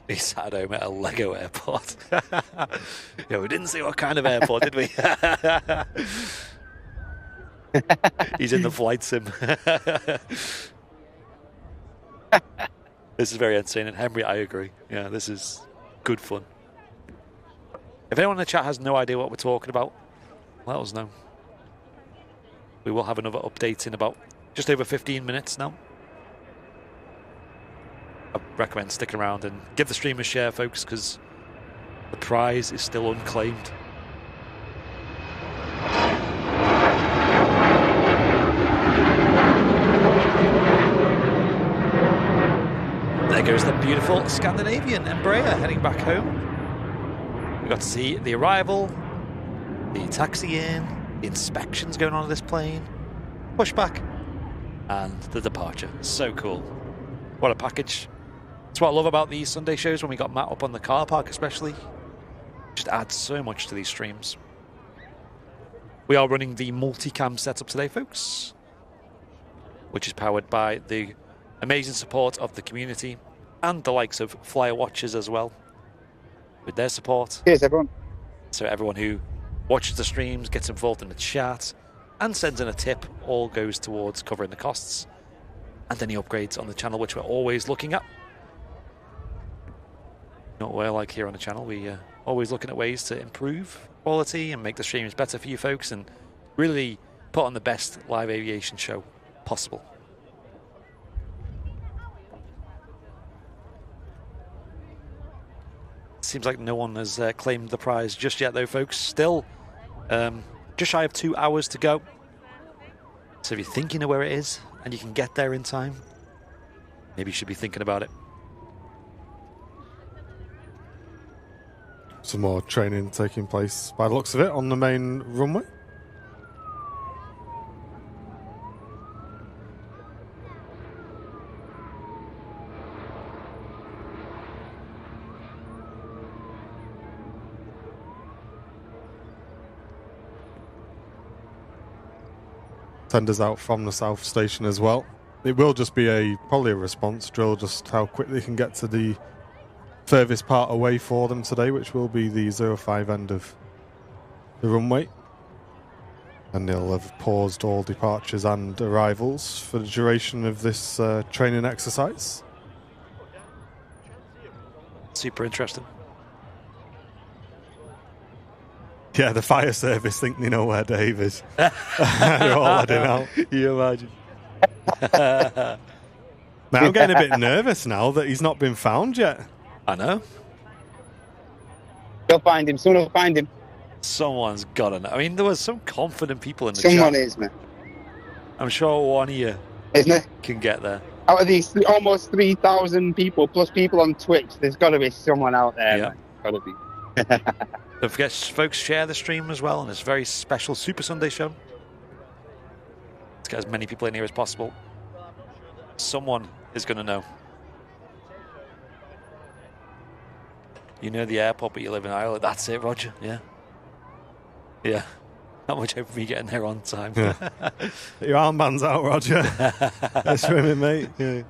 We sat home at a Lego airport. Yeah, we didn't see what kind of airport, did we? He's in the flight sim. This is very entertaining. Henry, I agree. Yeah, this is good fun. If anyone in the chat has no idea what we're talking about, let us know. We will have another update in about just over 15 minutes now. I recommend sticking around and give the stream a share, folks, because the prize is still unclaimed. There goes the beautiful Scandinavian Embraer heading back home. We got to see the arrival, the taxi in, the inspections going on of this plane, pushback, and the departure. So cool. What a package. That's what I love about these Sunday shows when we got Matt up on the car park especially. Just adds so much to these streams. We are running the multicam setup today, folks, which is powered by the amazing support of the community and the likes of Flyer Watchers as well, with their support. Cheers, everyone. So everyone who watches the streams, gets involved in the chat, and sends in a tip, all goes towards covering the costs and any upgrades on the channel, which we're always looking at. Not what I like here on the channel. We always looking at ways to improve quality and make the streams better for you folks and really put on the best live aviation show possible. Seems like no one has claimed the prize just yet, though, folks. Still just shy of 2 hours to go. So if you're thinking of where it is and you can get there in time, maybe you should be thinking about it. Some more training taking place by the looks of it on the main runway. Tenders out from the south station as well. It will just be probably a response drill, just how quick they can get to the furthest part away for them today, which will be the 05 end of the runway. And they'll have paused all departures and arrivals for the duration of this training exercise. Super interesting. Yeah, the fire service think they know where Dave is. They're all heading out. You imagine. Now, I'm getting a bit nervous now that he's not been found yet. I know. They'll find him. Someone will find him. Someone's got to know. I mean, there was some confident people in the Someone chat. is, man. I'm sure one of you Isn't it? can get there. Out of these almost 3,000 people, plus people on Twitch, there's got to be someone out there. Yeah. Man. Got to be. Don't forget, folks, share the stream as well on this very special Super Sunday show. Let's get as many people in here as possible. Someone is going to know. You know the airport, but you live in Ireland. That's it, Roger. Yeah. Yeah. Not much hope of me getting there on time. Yeah. Your armband's out, Roger. They're swimming, mate. Yeah.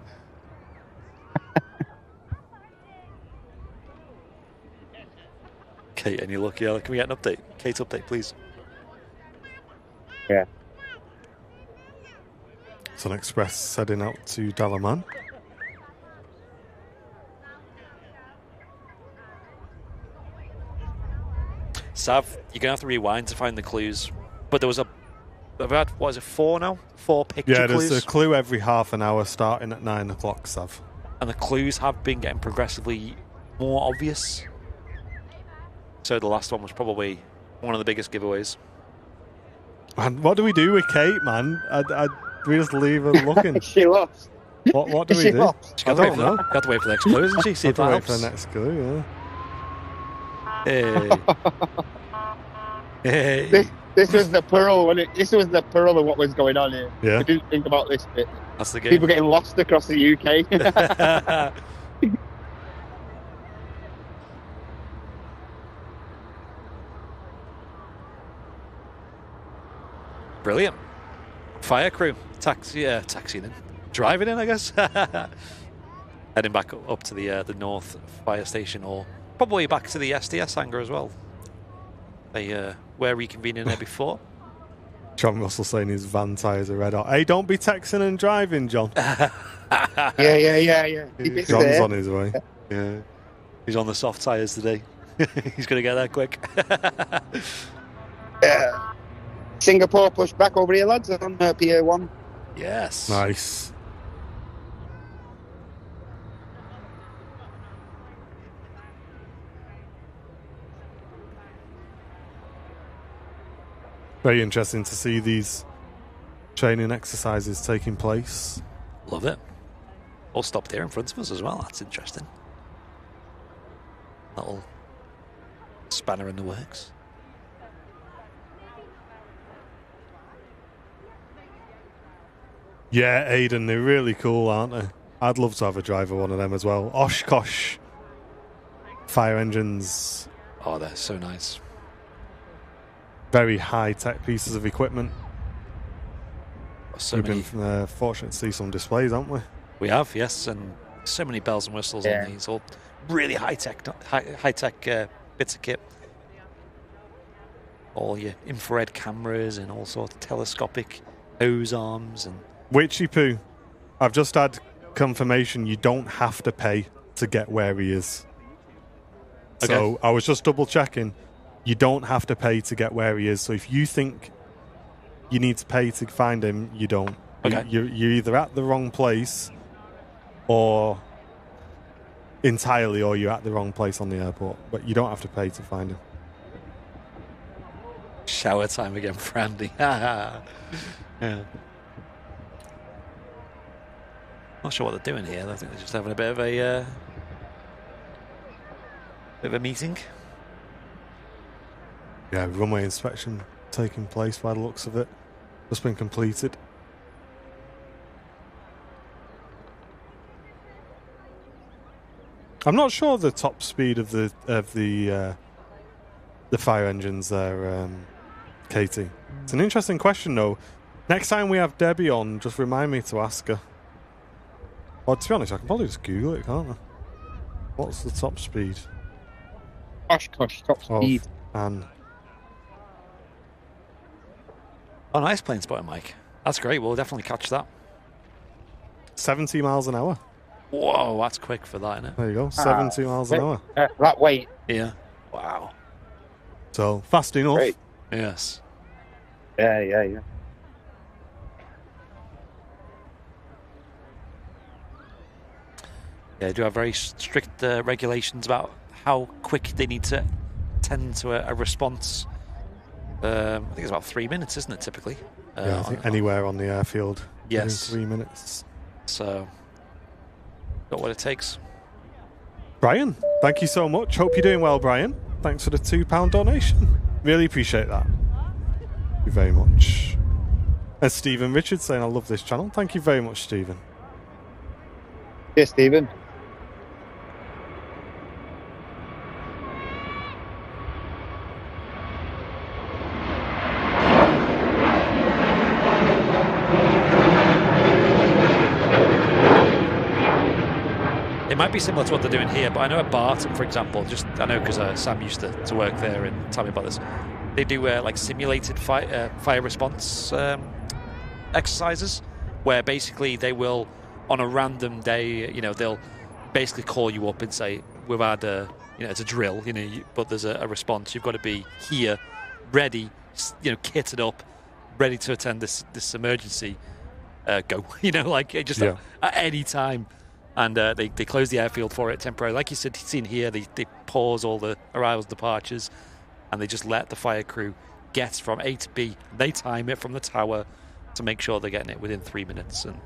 Kate, any luck? Yeah, can we get an update? Kate, update, please. Yeah. Sun Express heading out to Dalaman. Sav, you're going to have to rewind to find the clues. But there was I've had, what is it, 4 now? 4 picture clues? Yeah, there's a clue every half an hour starting at 9 o'clock, Sav. And the clues have been getting progressively more obvious. So the last one was probably one of the biggest giveaways. Man, what do we do with Kate, man? We just leave her looking. She lost. What do we do? Lost. I don't know. Got to wait for the next clue, isn't she? See if that Wait helps. for the next clue, yeah. Hey. Hey. This was the pearl when this was the pearl of what was going on here. Yeah. I didn't think about this bit. That's the game. People getting lost across the UK. Brilliant. Fire crew. Taxiing in. Driving in, I guess. Heading back up to the North Fire Station, or probably back to the SDS hangar as well. They were reconvening there before. John Russell saying his van tyres are red hot. Hey, don't be texting and driving, John. Yeah. John's on his way. Yeah. He's on the soft tyres today. He's going to get there quick. Singapore push back over here, lads, on Pier 1. Yes. Nice. Very interesting to see these training exercises taking place. Love it. All stopped here in front of us as well. That's interesting. Little spanner in the works. Yeah, Aiden, they're really cool, aren't they? I'd love to have a driver one of them as well. Oshkosh fire engines. Oh, they're so nice. Very high-tech pieces of equipment. So We've many. been fortunate to see some displays, haven't we? We have, yes, and so many bells and whistles on these. All really high-tech bits of kit. All your infrared cameras and all sorts of telescopic hose arms and. Witchy Poo, I've just had confirmation you don't have to pay to get where he is. Okay. So I was just double checking. You don't have to pay to get where he is. So if you think you need to pay to find him, you don't. Okay. You're either at the wrong place or entirely, or you're at the wrong place on the airport. But you don't have to pay to find him. Shower time again for Andy. Yeah. Not sure what they're doing here. I think they're just having a bit of a meeting. Yeah, runway inspection taking place by the looks of it. Just been completed. I'm not sure the top speed of the fire engines there, Katie. It's an interesting question though. Next time we have Debbie on, just remind me to ask her. Or to be honest, I can probably just Google it, can't I? What's the top speed? Oshkosh, top speed. And Oh, nice plane spotting, Mike. That's great. We'll definitely catch that. 70 miles an hour. Whoa, that's quick for that, isn't it? There you go. 70 miles an hour. That weight. Yeah. Wow. So fast enough. Great. Yes. Yeah. Yeah, they do have very strict regulations about how quick they need to tend to a response. I think it's about 3 minutes, isn't it, typically? Yeah, I think anywhere on the airfield. Yes. Within 3 minutes. So, got what it takes. Brian, thank you so much. Hope you're doing well, Brian. Thanks for the £2 donation. Really appreciate that. Thank you very much. And Stephen Richards saying, I love this channel. Thank you very much, Stephen. Yes, Stephen. It might be similar to what they're doing here, but I know at Barton, for example, I know because Sam used to work there and tell me about this. They do like simulated fire response exercises, where basically they will, on a random day, they'll basically call you up and say, "We've had it's a drill, but there's a response. You've got to be here, ready, kitted up, ready to attend this emergency. Go, at any time." And they close the airfield for it temporarily. Like you said, seen here, they pause all the arrivals, departures, and they just let the fire crew get from A to B. They time it from the tower to make sure they're getting it within 3 minutes. And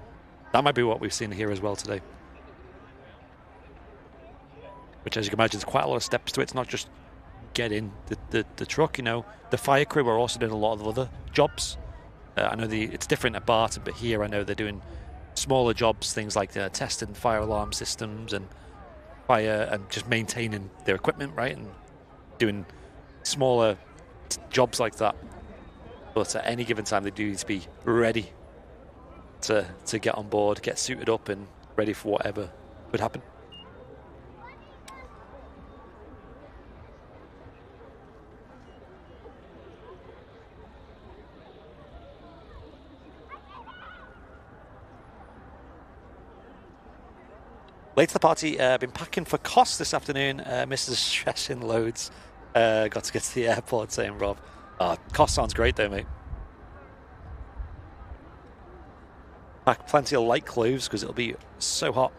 that might be what we've seen here as well today. Which, as you can imagine, is quite a lot of steps to it. It's not just get in the truck. You know, the fire crew are also doing a lot of other jobs. I know it's different at Barton, but here I know they're doing smaller jobs, things like testing fire alarm systems and fire and just maintaining their equipment, right, and doing smaller jobs like that. But at any given time, they do need to be ready to get on board, get suited up, and ready for whatever could happen. Late to the party, been packing for Kos this afternoon. Mrs. Stressing loads. Got to get to the airport, saying Rob. Kos sounds great though, mate. Pack plenty of light clothes because it'll be so hot.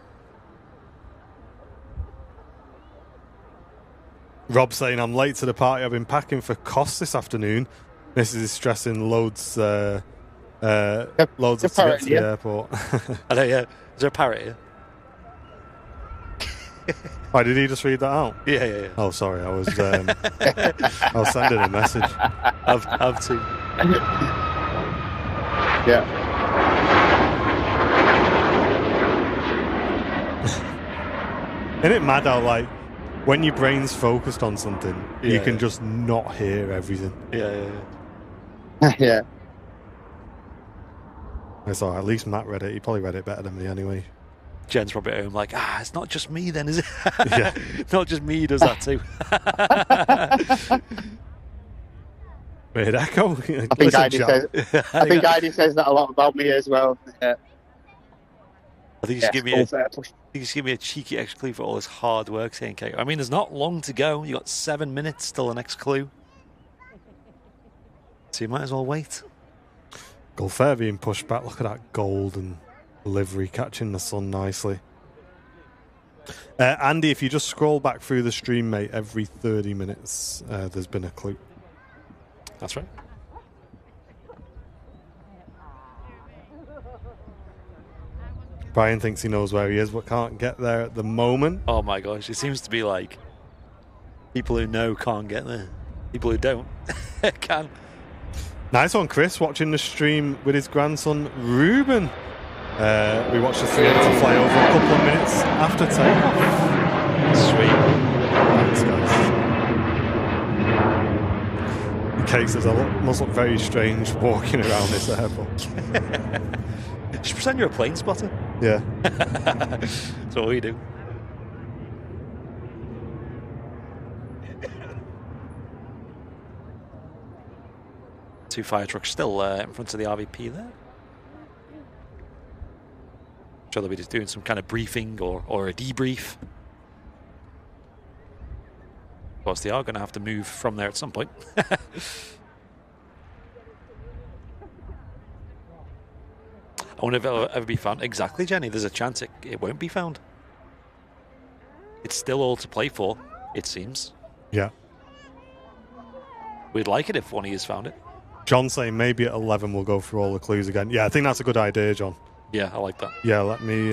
Rob saying, I'm late to the party. I've been packing for Kos this afternoon. Mrs. is stressing loads of to get to the airport. I know, yeah. Is there a parrot here? Why did he just read that out? Yeah. Oh, sorry, I was I was sending a message. I've too. Yeah. Isn't it mad how, like, when your brain's focused on something, you can just not hear everything? Yeah. Yeah. It's all right. At least Matt read it. He probably read it better than me anyway. Jen's probably at home like, it's not just me then, is it? Yeah. Not just me who does that too. Weird echo. I think Heidi says that a lot about me as well. Yeah. I think you should give me a cheeky extra clue for all this hard work, saying, "Okay." I mean, there's not long to go. You got 7 minutes till the next clue, so you might as well wait. Gulfair being pushed back. Look at that gold and livery catching the sun nicely. Andy, if you just scroll back through the stream, mate, every 30 minutes there's been a clue. That's right. Brian thinks he knows where he is, but can't get there at the moment. Oh my gosh, it seems to be like people who know can't get there. People who don't can. Nice one, Chris, watching the stream with his grandson, Ruben. We watched the 380 fly over a couple of minutes after takeoff. Sweet. Thanks, guys. The cases must look very strange walking around this airport. Just pretend you're a plane spotter. Yeah. That's what we do. Two fire trucks still in front of the RVP there. I'm sure they'll be just doing some kind of briefing or a debrief. Of course, they are going to have to move from there at some point. I wonder if it'll ever be found. Exactly, Jenny. There's a chance it won't be found. It's still all to play for, it seems. Yeah. We'd like it if one of you has found it. John saying maybe at 11 we'll go through all the clues again. Yeah, I think that's a good idea, John. Yeah, I like that. Yeah, let me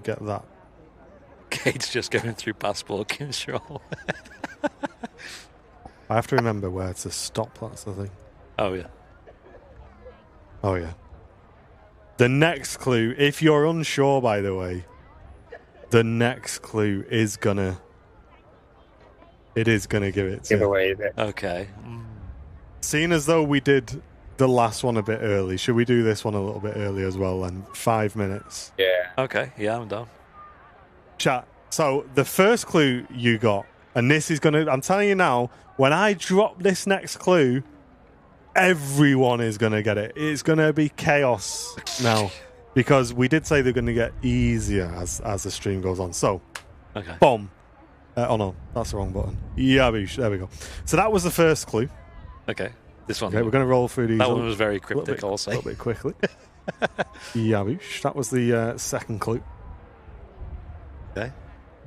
get that. Kate's just going through passport control. I have to remember where to stop, that's the thing. Oh, yeah. Oh, yeah. The next clue, if you're unsure, by the way, the next clue is gonna give it to Give you. away, is it? Okay. Seeing as though we did the last one a bit early, should we do this one a little bit early as well then? 5 minutes. Yeah. Okay, yeah, I'm down. Chat. So the first clue you got, and this is gonna, I'm telling you now, when I drop this next clue, everyone is going to get it. It's going to be chaos now because we did say they're going to get easier as the stream goes on. So, Okay. boom. Oh, no, that's the wrong button. Yeah, there we go. So that was the first clue. Okay. This one. Okay, we're going to roll through these. That one was very cryptic, I'll A say. little bit quickly. Yaboosh. That was the second clue. Okay.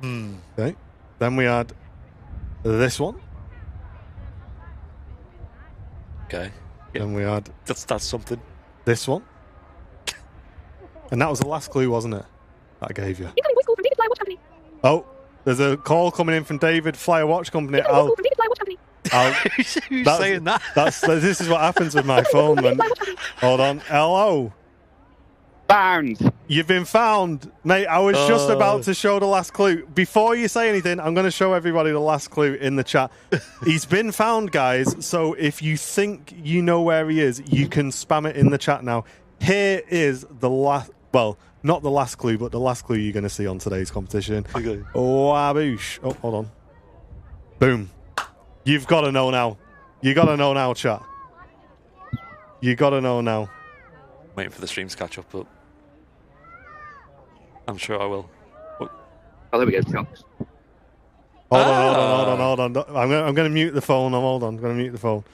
Okay. Then we had this one. Okay. Then we had That's something. this one. And that was the last clue, wasn't it? That I gave you. Oh, There's a call coming in from David Flyer Watch Company. Who's saying that? This is what happens with my phone. Hold on. Hello. Found. You've been found. Mate, I was just about to show the last clue. Before you say anything, I'm going to show everybody the last clue in the chat. He's been found, guys. So if you think you know where he is, you can spam it in the chat now. Here is the last... Well, not the last clue, but the last clue you're going to see on today's competition. Okay. Waboosh. Oh, hold on. Boom. You've got to know now. You got to know now, chat. You got to know now. Waiting for the stream to catch up, but I'm sure I will. Oh, there we go. Chocks. Hold on. I'm going to mute the phone. Hold on. I'm going to mute the phone.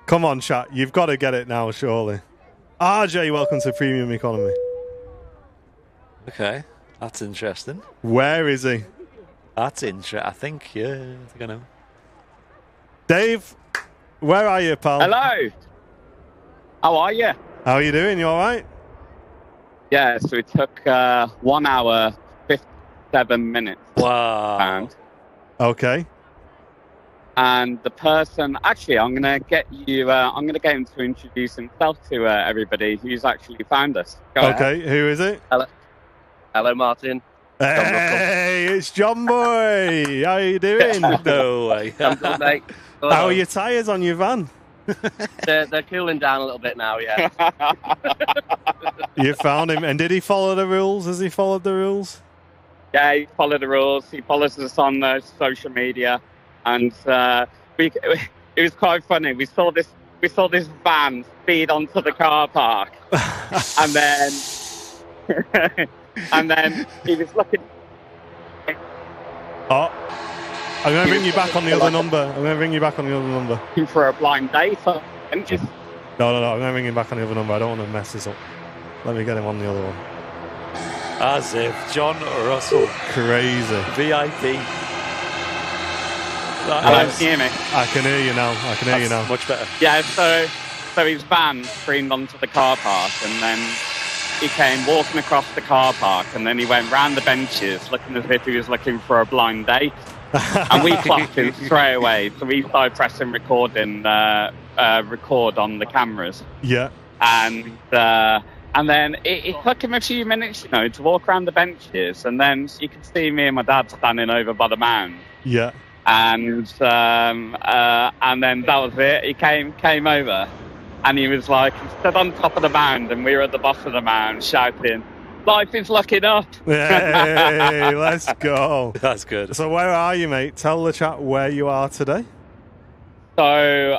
Come on, chat. You've got to get it now, surely. RJ, welcome to Premium Economy. Okay, that's interesting. Where is he? That's interesting. I think I know. Dave, where are you, pal? Hello. How are you? How are you doing? You all right? Yeah, so it took 1 hour, 57 minutes. Wow. Okay. And the person, actually, I'm gonna get him to introduce himself to everybody who's actually found us. Go Okay, ahead. who is it? Hello, Martin. Hey, it's John Boy. How are you doing? No way. I'm good, mate. How are your tyres on your van? They're cooling down a little bit now, yeah. You found him, and did he follow the rules? Has he followed the rules? Yeah, he followed the rules. He follows us on social media, and it was quite funny. We saw this van speed onto the car park, and then he was looking. Oh, I'm going to bring you back on the other number. Looking for a blind date, and just No, I'm going to bring him back on the other number. I don't want to mess this up. Let me get him on the other one. As if John Russell. Crazy. VIP. hello, can you hear me? I can hear you now. Much better. Yeah, so his van streamed onto the car park, and then he came walking across the car park, and then he went round the benches looking as if he was looking for a blind date. And we clocked him straight away, so we started pressing record on the cameras. Yeah. And then it took him a few minutes, to walk around the benches, and then you could see me and my dad standing over by the mound. Yeah. And then that was it. He came over, and he was like, he stood on top of the mound, and we were at the bottom of the mound shouting, "Life is looking up." Hey, let's go. That's good. So where are you, mate? Tell the chat where you are today. So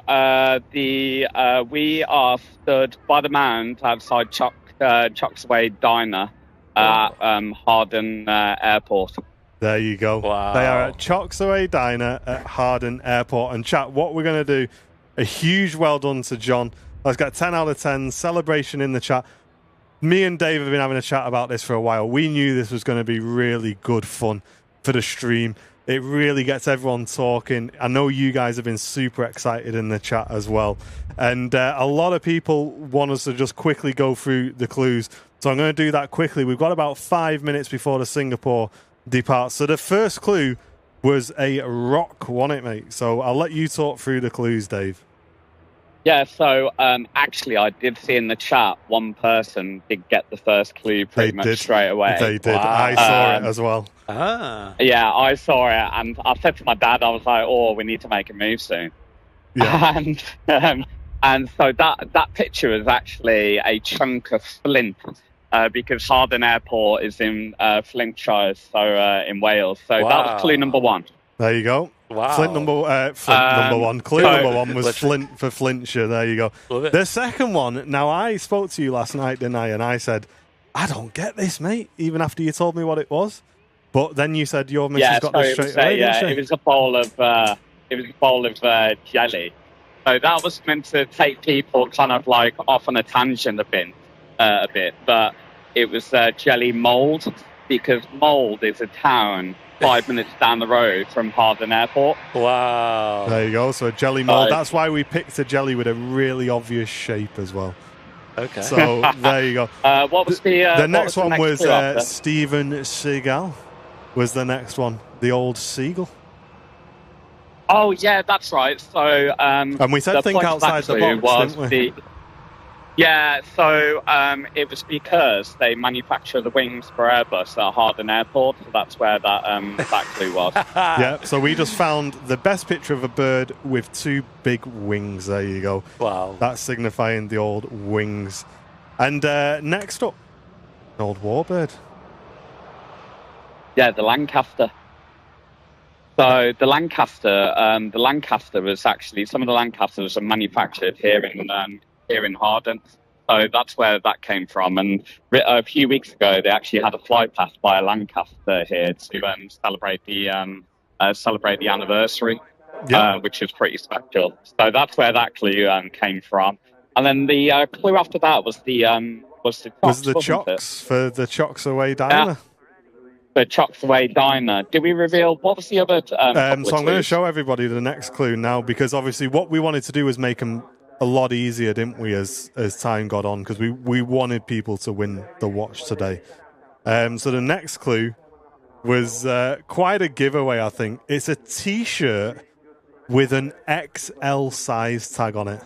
we are stood by the mound outside Chuck's Way Diner at Harden Airport. There you go. Wow. They are at Choxaway Diner at Harden Airport. And chat, what we're going to do, a huge well done to John. Let's get 10 out of 10 celebration in the chat. Me and Dave have been having a chat about this for a while. We knew this was going to be really good fun for the stream. It really gets everyone talking. I know you guys have been super excited in the chat as well. And a lot of people want us to just quickly go through the clues. So I'm going to do that quickly. We've got about 5 minutes before the Singapore departs. So the first clue was a rock, wasn't it, mate? So I'll let you talk through the clues, Dave. Yeah, so actually I did see in the chat one person did get the first clue pretty much straight away. They did. Wow. I saw it as well. Ah. Yeah, I saw it, and I said to my dad, I was like, "Oh, we need to make a move soon." Yeah. And so that picture is actually a chunk of flint, because Harden Airport is in Flintshire, so in Wales. So that was clue number one. There you go. Wow. Flint number one. Clue number one was Flint for Flintshire. There you go. Love it. The second one, now I spoke to you last night, didn't I? And I said, I don't get this, mate, even after you told me what it was. But then you said your missus got this straight away, didn't she? It was a bowl of jelly. So that was meant to take people kind of like off on a tangent a bit. But it was jelly mould, because Mould is a town 5 minutes down the road from Harden Airport. Wow. There you go. So a jelly mold. That's why we picked a jelly with a really obvious shape as well. Okay. So there you go. What was the next one was clue after? Steven Seagal. was the next one, the old Seagull. Oh yeah, that's right. So and we said think outside the box, didn't we? Yeah, so it was because they manufacture the wings for Airbus at Harden Airport, so that's where that clue was. Yeah, so we just found the best picture of a bird with 2 big wings. There you go. Wow. That's signifying the old wings. And next up, an old warbird. Yeah, the Lancaster. So the Lancaster was actually, some of the Lancasters are manufactured here in Harden. So that's where that came from. And a few weeks ago, they actually had a fly past by a Lancaster here to celebrate the anniversary, which is pretty special. So that's where that clue came from. And then the clue after that was the chocks for the Chocks Away Diner. Yeah. The Chocks Away Diner. Did we reveal what was the other? So I'm going to show everybody the next clue now, because obviously what we wanted to do was make them a lot easier, didn't we, as time got on, because we wanted people to win the watch today. So the next clue was quite a giveaway, I think. It's a T-shirt with an XL size tag on it.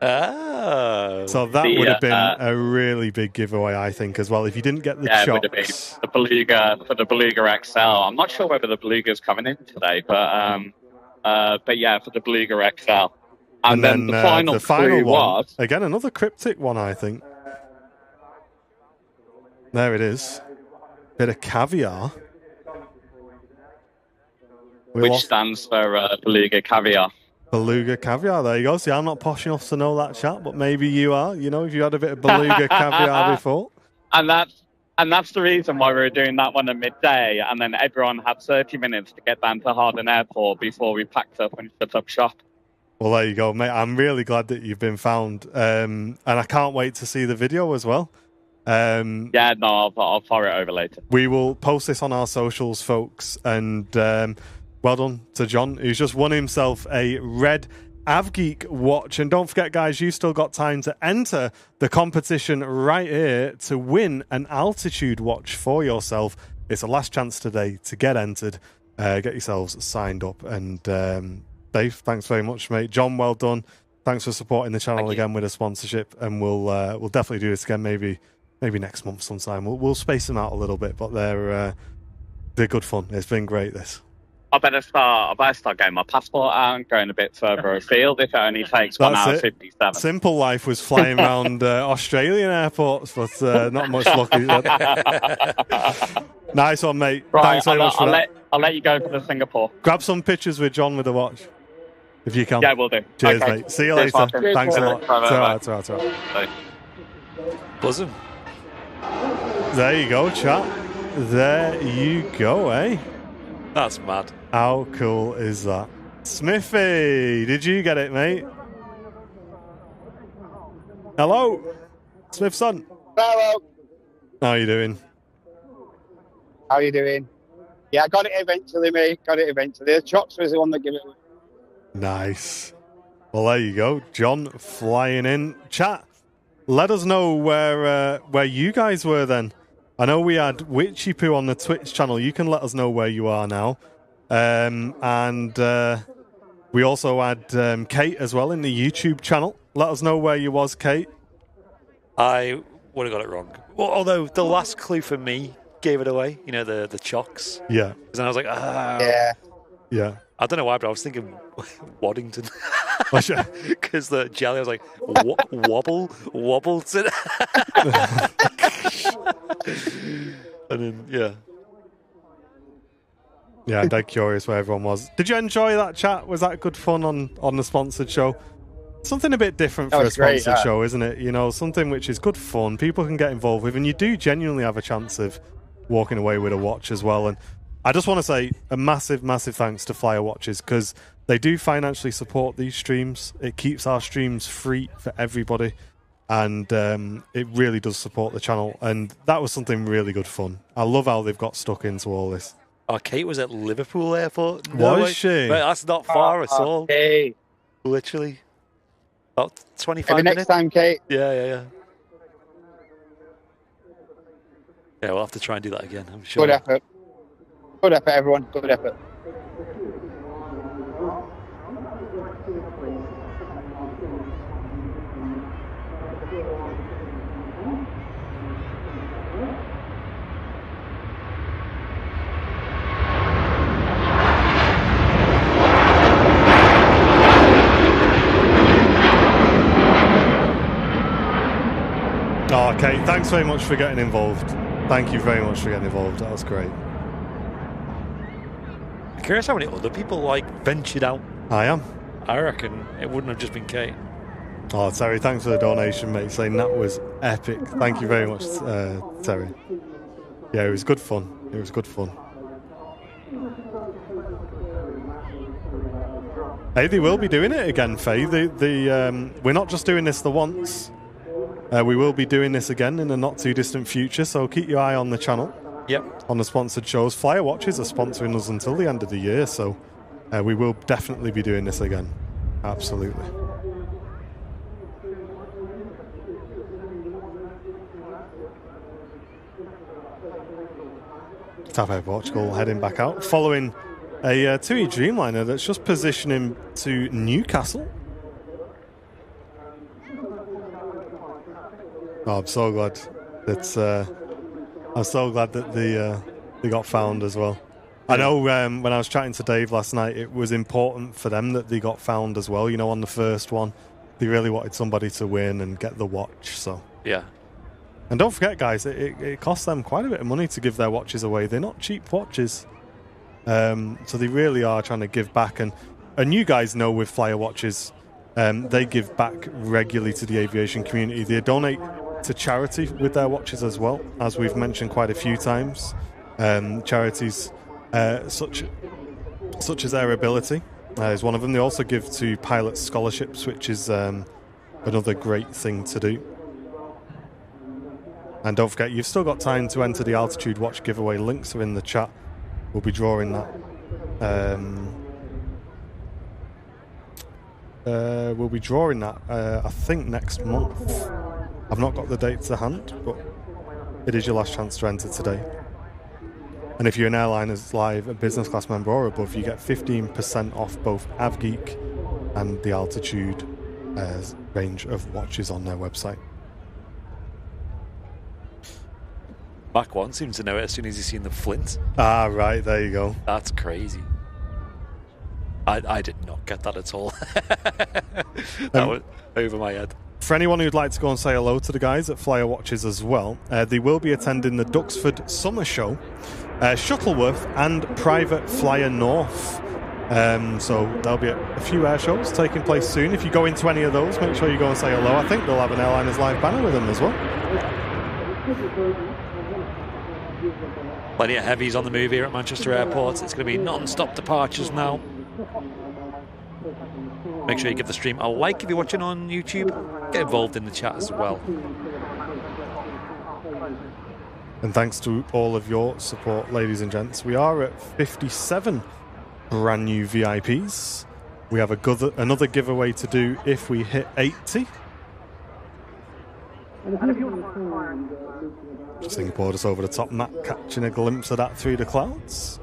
Oh. So that would have been a really big giveaway, I think, as well. If you didn't get the Chocks. It would have been the Beluga, for the Beluga XL. I'm not sure whether the Beluga's coming in today, but yeah, for the Beluga XL. And then the final clue one, was... Again, another cryptic one, I think. There it is. Bit of caviar. Which stands for Beluga Caviar. Beluga Caviar, there you go. See, I'm not posh enough to know that, chat, but maybe you are. You know, if you had a bit of Beluga Caviar before. And that's the reason why we were doing that one at midday, and then everyone had 30 minutes to get down to Harden Airport before we packed up and shut up shop. Well, there you go, mate. I'm really glad that you've been found, and I can't wait to see the video as well. Yeah, no, I'll fire it over later. We will post this on our socials, folks, and well done to John, who's just won himself a red AvGeek watch. And don't forget, guys, you still got time to enter the competition right here to win an altitude watch for yourself. It's a last chance today to get entered. Get yourselves signed up. And Dave, thanks very much, mate. John, well done. Thanks for supporting the channel again with a sponsorship. And we'll definitely do this again, maybe next month sometime. We'll space them out a little bit, but they're good fun. It's been great, this. I better start getting my passport out and going a bit further afield if it only takes 1 hour 57. Simple life was flying around Australian airports, but not much luck. Nice one, mate. Right, thanks very much for that. I'll let you go for the Singapore. Grab some pictures with John with the watch, if you can. Yeah, we'll do. Cheers, okay. mate. See you later. Cheers, thanks a lot. Bye. It's all right. Buzzing. There you go, chat. There you go, eh? That's mad. How cool is that? Smithy, did you get it, mate? Hello? Smith's son. Hello. How are you doing? How are you doing? Yeah, I got it eventually, mate. Got it eventually. The Chocks was the one that gave it away. Nice. Well, there you go. John flying in. Chat, let us know where you guys were then. I know we had Witchy Poo on the Twitch channel. You can let us know where you are now. And we also had Kate as well in the YouTube channel. Let us know where you was, Kate. I would have got it wrong. Well, although the last clue for me gave it away. You know, the Chocks. Yeah. And I was like, Yeah. I don't know why, but I was thinking Waddington. Oh, sure. Because the jelly, I was like, Wobbleton. And then, yeah. Yeah, I'm dead curious where everyone was. Did you enjoy that chat? Was that good fun on the sponsored show? Something a bit different for a sponsored show, isn't it? You know, something which is good fun, people can get involved with, and you do genuinely have a chance of walking away with a watch as well. And I just want to say a massive, massive thanks to Flyer Watches, because they do financially support these streams. It keeps our streams free for everybody, and it really does support the channel. And that was something really good fun. I love how they've got stuck into all this. Oh, Kate was at Liverpool Airport. Was she? Right, that's not far at all. Hey. Literally. About 25 Maybe minutes. next time, Kate. Yeah, we'll have to try and do that again, I'm sure. Good effort. Good effort, everyone. Good effort. Oh, okay, thanks very much for getting involved. Thank you very much for getting involved. That was great. I'm curious how many other people ventured out. I am. I reckon it wouldn't have just been Kate. Oh, Terry, thanks for the donation, mate. Saying that was epic. Thank you very much, Terry. Yeah, it was good fun. It was good fun. Hey, they will be doing it again, Faye. We're not just doing this the once. We will be doing this again in a not too distant future, so keep your eye on the channel. Yep. On the sponsored shows. Flyer Watches are sponsoring us until the end of the year, so we will definitely be doing this again. Absolutely. TAP Air Portugal heading back out, following a TUI Dreamliner that's just positioning to Newcastle. Oh, I'm so glad that they got found as well. I know when I was chatting to Dave last night, it was important for them that they got found as well. You know, on the first one, they really wanted somebody to win and get the watch. So yeah. And don't forget, guys, it costs them quite a bit of money to give their watches away. They're not cheap watches, so they really are trying to give back. And you guys know with Flyer Watches, they give back regularly to the aviation community. They donate to charity with their watches as well, as we've mentioned quite a few times. Charities such as Air Ability is one of them. They also give to pilot scholarships, which is another great thing to do. And don't forget, you've still got time to enter the Altitude Watch giveaway. Links are in the chat. We'll be drawing that. We'll be drawing that, I think, next month. I've not got the date to hand, but it is your last chance to enter today. And if you're an Airliners Live, a business class member or above, you get 15% off both AvGeek and the Altitude range of watches on their website. Mach 1 seems to know it as soon as he's seen the flint. Ah, right, there you go. That's crazy. I did not get that at all. That was over my head. For anyone who'd like to go and say hello to the guys at Flyer Watches as well, they will be attending the Duxford Summer Show, Shuttleworth and Private Flyer North. So there'll be a few air shows taking place soon. If you go into any of those, make sure you go and say hello. I think they'll have an Airliners Live banner with them as well. Plenty of heavies on the move here at Manchester Airport. It's going to be non-stop departures now. Make sure you give the stream a like if you're watching on YouTube. Get involved in the chat as well. And thanks to all of your support, ladies and gents. We are at 57 brand new VIPs. We have another giveaway to do if we hit 80. Singapore just over the top, Matt catching a glimpse of that through the clouds.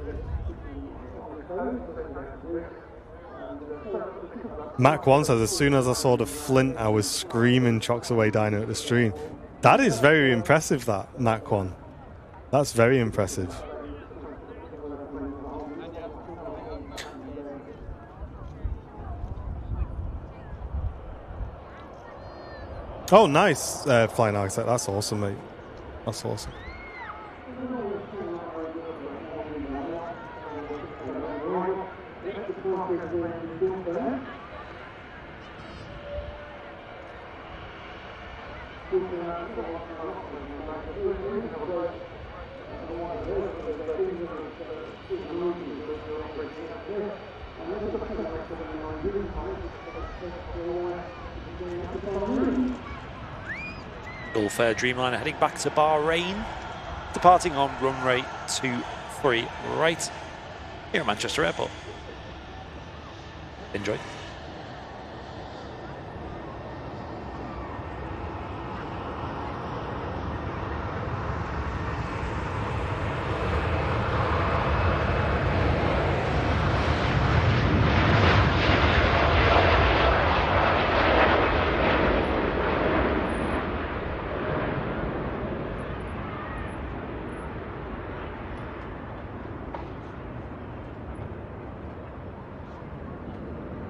Mac 1 says, as soon as I saw the flint, I was screaming chocks away dino at the stream. That is very impressive, that, Mac 1. That's very impressive. Oh, nice, Flying Architect. That's awesome, mate. That's awesome. Gulf Air Dreamliner heading back to Bahrain, departing on runway 23 right here at Manchester Airport. Enjoy.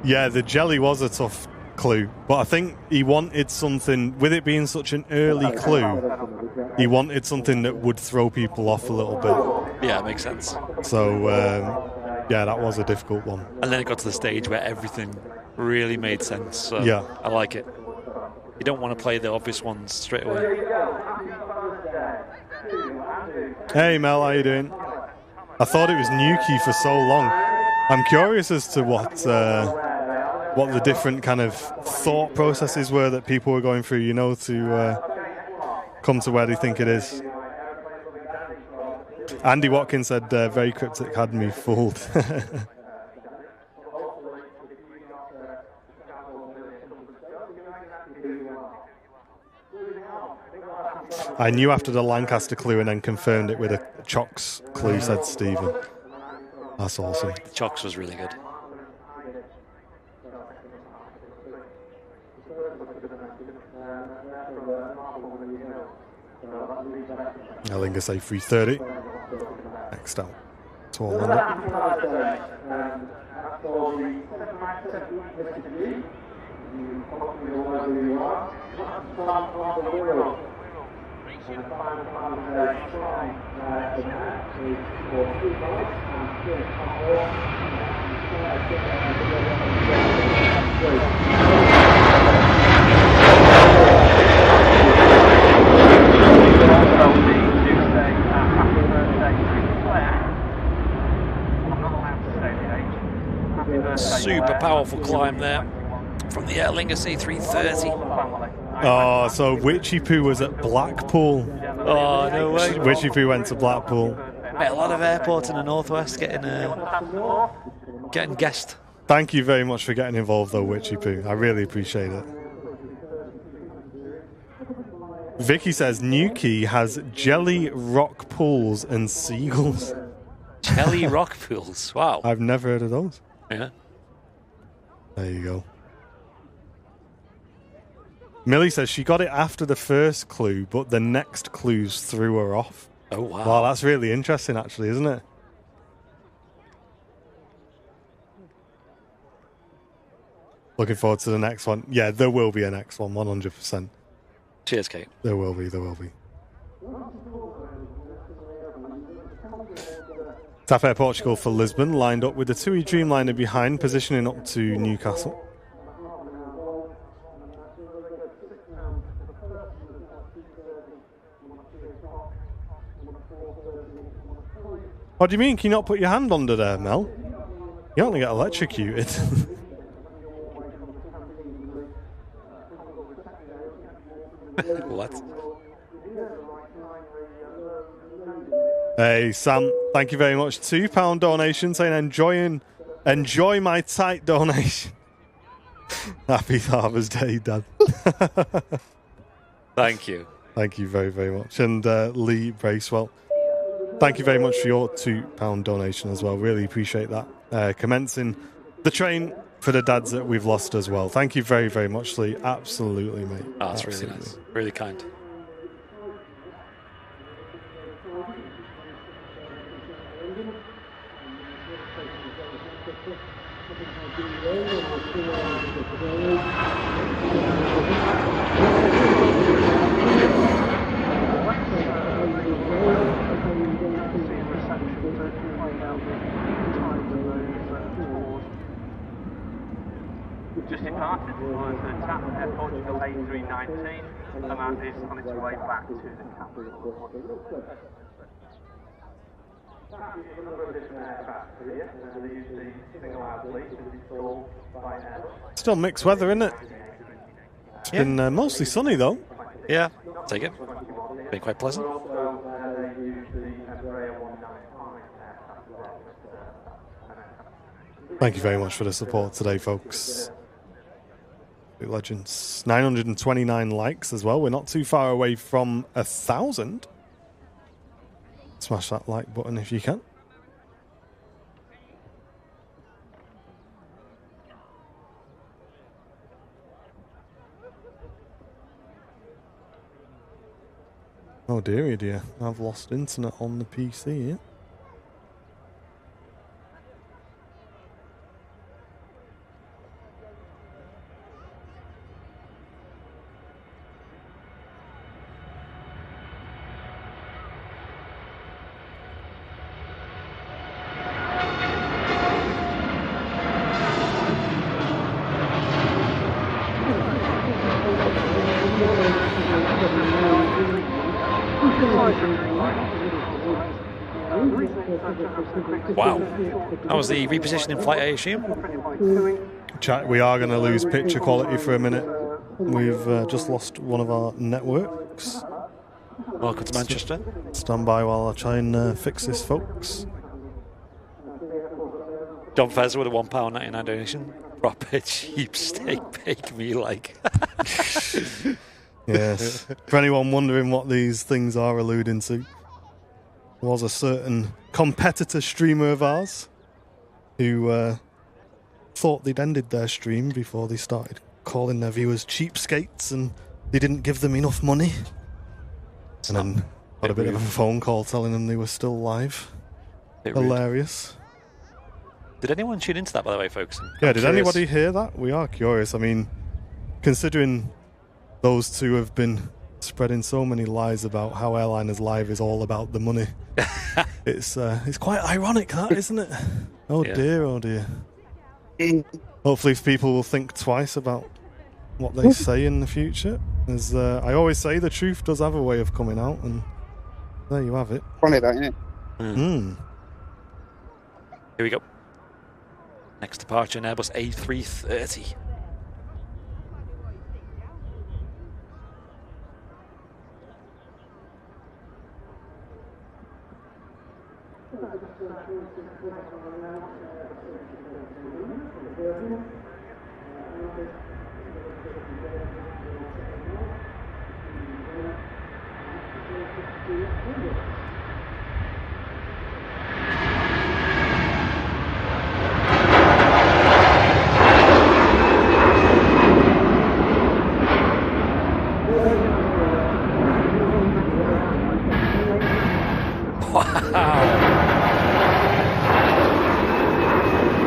Yeah, the jelly was a tough clue, but I think he wanted something, with it being such an early clue, he wanted something that would throw people off a little bit. Yeah, it makes sense. So, yeah, that was a difficult one. And then it got to the stage where everything really made sense. So yeah. I like it. You don't want to play the obvious ones straight away. Hey Mel, how you doing? I thought it was Nuki for so long. I'm curious as to what the different kind of thought processes were that people were going through, you know, to come to where they think it is. Andy Watkins said, very cryptic, had me fooled. I knew after the Lancaster clue and then confirmed it with a Chocks clue, said Stephen. That's awesome. The Chocks was really good. Ellinger say 3:30. Next out to Orlando. Super powerful climb there from the Erlinger C330. Oh, so Witchy Poo was at Blackpool. Oh, no way. Witchy Poo went to Blackpool. Mate, a lot of airports in the northwest getting guessed. Thank you very much for getting involved, though, Witchy Poo. I really appreciate it. Vicky says Newquay has jelly rock pools and seagulls. Jelly rock pools? Wow. I've never heard of those. Yeah. There you go. Millie says she got it after the first clue, but the next clues threw her off. Oh, wow. Wow, that's really interesting, actually, isn't it? Looking forward to the next one. Yeah, there will be a next one, 100%. Cheers, Kate. There will be, there will be. TAF Air Portugal for Lisbon, lined up with the TUI Dreamliner behind, positioning up to Newcastle. What do you mean? Can you not put your hand under there, Mel? You only get electrocuted. What? Hey, Sam, thank you very much. £2 donation saying enjoy my tight donation. Happy Father's Day, Dad. Thank you. Thank you very, very much. And Lee Bracewell, thank you very much for your £2 donation as well. Really appreciate that. Commencing the train for the dads that we've lost as well. Thank you very, very much, Lee. Absolutely, mate. Oh, that's really nice. Really kind. Just departed on the TAP Air Portugal A319, and that is on its way back to the capital. Still mixed weather, isn't it? It's been mostly sunny, though. Yeah, take it. Been quite pleasant. Thank you very much for the support today, folks. Legends. 929 likes as well. We're not too far away from 1,000. Smash that like button if you can. Oh dearie dear, I've lost internet on the PC here. Wow. That was the repositioning flight, I assume? Chat, we are going to lose picture quality for a minute. We've just lost one of our networks. Welcome to Manchester. Stand by while I try and fix this, folks. John Fez with a £1.99 donation. Proper cheapsteak bake me like. Yes. For anyone wondering what these things are alluding to, there was a certain competitor streamer of ours who thought they'd ended their stream before they started calling their viewers cheapskates and they didn't give them enough money. And then got a bit of a phone call telling them they were still live. Hilarious. Did anyone tune into that, by the way, folks? Yeah, did anybody hear that? We are curious. I mean, considering those two have been spreading so many lies about how Airliners Live is all about the money. It's quite ironic, that, isn't it? Oh dear, oh dear. Hopefully people will think twice about what they say in the future. As I always say, the truth does have a way of coming out, and there you have it. Funny that, isn't it? Here we go. Next departure, an Airbus A330.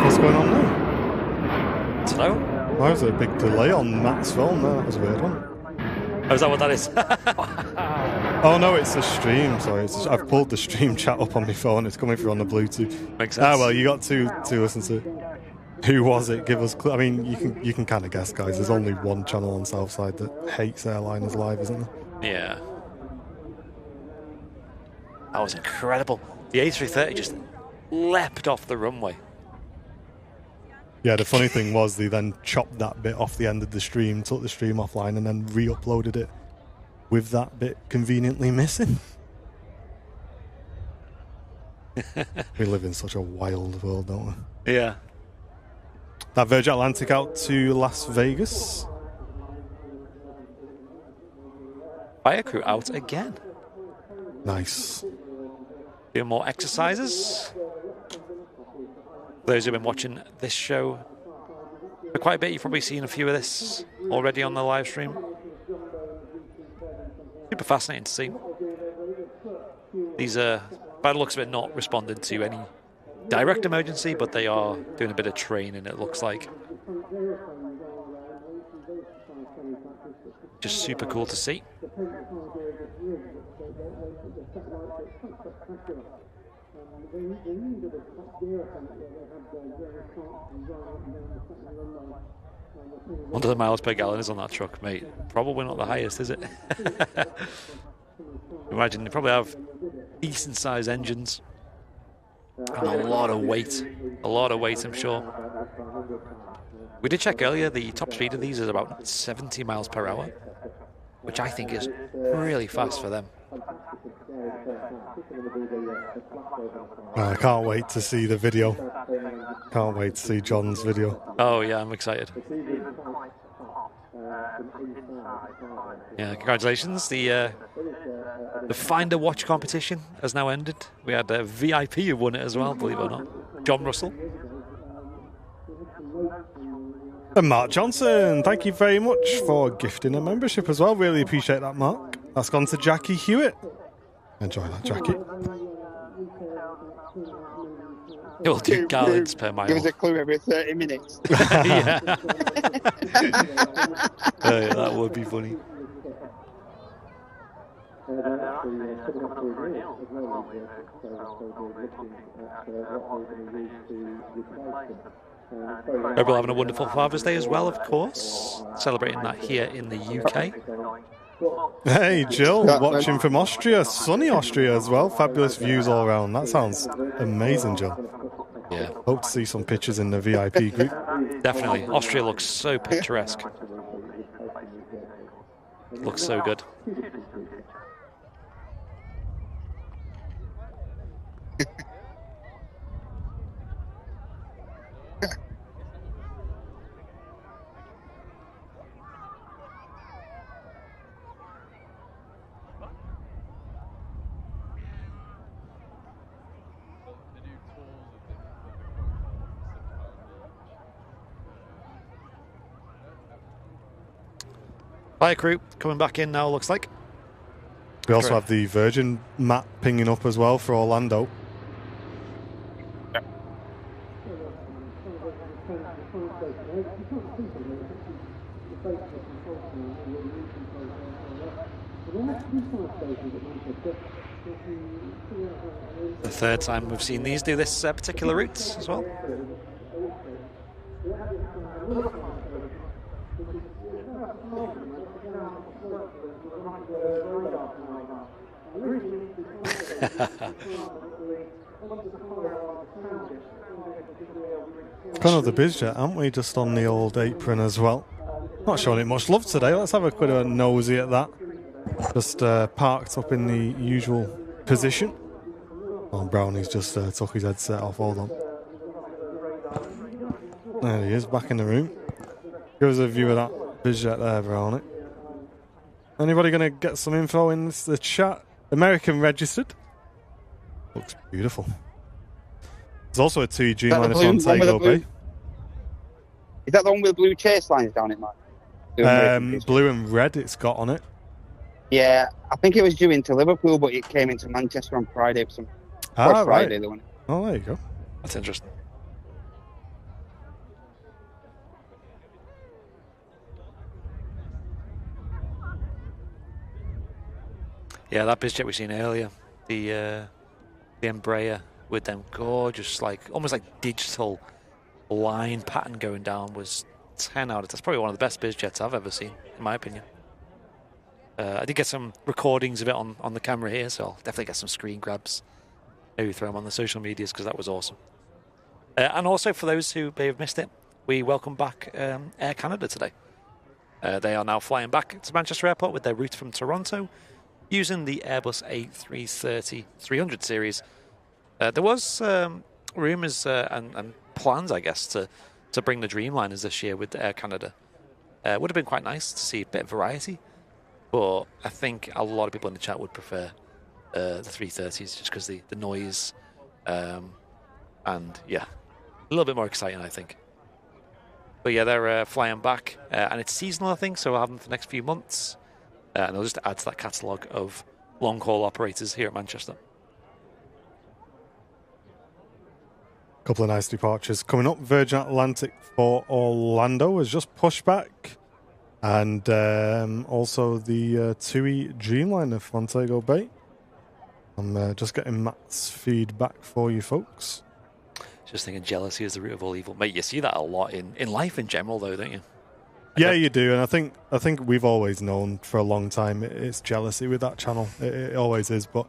What's going on now? Slow? Why was there a big delay on Matt's phone? No, that was a weird one. Oh, is that what that is? Oh no, it's a stream. Sorry, I've pulled the stream chat up on my phone. It's coming through on the Bluetooth. Makes sense. Ah, well, you got to listen to. Who was it? Give us. I mean, you can kind of guess, guys. There's only one channel on Southside that hates Airliners Live, isn't there? Yeah. That was incredible. The A330 just leapt off the runway. Yeah, the funny thing was they then chopped that bit off the end of the stream, took the stream offline, and then re-uploaded it with that bit conveniently missing. We live in such a wild world, don't we? Yeah. That Virgin Atlantic out to Las Vegas. Fire crew out again. Nice. Doing more exercises. Those who've been watching this show for quite a bit, you've probably seen a few of this already on the live stream. Super fascinating to see. These are, by the looks of it, not responding to any direct emergency, but they are doing a bit of training, it looks like. Just super cool to see. Under the miles per gallon is on that truck, mate. Probably not the highest, is it? Imagine they probably have decent sized engines and a lot of weight. A lot of weight, I'm sure. We did check earlier, the top speed of these is about 70 miles per hour, which I think is really fast for them. I can't wait to see the video. Can't wait to see John's video. Oh yeah, I'm excited. Yeah, congratulations. The Find a Watch competition has now ended. We had a VIP who won it as well, believe it or not. John Russell. And Mark Johnson, thank you very much for gifting a membership as well. Really appreciate that, Mark. That's gone to Jackie Hewitt. Enjoy that, Jackie. It will do gallons per mile. Give us a clue every 30 minutes. Yeah. Yeah, that would be funny. Hope you're having a wonderful Father's Day as well, of course. Celebrating that here in the UK. Hey, Jill, watching from Austria, sunny Austria as well. Fabulous views all around. That sounds amazing, Jill. Yeah. Hope to see some pictures in the VIP group. Definitely. Austria looks so picturesque. Looks so good. Fire crew coming back in now, looks like. We also have the Virgin map pinging up as well for Orlando. The third time we've seen these do this particular route as well. Kind of the BizJet, aren't we? Just on the old apron as well. Not showing it much love today. Let's have a quick nosy at that. Just parked up in the usual position. Oh, Brownie's just took his headset off. Hold on. There he is, back in the room. Give us a view of that BizJet there, Brownie. Anybody going to get some info in the chat? American registered. Looks beautiful. There's also a 2 Dreamliner Montego Bay. Is that the one with the blue chase lines down it, Mike? Blue and red it's got on it. Yeah, I think it was due into Liverpool, but it came into Manchester on Friday for some. Right. Friday, the one. Oh, there you go. That's interesting. Yeah, that BizJet we seen earlier, the Embraer with them gorgeous, like almost like digital line pattern going down was 10 out of 10. That's probably one of the best BizJets I've ever seen, in my opinion. I did get some recordings of it on the camera here, so I'll definitely get some screen grabs. Maybe throw them on the social medias because that was awesome. And also for those who may have missed it, we welcome back Air Canada today. They are now flying back to Manchester Airport with their route from Toronto using the Airbus A330-300 series. There was rumours and plans, I guess, to bring the Dreamliners this year with Air Canada. It would have been quite nice to see a bit of variety, but I think a lot of people in the chat would prefer the 330s just because the noise and, yeah, a little bit more exciting, I think. But yeah, they're flying back, and it's seasonal, I think, so we'll have them for the next few months. And they'll just add to that catalogue of long-haul operators here at Manchester. Couple of nice departures coming up. Virgin Atlantic for Orlando has just pushed back. And also the TUI Dreamliner for Montego Bay. I'm just getting Matt's feedback for you folks. Just thinking jealousy is the root of all evil. Mate, you see that a lot in life in general, though, don't you? Yeah, you do, and I think we've always known for a long time it's jealousy with that channel. It always is, but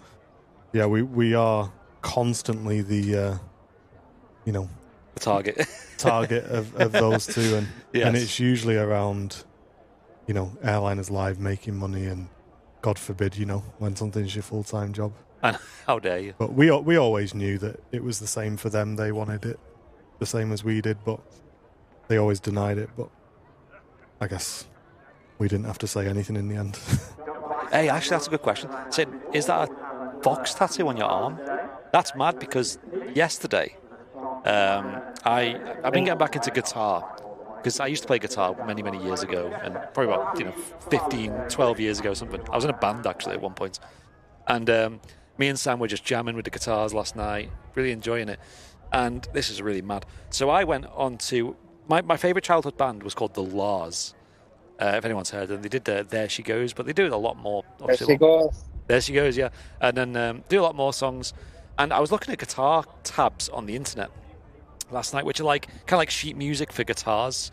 yeah, we are constantly the the target of those two, and yes. And it's usually around airliners live making money, and God forbid when something's your full-time job. And how dare you? But we always knew that it was the same for them. They wanted it the same as we did, but they always denied it. But I guess we didn't have to say anything in the end. Hey, actually, that's a good question. So, is that a Fox tattoo on your arm? That's mad because yesterday, I've been getting back into guitar because I used to play guitar many, many years ago, and probably about 15, 12 years ago or something. I was in a band actually at one point, and me and Sam were just jamming with the guitars last night, really enjoying it. And this is really mad. So I went on to my favourite childhood band was called The Laws. If anyone's heard them, they did There She Goes, but they do it a lot more. There She Goes. There She Goes, yeah. And then do a lot more songs. And I was looking at guitar tabs on the internet last night, which are kind of like sheet music for guitars.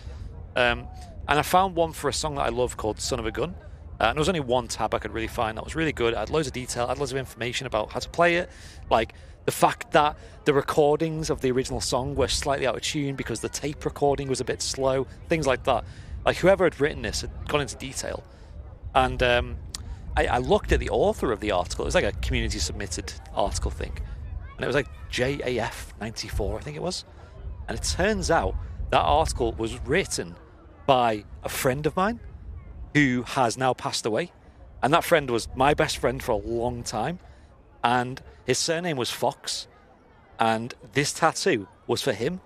And I found one for a song that I love called Son of a Gun. And there was only one tab I could really find that was really good. It had loads of detail, had loads of information about how to play it. Like the fact that the recordings of the original song were slightly out of tune because the tape recording was a bit slow, things like that. Like whoever had written this had gone into detail. And I looked at the author of the article. It was like a community submitted article thing. And it was like JAF94, I think it was. And it turns out that article was written by a friend of mine who has now passed away. And that friend was my best friend for a long time. And his surname was Fox. And this tattoo was for him.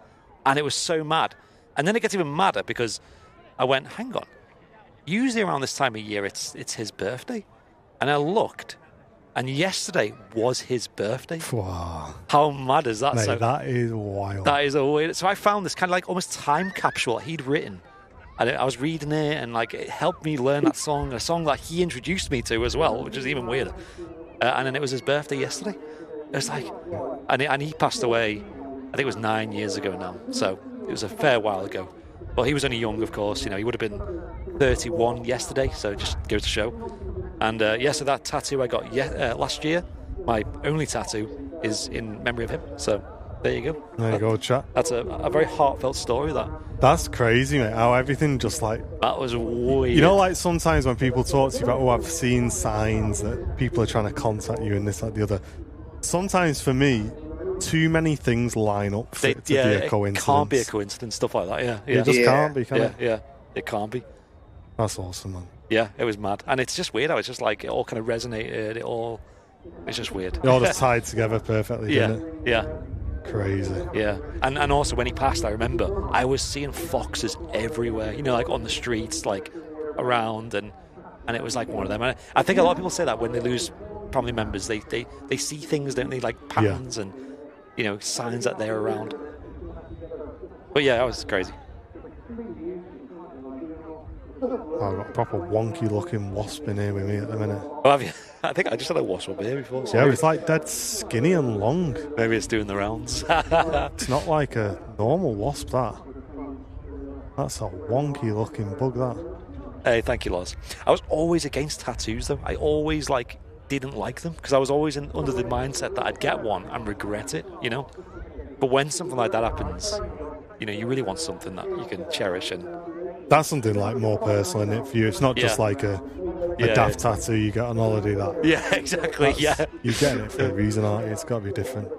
And it was so mad. And then it gets even madder because I went, hang on. Usually around this time of year, it's his birthday. And I looked. And yesterday was his birthday. Wow. How mad is that? Mate, So that is wild. that is a weird. So I found this kind of like almost time capsule that he'd written. And I was reading it, and like it helped me learn that song, a song that he introduced me to as well, which is even weirder. And then it was his birthday yesterday. It was like, and he passed away, I think it was 9 years ago now. So it was a fair while ago. Well, he was only young, of course. You know, he would have been 31 yesterday, so it just goes to show. And so that tattoo I got last year, my only tattoo, is in memory of him. So there you go. There you go, chat. That's a very heartfelt story, that. That's crazy, mate. How everything just like... That was weird. You know, like sometimes when people talk to you about, oh, I've seen signs that people are trying to contact you and this, that, the other. Sometimes for me, too many things line up for it to be a coincidence. It can't be a coincidence, stuff like that, yeah. It just can't be, can it? Yeah, it can't be. That's awesome, man. Yeah, it was mad. And it's just weird. I was just like, it all kind of resonated. It's just weird. It all just tied together perfectly, didn't it? Yeah. Crazy. Yeah. And also when he passed, I remember, I was seeing foxes everywhere, you know, like on the streets, like around, and it was like one of them. And I think a lot of people say that when they lose family members, they see things, don't they, like patterns and, you know, signs that they're around. But yeah, that was crazy. Oh, I've got a proper wonky looking wasp in here with me at the minute. Oh, have you? I think I just had a wasp up here before. So yeah, it's like dead skinny and long. Maybe it's doing the rounds. It's not like a normal wasp, that. That's a wonky looking bug, that. Hey, thank you, Loz. I was always against tattoos, though. I always didn't like them because I was always under the mindset that I'd get one and regret it, you know. But when something like that happens, you know, you really want something that you can cherish. And that's something like more personal in it for you. It's not just like a daft tattoo you get on holiday. That exactly. You're getting it for a reason, aren't you? It's got to be different.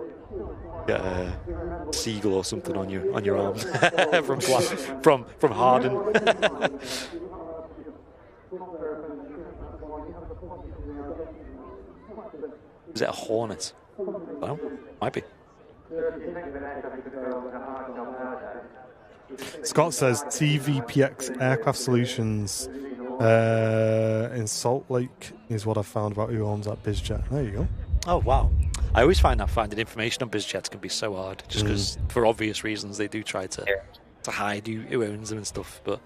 Get a seagull or something on your arm from Harden. Is it a hornet? Well, might be. Scott says TVPX Aircraft Solutions in Salt Lake is what I found about who owns that BizJet. There you go. Oh, wow. I always find that finding information on BizJets can be so hard, just because, for obvious reasons, they do try to hide who owns them and stuff. But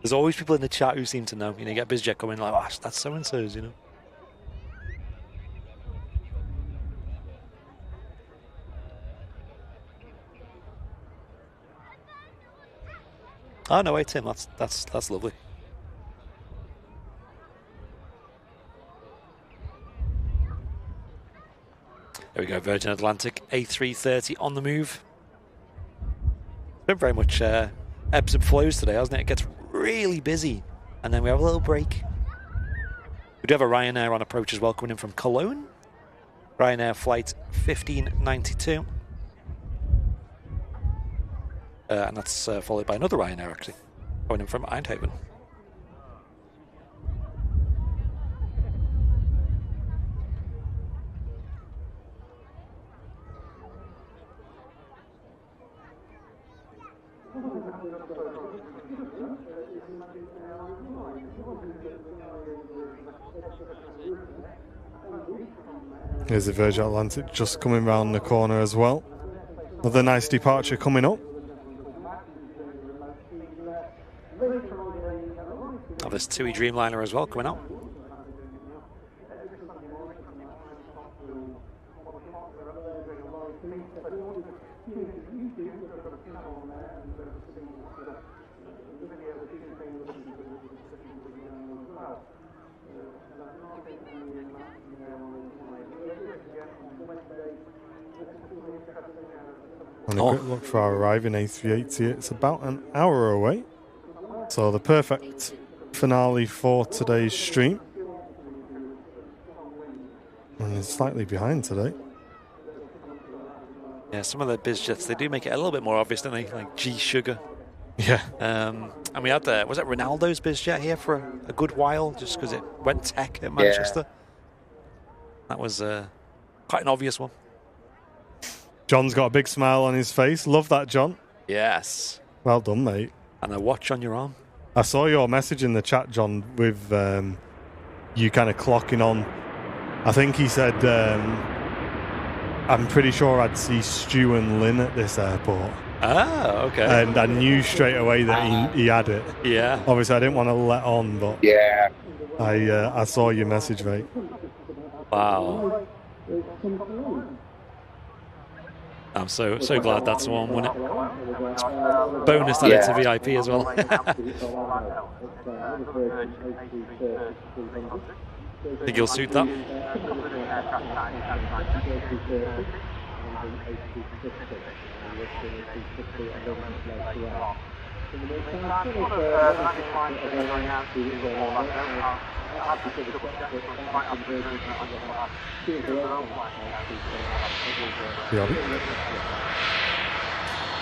there's always people in the chat who seem to know. You know, you get BizJet coming like, oh, that's so-and-so's, you know. Oh, no way, Tim. That's lovely. There we go, Virgin Atlantic A330 on the move. It's been very much ebbs and flows today, hasn't it? It gets really busy, and then we have a little break. We do have a Ryanair on approach as well, coming in from Cologne. Ryanair flight 1592. And that's followed by another Ryanair, actually, going in from Eindhoven. There's the Virgin Atlantic just coming round the corner as well. Another nice departure coming up. Oh, there's TUI Dreamliner as well coming out. a quick look for our arriving A380. It's about an hour away. So the perfect finale for today's stream. And it's slightly behind today. Yeah, some of the biz jets, they do make it a little bit more obvious, don't they? Like G Sugar. Yeah. And we had was it Ronaldo's biz jet here for a good while, just because it went tech at Manchester? Yeah. That was quite an obvious one. John's got a big smile on his face. Love that, John. Yes. Well done, mate. And a watch on your arm. I saw your message in the chat, John, with you kind of clocking on. I think he said, I'm pretty sure I'd see Stu and Lynn at this airport. Ah, okay. And I knew straight away that he had it. Yeah. Obviously, I didn't want to let on, but yeah, I saw your message, mate. Wow. I'm so glad that's the one, wasn't it? Bonus that it's a VIP as well. Think you'll suit that?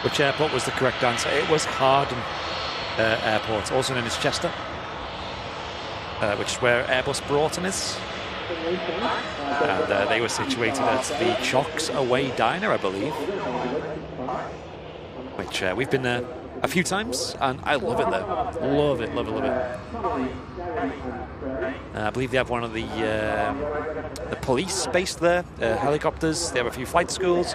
Which airport was the correct answer? It was Harden Airport, also known as Chester, which is where Airbus Broughton is. And they were situated at the Chocks Away Diner, I believe, which we've been there a few times, and I love it there. Love it, love it, love it. I believe they have one of the police based there, helicopters. They have a few flight schools.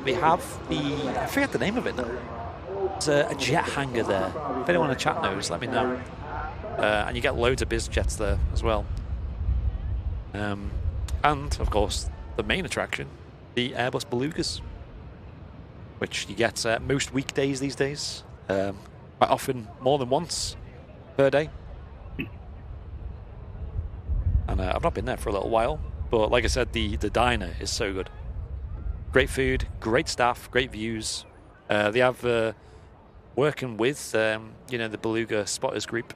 They have I forget the name of it now. It's a jet hangar there. If anyone in the chat knows, let me know. And you get loads of biz jets there as well. And, of course, the main attraction, the Airbus Belugas, which you get most weekdays these days, quite often more than once per day. And I've not been there for a little while, but like I said, the diner is so good. Great food, great staff, great views. They have, working with, the Beluga Spotters Group,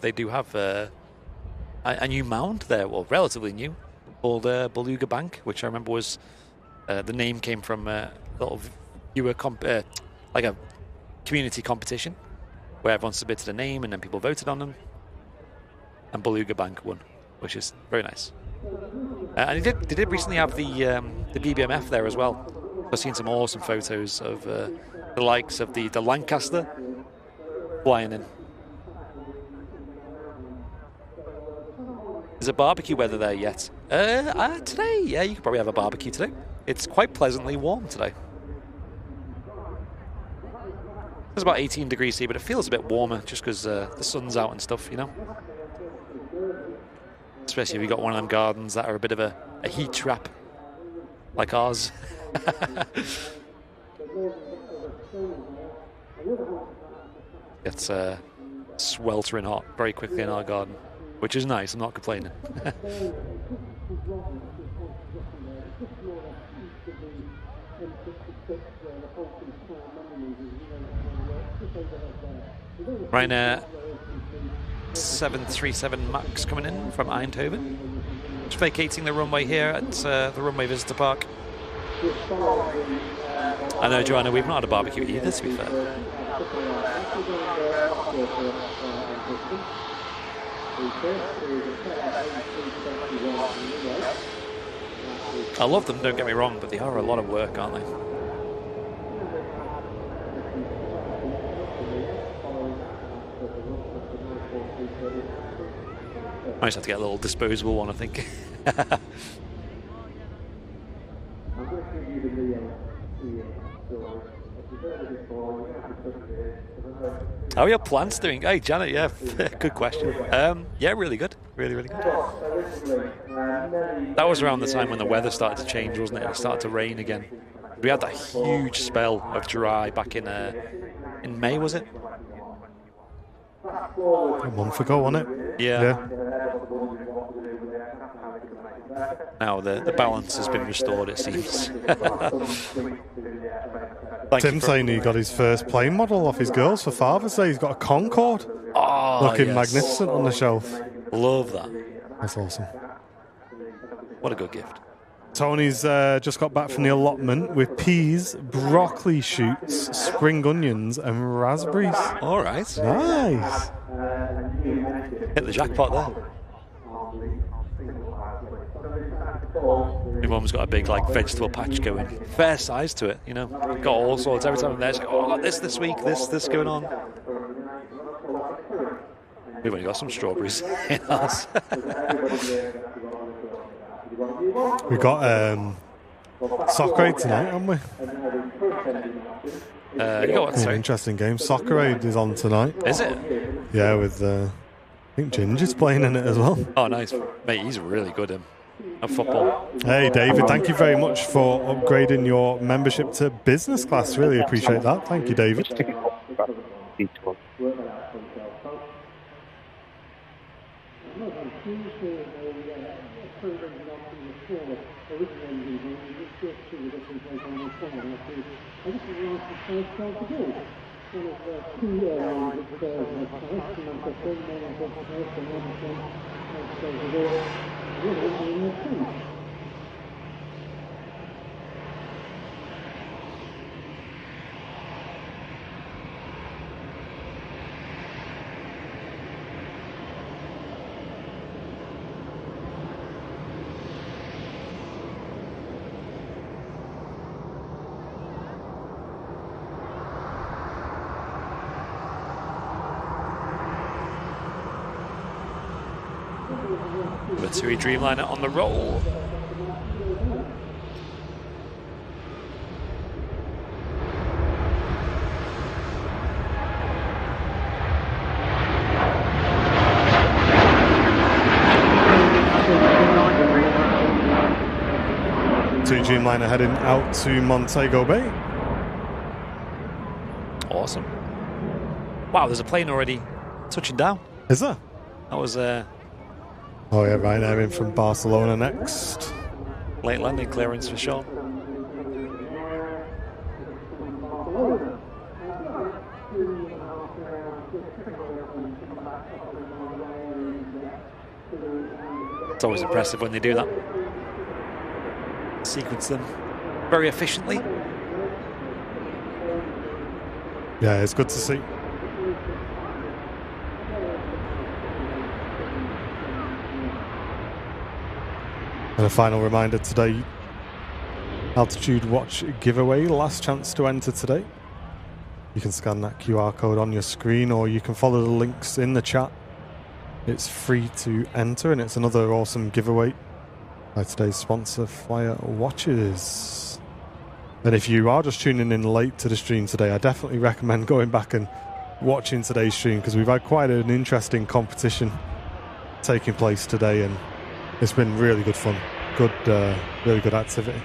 they do have a new mound there, well, relatively new, called Beluga Bank, which I remember was, the name came from a little viewer, like a community competition, where everyone submitted a name and then people voted on them, and Beluga Bank won, which is very nice. And they did recently have the BBMF there as well. I've seen some awesome photos of the likes of the Lancaster flying in. Is it barbecue weather there yet? Today, yeah, you could probably have a barbecue today. It's quite pleasantly warm today. It's about 18 degrees here, but it feels a bit warmer just because the sun's out and stuff, you know? Especially if you've got one of them gardens that are a bit of a heat trap, like ours. It's sweltering hot very quickly in our garden, which is nice. I'm not complaining. Right now, 737 MAX coming in from Eindhoven. Just vacating the runway here at the runway visitor park. I know, Joanna, we've not had a barbecue either, to be fair. I love them, don't get me wrong, but they are a lot of work, aren't they? I just have to get a little disposable one, I think. How are your plants doing? Hey, Janet, yeah, good question. Yeah, really good. Really, really good. That was around the time when the weather started to change, wasn't it? It started to rain again. We had that huge spell of dry back in May, was it? A month ago, wasn't it? Yeah. Now the balance has been restored, it seems. Tim saying he got his first plane model off his girls for Father's Day. He's got a Concorde. Looking magnificent on the shelf. Love that. That's awesome. What a good gift. Tony's just got back from the allotment with peas, broccoli shoots, spring onions, and raspberries. All right. Nice. Hit the jackpot there. My mum's got a big vegetable patch going. Fair size to it, you know. Got all sorts. Every time I'm there, she's like, I got this week, this going on. We've only got some strawberries in ours. We got Soccer Aid tonight, haven't we? You got what, sorry? Interesting game. Soccer Aid is on tonight. Is it? Yeah, with I think Ginger's playing in it as well. Oh, nice. Mate, he's really good at football. Hey, David, thank you very much for upgrading your membership to business class. Really appreciate that. Thank you, David. With TUI Dreamliner on the roll. TUI Dreamliner heading out to Montego Bay. Awesome. Wow, there's a plane already touching down. Is there? That was Oh yeah, Ryanair in from Barcelona next. late landing clearance for sure. It's always impressive when they do that. Sequence them very efficiently. Yeah, it's good to see. And a final reminder today, Altitude Watch giveaway, last chance to enter today. You can scan that QR code on your screen or you can follow the links in the chat. It's free to enter and it's another awesome giveaway by today's sponsor, Flyer Watches. And if you are just tuning in late to the stream today, I definitely recommend going back and watching today's stream because we've had quite an interesting competition taking place today and it's been really good fun. Good, really good activity.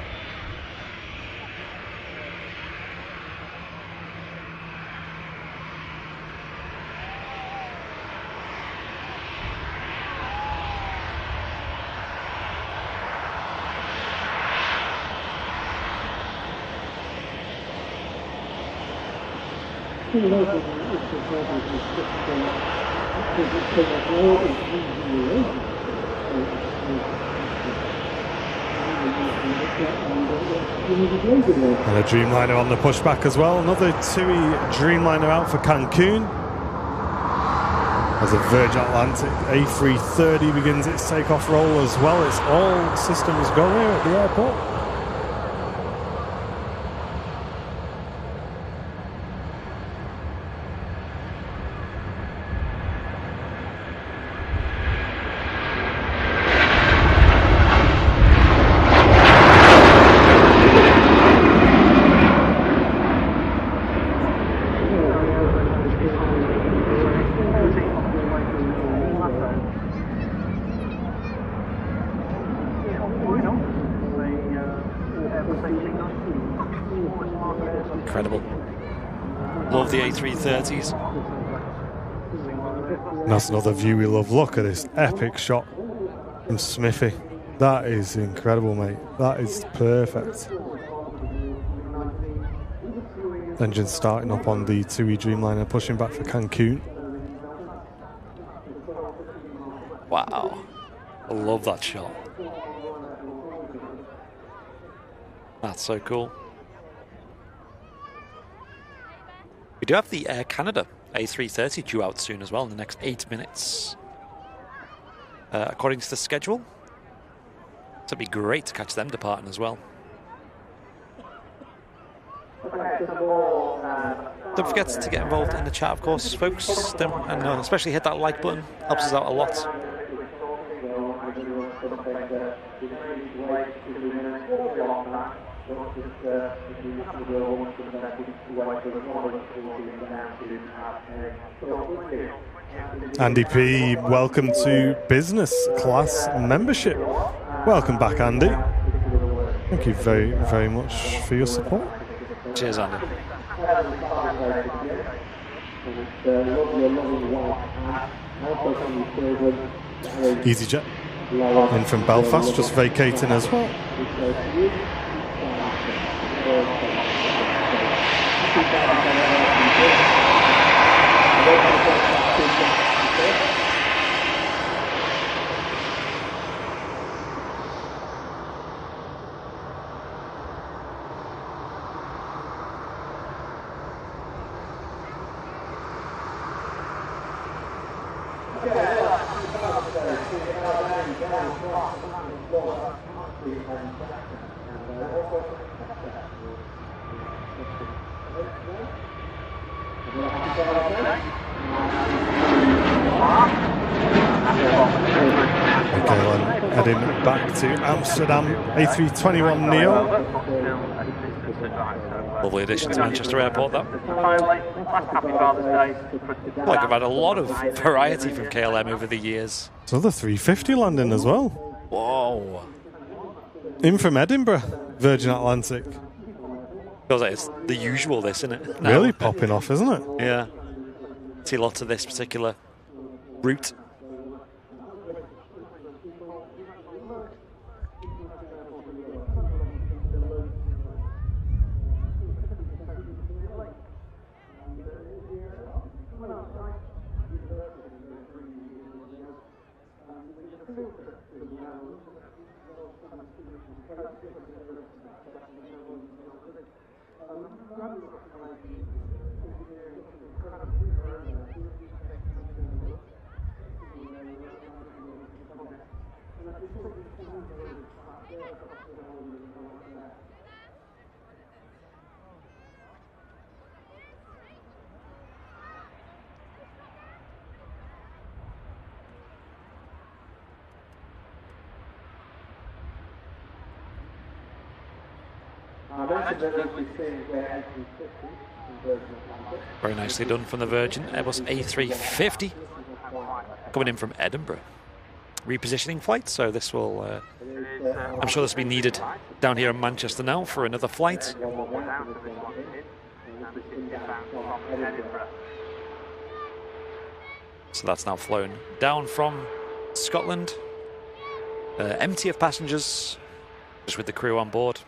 And a Dreamliner on the pushback as well. Another TUI Dreamliner out for Cancun. As a Virgin Atlantic A330 begins its takeoff roll as well. It's all systems go here at the airport. Incredible. Love the A330s. And that's another view we love. Look at this epic shot from Smithy. That is incredible, mate. That is perfect. Engine starting up on the 2E Dreamliner, pushing back for Cancun. Wow. I love that shot. That's so cool. We do have the Air Canada A330 due out soon as well in the next 8 minutes. According to the schedule. So it'd be great to catch them departing as well. Don't forget to get involved in the chat, of course, folks. And especially hit that like button. Helps us out a lot. Andy P, welcome to business class membership. Welcome back, Andy. Thank you very, very much for your support. Cheers, Andy. EasyJet in from Belfast, just vacating as well. Heading back to Amsterdam, A321neo. Lovely addition to Manchester Airport, that. Like I've had a lot of variety from KLM over the years. So the 350 landing as well. Whoa. In from Edinburgh, Virgin Atlantic. Feels like it's the usual, this, isn't it? Now. Really popping off, isn't it? Yeah. See lots of this particular route. Very nicely done from the Virgin Airbus A350 coming in from Edinburgh. Repositioning flight, so this will I'm sure this will be needed down here in Manchester now for another flight. So that's now flown down from Scotland, empty of passengers, just with the crew on board,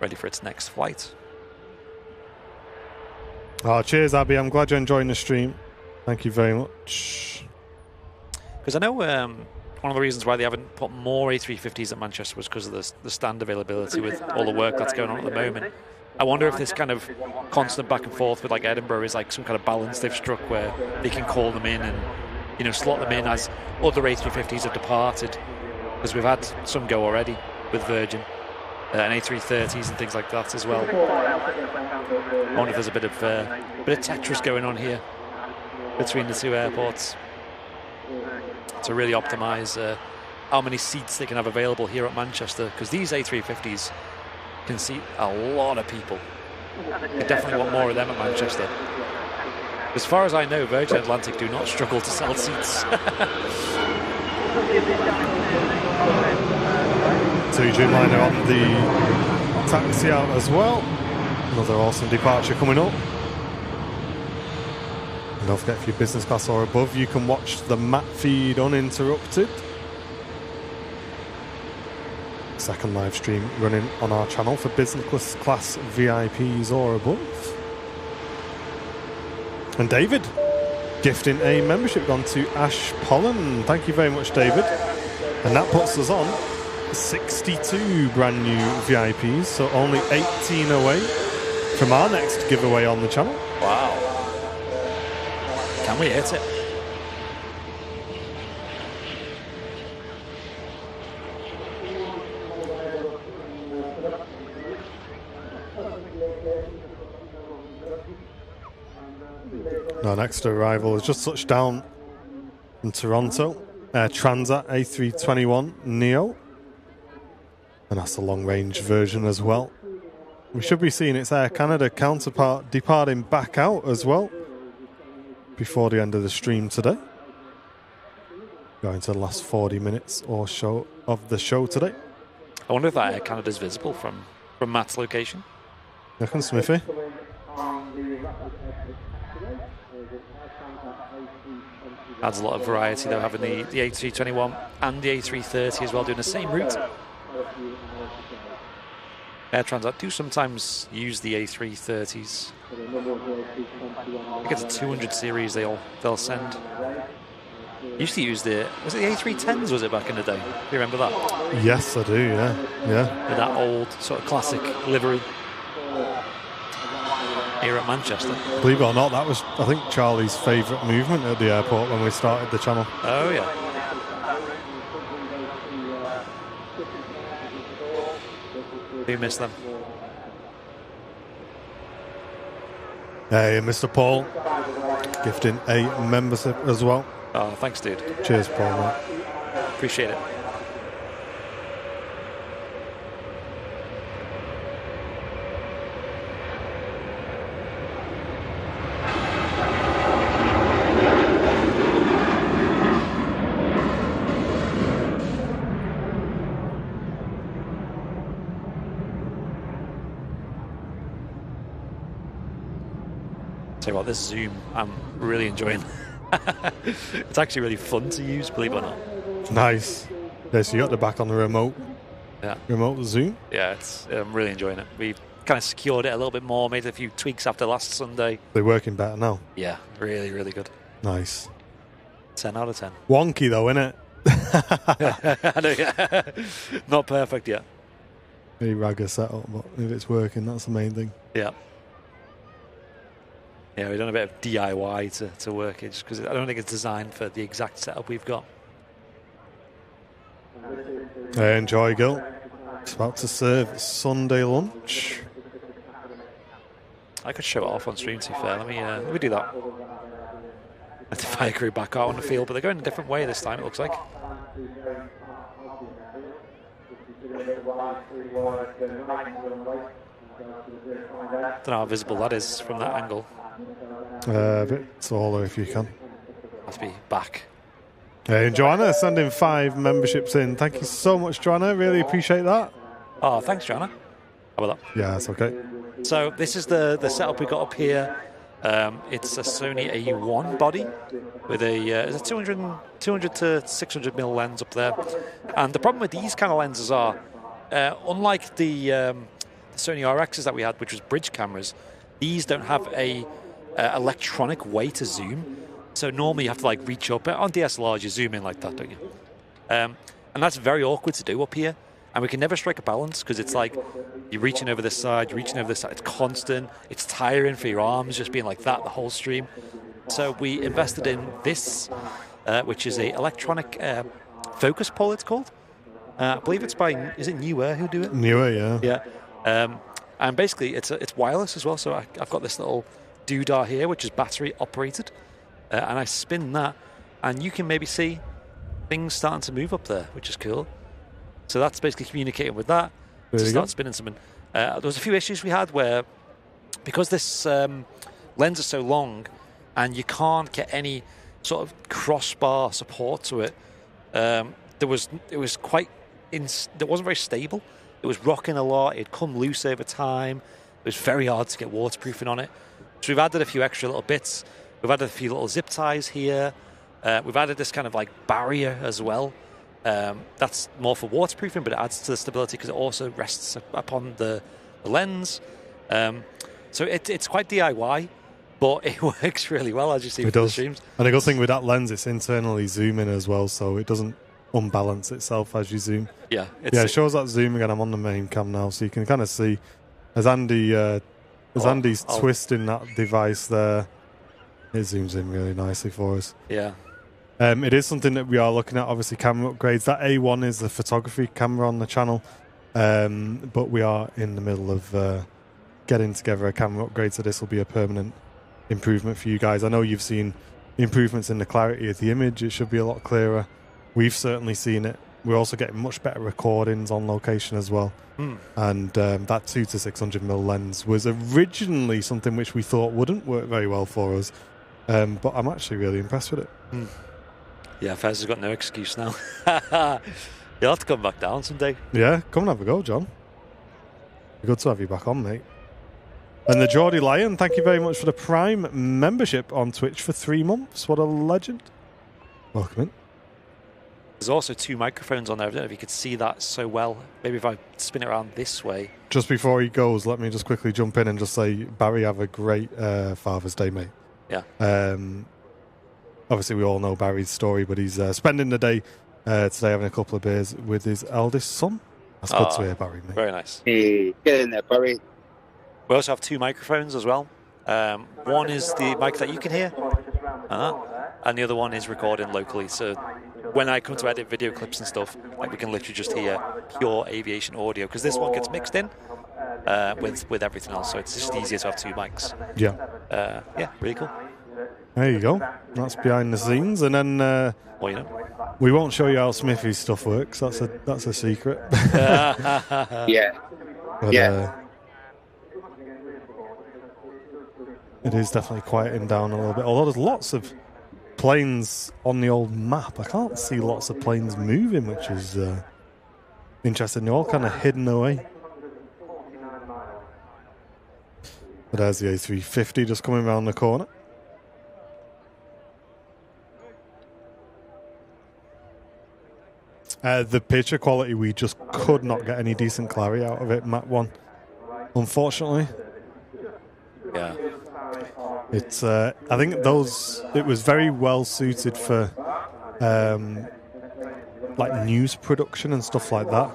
ready for its next flight. Oh, cheers, Abby. I'm glad you're enjoying the stream. Thank you very much. Because I know one of the reasons why they haven't put more A350s at Manchester was because of the stand availability with all the work that's going on at the moment. I wonder if this kind of constant back and forth with like Edinburgh is like some kind of balance they've struck where they can call them in and, you know, slot them in as other A350s have departed. Because we've had some go already with Virgin. And A330s and things like that as well. I wonder if there's a bit of Tetris going on here between the two airports to really optimise how many seats they can have available here at Manchester, because these A350s can seat a lot of people. They definitely want more of them at Manchester. As far as I know, Virgin Atlantic do not struggle to sell seats. So Dreamliner on the taxi out as well. Another awesome departure coming up. Don't forget, if you're business class or above, you can watch the map feed uninterrupted. Second live stream running on our channel for business class VIPs or above. And David gifting a membership gone to Ash Pollen. Thank you very much, David. And that puts us on 62 brand new VIPs, so only 18 away from our next giveaway on the channel. Wow. Can we hit it? Our next arrival has just touched down from Toronto. Transat A321 Neo. And that's the long-range version as well. We should be seeing its Air Canada counterpart departing back out as well before the end of the stream today. Going to the last 40 minutes or so of the show today. I wonder if that Air Canada is visible from Matt's location. Reckon, Smithy? Adds a lot of variety though, having the A321 and the A330 as well doing the same route. Air Transat do sometimes use the A330s. I think it's a 200 series they'll send. Used to use was it the A310s, was it, back in the day? Do you remember that? Yes, I do, yeah. With that old sort of classic livery here at Manchester. Believe it or not, that was, I think, Charlie's favourite movement at the airport when we started the channel. Oh, yeah. Do miss them. Hey, Mr. Paul, gifting a membership as well. Oh, thanks, dude. Cheers, Paul, mate. Appreciate it. Tell you what, this Zoom, I'm really enjoying. It's actually really fun to use, believe it or not. Nice. Yeah, so you got the back on the remote. Yeah. Remote Zoom. Yeah, I'm really enjoying it. We've kind of secured it a little bit more, made a few tweaks after last Sunday. They're working better now. Yeah, really, really good. Nice. 10 out of 10. Wonky though, innit? I know, yeah. Not perfect yet. Very ragger setup, but if it's working, that's the main thing. Yeah. Yeah, we've done a bit of DIY to work it, just because I don't think it's designed for the exact setup we've got. Enjoy, Gil. It's about to serve Sunday lunch. I could show it off on stream, to be fair. Let me do that. Let the fire crew back out on the field, but they're going a different way this time, it looks like. Don't know how visible that is from that angle. A bit taller if you can. Must be back. Hey, Joanna sending 5 memberships in. Thank you so much, Joanna. Really appreciate that. Oh, thanks, Joanna. How about that? Yeah, that's okay. So this is the setup we got up here. It's a Sony A1 body with a 200 to 600 mil lens up there. And the problem with these kind of lenses are, unlike the Sony RXs that we had, which was bridge cameras, these don't have a electronic way to zoom. So normally you have to like reach up. On DSLRs, you zoom in like that, don't you? And that's very awkward to do up here. And we can never strike a balance because it's like you're reaching over this side, you're reaching over this side. It's constant. It's tiring for your arms just being like that the whole stream. So we invested in this, which is a electronic focus pull, it's called. I believe it's by, is it Newer who do it? Newer, yeah. Yeah. And basically it's wireless as well. So I've got this little doodah here, which is battery operated. And I spin that and you can maybe see things starting to move up there, which is cool. So that's basically communicating with that to start spinning something. There was a few issues we had where, because this lens is so long and you can't get any sort of crossbar support to it, it wasn't very stable. It was rocking a lot. It'd come loose over time. It was very hard to get waterproofing on it. So we've added a few extra little bits. We've added a few little zip ties here. We've added this kind of like barrier as well. That's more for waterproofing, but it adds to the stability because it also rests upon the lens. So it's quite DIY, but it works really well, as you see with the streams. And the good thing with that lens, it's internally zooming as well, so it doesn't unbalance itself as you zoom. Yeah, it shows that zoom again. I'm on the main cam now, so you can kind of see as Andy's twisting that device there, it zooms in really nicely for us. Yeah. It is something that we are looking at, obviously, camera upgrades. That A1 is the photography camera on the channel, but we are in the middle of getting together a camera upgrade, so this will be a permanent improvement for you guys. I know you've seen improvements in the clarity of the image. It should be a lot clearer. We've certainly seen it. We're also getting much better recordings on location as well. And that 2 to 600mm lens was originally something which we thought wouldn't work very well for us, but I'm actually really impressed with it. Yeah, Fez has got no excuse now. You'll have to come back down someday. Yeah, come and have a go, John. Good to have you back on, mate. And the Geordie Lion, thank you very much for the Prime membership on Twitch for 3 months. What a legend. Welcome in. There's also 2 microphones on there. I don't know if you could see that so well. Maybe if I spin it around this way. Just before he goes, let me just quickly jump in and just say, Barry, have a great Father's Day, mate. Yeah. Obviously, we all know Barry's story, but he's spending the day today having a couple of beers with his eldest son. That's good to hear, Barry, mate. Very nice. Hey, get in there, Barry. We also have 2 microphones as well. One is the mic that you can hear, and the other one is recording locally. So when I come to edit video clips and stuff, like we can literally just hear pure aviation audio, because this one gets mixed in with everything else. So it's just easier to have 2 mics. Yeah. Yeah, really cool. There you go. That's behind the scenes, and then well, you know, we won't show you how Smithy's stuff works. That's a secret. Yeah. But, yeah. It is definitely quieting down a little bit. Although there's lots of planes on the old map, I can't see lots of planes moving, which is interesting. They're all kind of hidden away. But there's the A350 just coming around the corner. The picture quality, we just could not get any decent clarity out of it, Map 1. Unfortunately. Yeah. It's I think it was very well suited for like news production and stuff like that.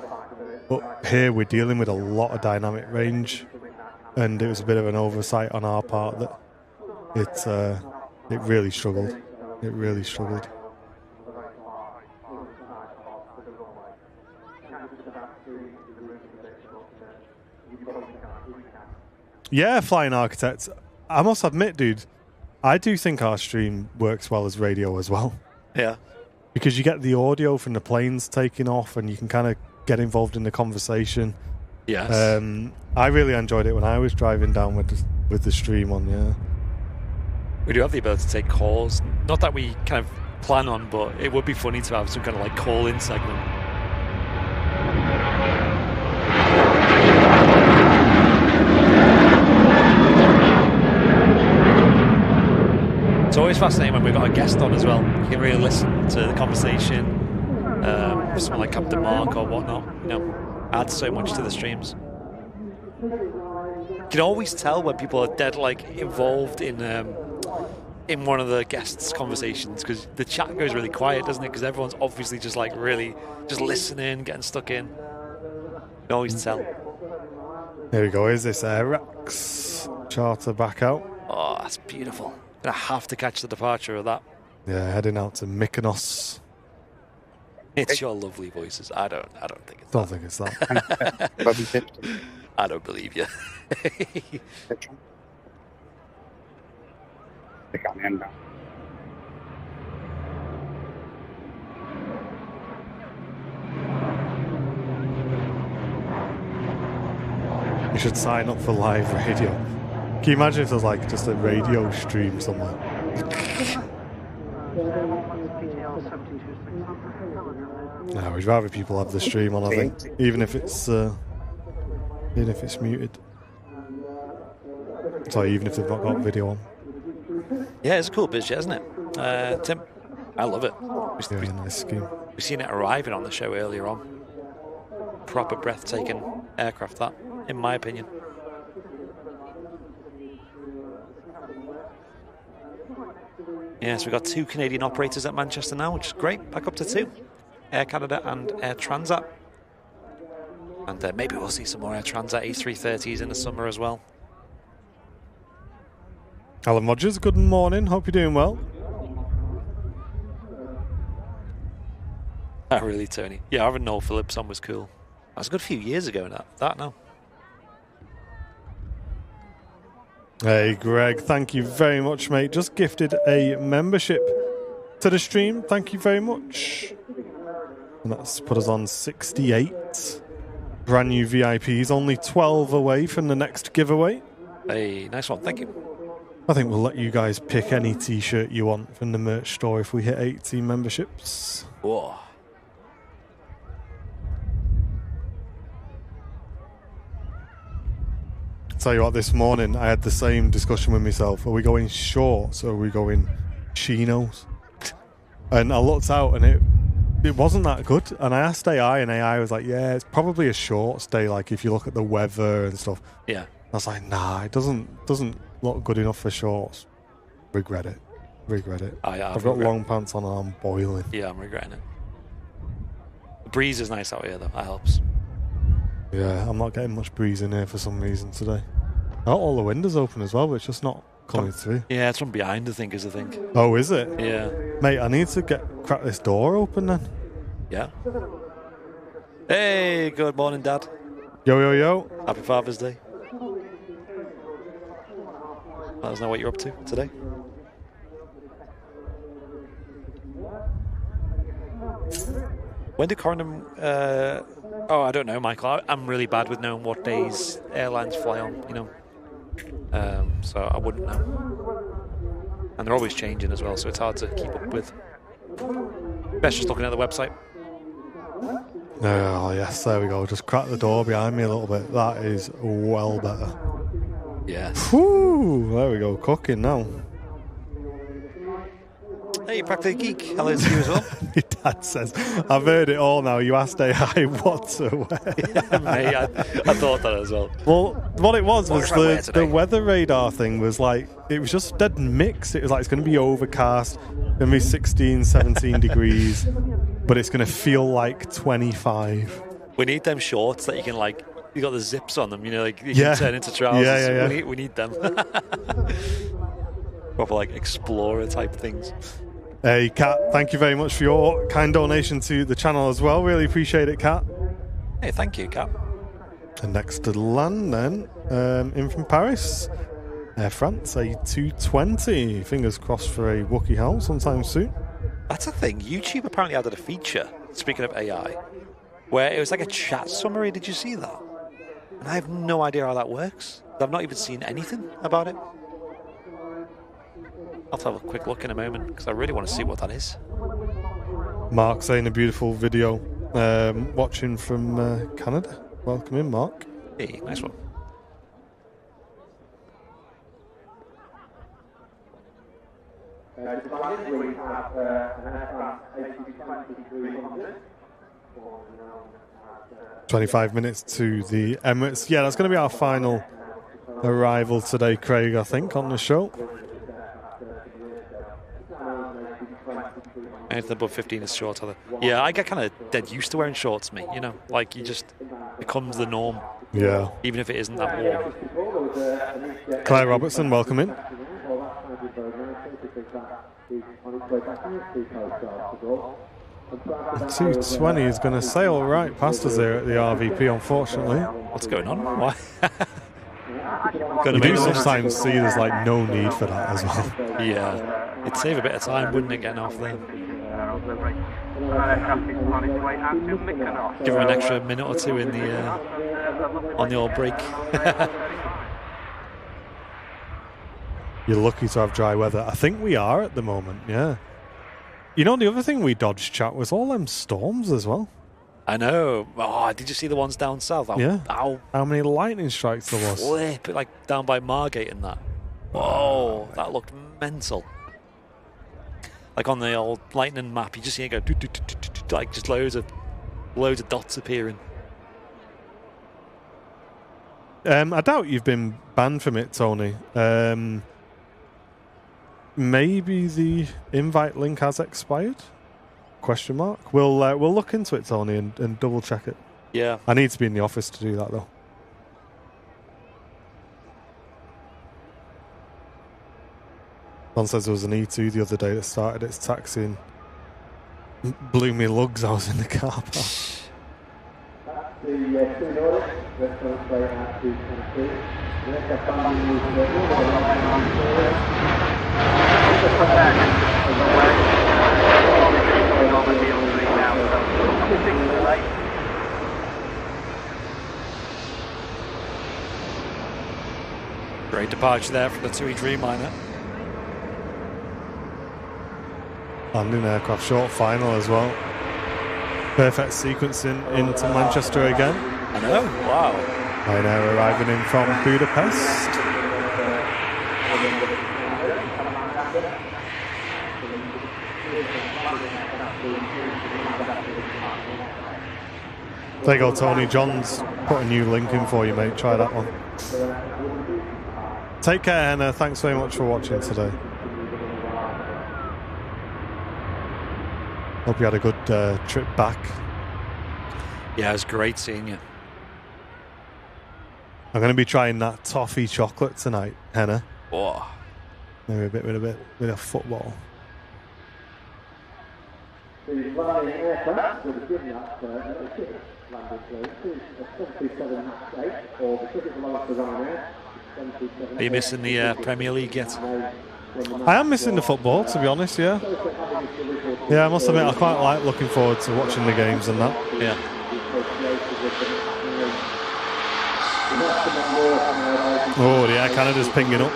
But here we're dealing with a lot of dynamic range, and it was a bit of an oversight on our part that it really struggled. It really struggled. Yeah, Flying Architect. I must admit, dude, I do think our stream works well as radio as well. Yeah. Because you get the audio from the planes taking off and you can kind of get involved in the conversation. Yes. I really enjoyed it when I was driving down with the stream on, yeah. We do have the ability to take calls. Not that we kind of plan on, but it would be funny to have some kind of like call-in segment. It's always fascinating when we've got a guest on as well. You can really listen to the conversation. Someone like Captain Mark or whatnot, you know, adds so much to the streams. You can always tell when people are dead like involved in one of the guests' conversations, because the chat goes really quiet, doesn't it? Because everyone's obviously just like really just listening, getting stuck in. You can always tell. There we go. Is this Airx charter back out? Oh, that's beautiful. I have to catch the departure of that. Yeah, heading out to Mykonos. It's your lovely voices. I don't think it's Don't think it's that. I don't believe you. You should sign up for live radio. Can you imagine if there's like just a radio stream somewhere? No, we'd rather people have the stream on, I think, even if it's muted. Sorry, even if they've not got video on. Yeah, it's a cool biz jet, isn't it? Tim, I love it. Yeah, nice scheme. We've seen it arriving on the show earlier on. Proper breathtaking aircraft, that, in my opinion. Yeah, so we've got 2 Canadian operators at Manchester now, which is great. Back up to 2. Air Canada and Air Transat. And maybe we'll see some more Air Transat A330s in the summer as well. Alan Rogers, good morning. Hope you're doing well. Oh, really, Tony? Yeah, having Noel Phillips on was cool. That was a good few years ago, that now. Hey, Greg, thank you very much, mate. Just gifted a membership to the stream. Thank you very much. And that's put us on 68. Brand new VIPs, only 12 away from the next giveaway. Hey, nice one. Thank you. I think we'll let you guys pick any t-shirt you want from the merch store if we hit 18 memberships. Whoa. Tell you what, this morning I had the same discussion with myself. Are we going shorts or are we going chinos? And I looked out and it wasn't that good. And I asked AI and AI was like, yeah, it's probably a shorts day, like if you look at the weather and stuff. Yeah. I was like, nah, it doesn't look good enough for shorts. Regret it. I've got long pants on and I'm boiling. Yeah, I'm regretting it. The breeze is nice out here though, that helps. Yeah, I'm not getting much breeze in here for some reason today. I got all the windows open as well, but it's just not coming through. Yeah, it's from behind, I think, is the thing. Oh, is it? Yeah. Mate, I need to crack this door open then. Yeah. Hey, good morning, Dad. Yo. Happy Father's Day. Let us know what you're up to today. When do Cornham... oh, I don't know, Michael. I'm really bad with knowing what days airlines fly on, you know. So I wouldn't know. And they're always changing as well, so it's hard to keep up with. Best just looking at the website. Oh, yes, there we go. Just crack the door behind me a little bit. That is well better. Yes. Whew, there we go. Cooking now. Hey, Practically Geek. Hello to you as well. My dad says, I've heard it all now. You asked AI what to wear. Yeah, mate, I thought that as well. Well, what it was the weather radar thing was like, it was just dead mixed. It was like, it's going to be overcast, going to be 16, 17 degrees, but it's going to feel like 25. We need them shorts that you can, like, you got the zips on them, you know, like you can turn into trousers. Yeah. We need them. Proper, like, explorer type things. Hey, Kat, thank you very much for your kind donation to the channel as well. Really appreciate it, Kat. Hey, thank you, Kat. And next to land, then, in from Paris, Air France, a 220. Fingers crossed for a Wookiee Howl sometime soon. That's a thing. YouTube apparently added a feature, speaking of AI, where it was like a chat summary. Did you see that? And I have no idea how that works. I've not even seen anything about it. I'll have a quick look in a moment because I really want to see what that is. Mark saying a beautiful video, watching from Canada. Welcome in, Mark. Hey, nice one. We have an aircraft A320-300. 25 minutes to the Emirates. Yeah, that's going to be our final arrival today, Craig, I think, on the show. Anything above 15 is short. Yeah, I get kind of dead used to wearing shorts, mate. You know, like, you just becomes the norm. Yeah. Even if it isn't that warm. Claire Robertson, welcome in. 220 is going to sail right past us here at the RVP, unfortunately. What's going on? Why? You do sometimes see there's like no need for that as well. Yeah, it'd save a bit of time, wouldn't it, getting off there? Give him an extra minute or two in the on the old break. You're lucky to have dry weather. I think we are at the moment, yeah. You know, the other thing we dodged, chat, was all them storms as well. I know. Oh, did you see the ones down south? Yeah. How many lightning strikes there was? Flip, like down by Margate and that. Whoa, that looked mental. Like on the old lightning map, you just see it go like just loads of dots appearing. I doubt you've been banned from it, Tony. Maybe the invite link has expired? Question mark. We'll look into it, Tony, and double check it. Yeah. I need to be in the office to do that, though. Don says there was an E2 the other day that started its taxi and blew me lugs. I was in the car park. Great departure there from the TUI Dreamliner. Landing aircraft short final as well. Perfect sequencing into Manchester again. I know, wow. Ryanair arriving in from Budapest. There you go, Tony. John's put a new link in for you, mate. Try that one. Take care, Hannah. Thanks very much for watching today. Hope you had a good trip back. Yeah, it was great seeing you. I'm going to be trying that toffee chocolate tonight, Hannah. Oh. Maybe a bit with a football. Are you missing the Premier League yet? I am missing the football, to be honest, yeah. Yeah, I must admit, I quite like looking forward to watching the games and that. Yeah. Oh, yeah, Canada's pinging up.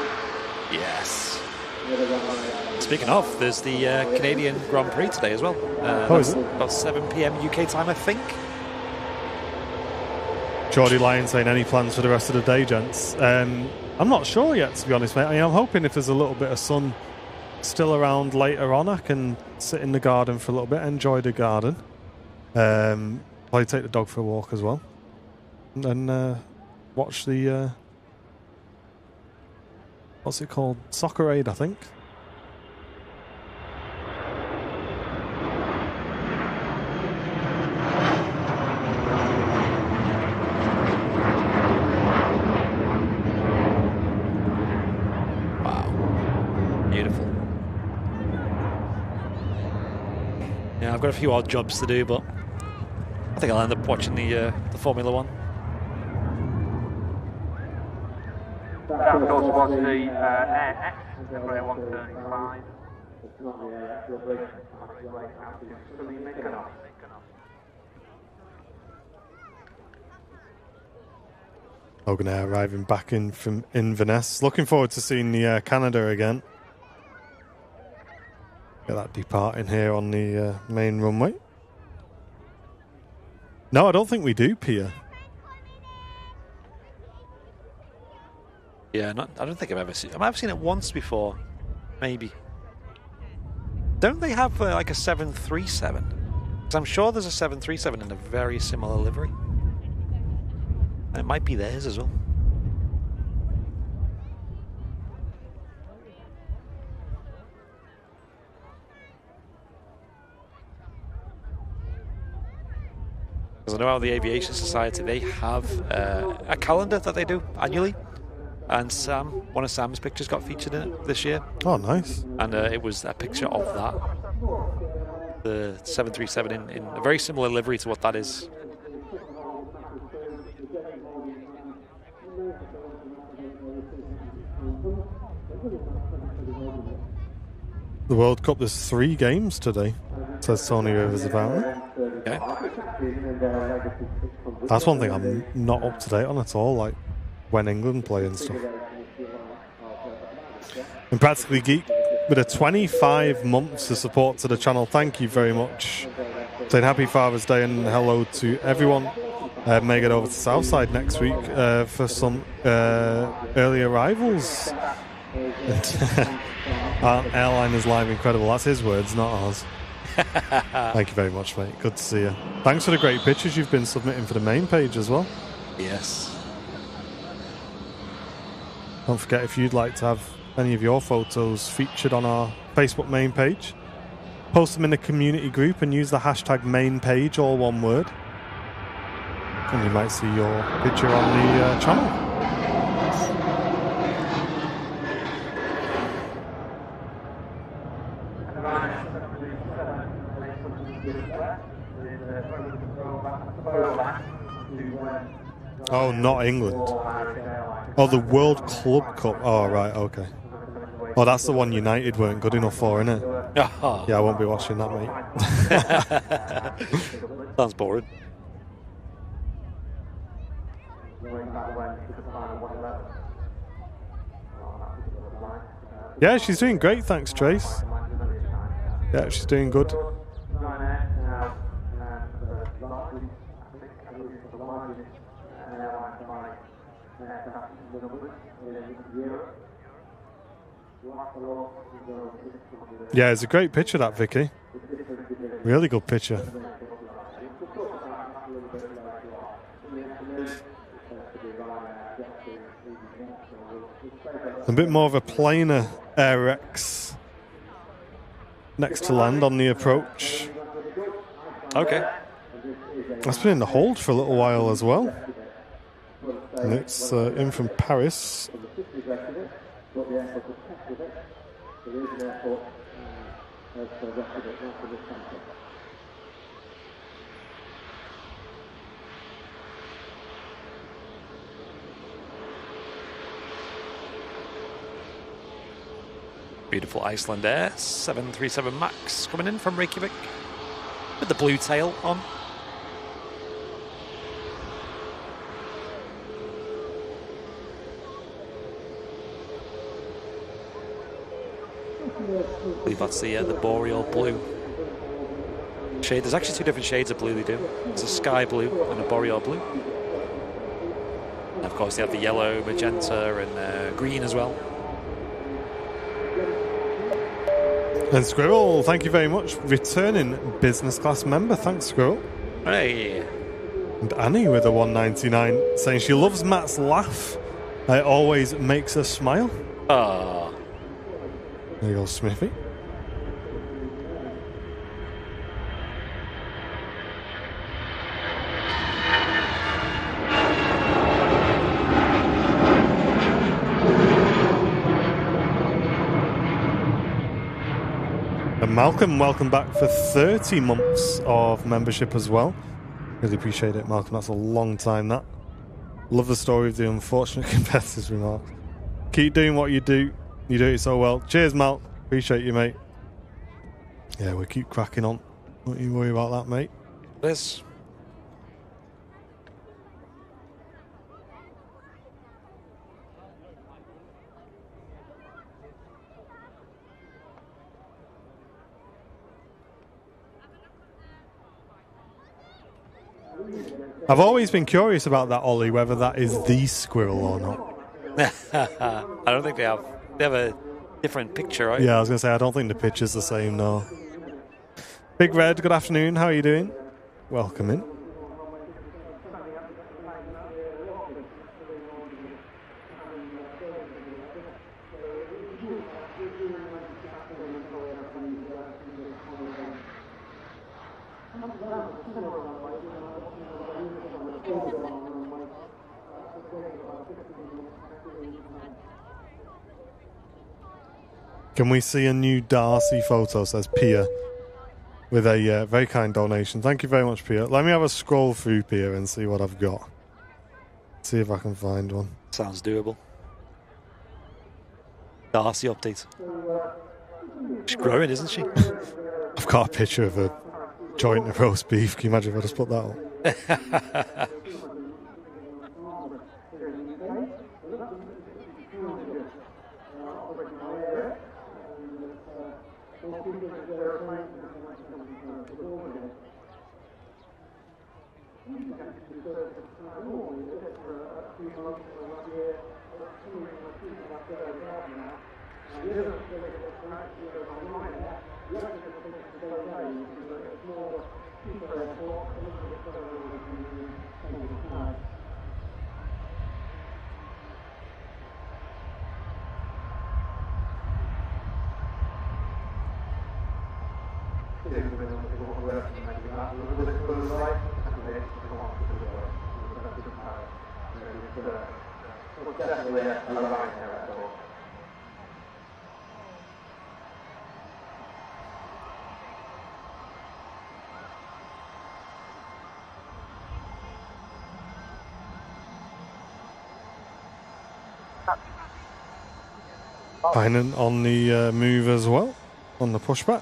Yes. Speaking of, there's the Canadian Grand Prix today as well. Is it? About 7 p.m. UK time, I think. Geordie Lyon saying, any plans for the rest of the day, gents? I'm not sure yet, to be honest, mate. I mean, I'm hoping if there's a little bit of sun still around later on, I can sit in the garden for a little bit, enjoy the garden. Probably take the dog for a walk as well. And watch the... what's it called? Soccer Aid, I think. I've got a few odd jobs to do, but I think I'll end up watching the Formula One. That of course was the Air X, number 135. Logan Air arriving back in from Inverness. Looking forward to seeing the Canada again. Get that departing here on the main runway. No, I don't think we do, Pia. Yeah, I don't think I've ever seen. I might have seen it once before, maybe. Don't they have like a 737? Because I'm sure there's a 737 in a very similar livery. And it might be theirs as well. Because I know how the Aviation Society, they have a calendar that they do annually. And one of Sam's pictures got featured in it this year. Oh, nice. And it was a picture of that. The 737 in a very similar livery to what that is. The World Cup, there's 3 games today, says Tony Rivers about it. Okay. That's one thing I'm not up to date on at all, like when England play and stuff. And Practically Geek with a 25 months of support to the channel. Thank you very much. Saying happy Father's Day and hello to everyone. May get over to Southside next week for some early arrivals. Airline is live incredible. That's his words, not ours. Thank you very much, mate. Good to see you. Thanks for the great pictures you've been submitting for the main page as well. Yes. Don't forget, if you'd like to have any of your photos featured on our Facebook main page, post them in the community group and use the hashtag main page, all one word. And you might see your picture on the channel. Oh, not England. Oh, the World Club Cup. Oh, right, okay. Oh, that's the one United weren't good enough for, isn't it? Oh. Yeah, I won't be watching that, mate. Sounds boring. Yeah, she's doing great, thanks, Trace. Yeah, she's doing good. Yeah, it's a great picture, that, Vicky. Really good picture. A bit more of a plainer Air X next to land on the approach. Okay. That's been in the hold for a little while as well. And it's in from Paris. Beautiful Iceland Air 737 MAX coming in from Reykjavik with the blue tail on. I believe that's the boreal blue shade. There's actually two different shades of blue they do. There's a sky blue and a boreal blue. And of course they have the yellow, magenta and green as well. And Squirrel, thank you very much. Returning business class member. Thanks, Squirrel. Hey. And Annie with a 199 saying she loves Matt's laugh. It always makes her smile. Ah. There you go, Smithy. And Malcolm, welcome back for 30 months of membership as well. Really appreciate it, Malcolm. That's a long time, that. Love the story of the unfortunate competitor's remark. Keep doing what you do. You do it so well. Cheers, Mal. Appreciate you, mate. Yeah, we'll keep cracking on. Don't you worry about that, mate. This. I've always been curious about that, Ollie, whether that is the squirrel or not. I don't think they have. They have a different picture, right? Yeah, I was going to say, I don't think the picture's the same, no. Big Red, good afternoon. How are you doing? Welcome in. Can we see a new Darcy photo, says Pia, with a very kind donation. Thank you very much, Pia. Let me have a scroll through, Pia, and see what I've got. See if I can find one. Sounds doable. Darcy update. She's growing, isn't she? I've got a picture of a joint of roast beef. Can you imagine if I just put that on? Finan on the move as well, on the pushback.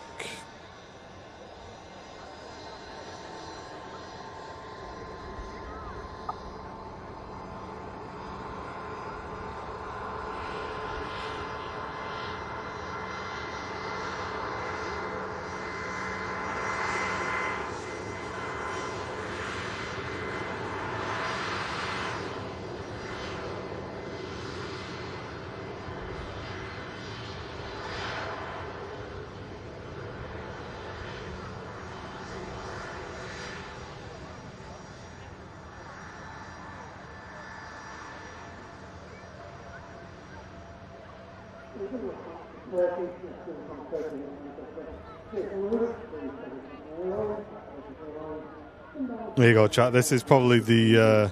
There you go, chat. This is probably the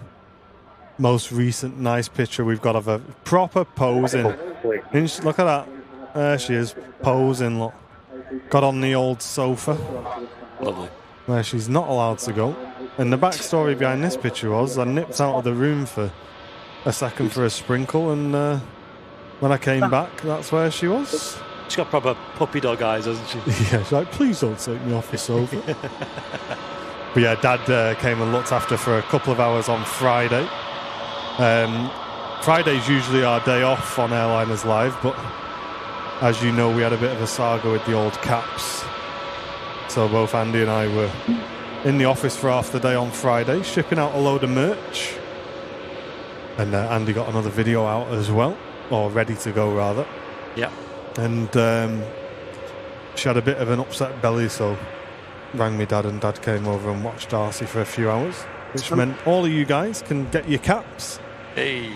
most recent nice picture we've got of a proper posing. Look at that. There she is, posing. Look. Got on the old sofa. Lovely. Where she's not allowed to go. And the backstory behind this picture was I nipped out of the room for a second for a sprinkle, and when I came back, that's where she was. She's got proper puppy dog eyes, hasn't she? Yeah, she's like, please don't take me off the sofa. But yeah, Dad came and looked after for a couple of hours on Friday. Friday's usually our day off on Airliners Live, but as you know, we had a bit of a saga with the old caps. So both Andy and I were in the office for half the day on Friday, shipping out a load of merch. And Andy got another video out as well, or ready to go rather. Yeah. And she had a bit of an upset belly, so rang me Dad, and Dad came over and watched Darcy for a few hours, which meant all of you guys can get your caps. Hey.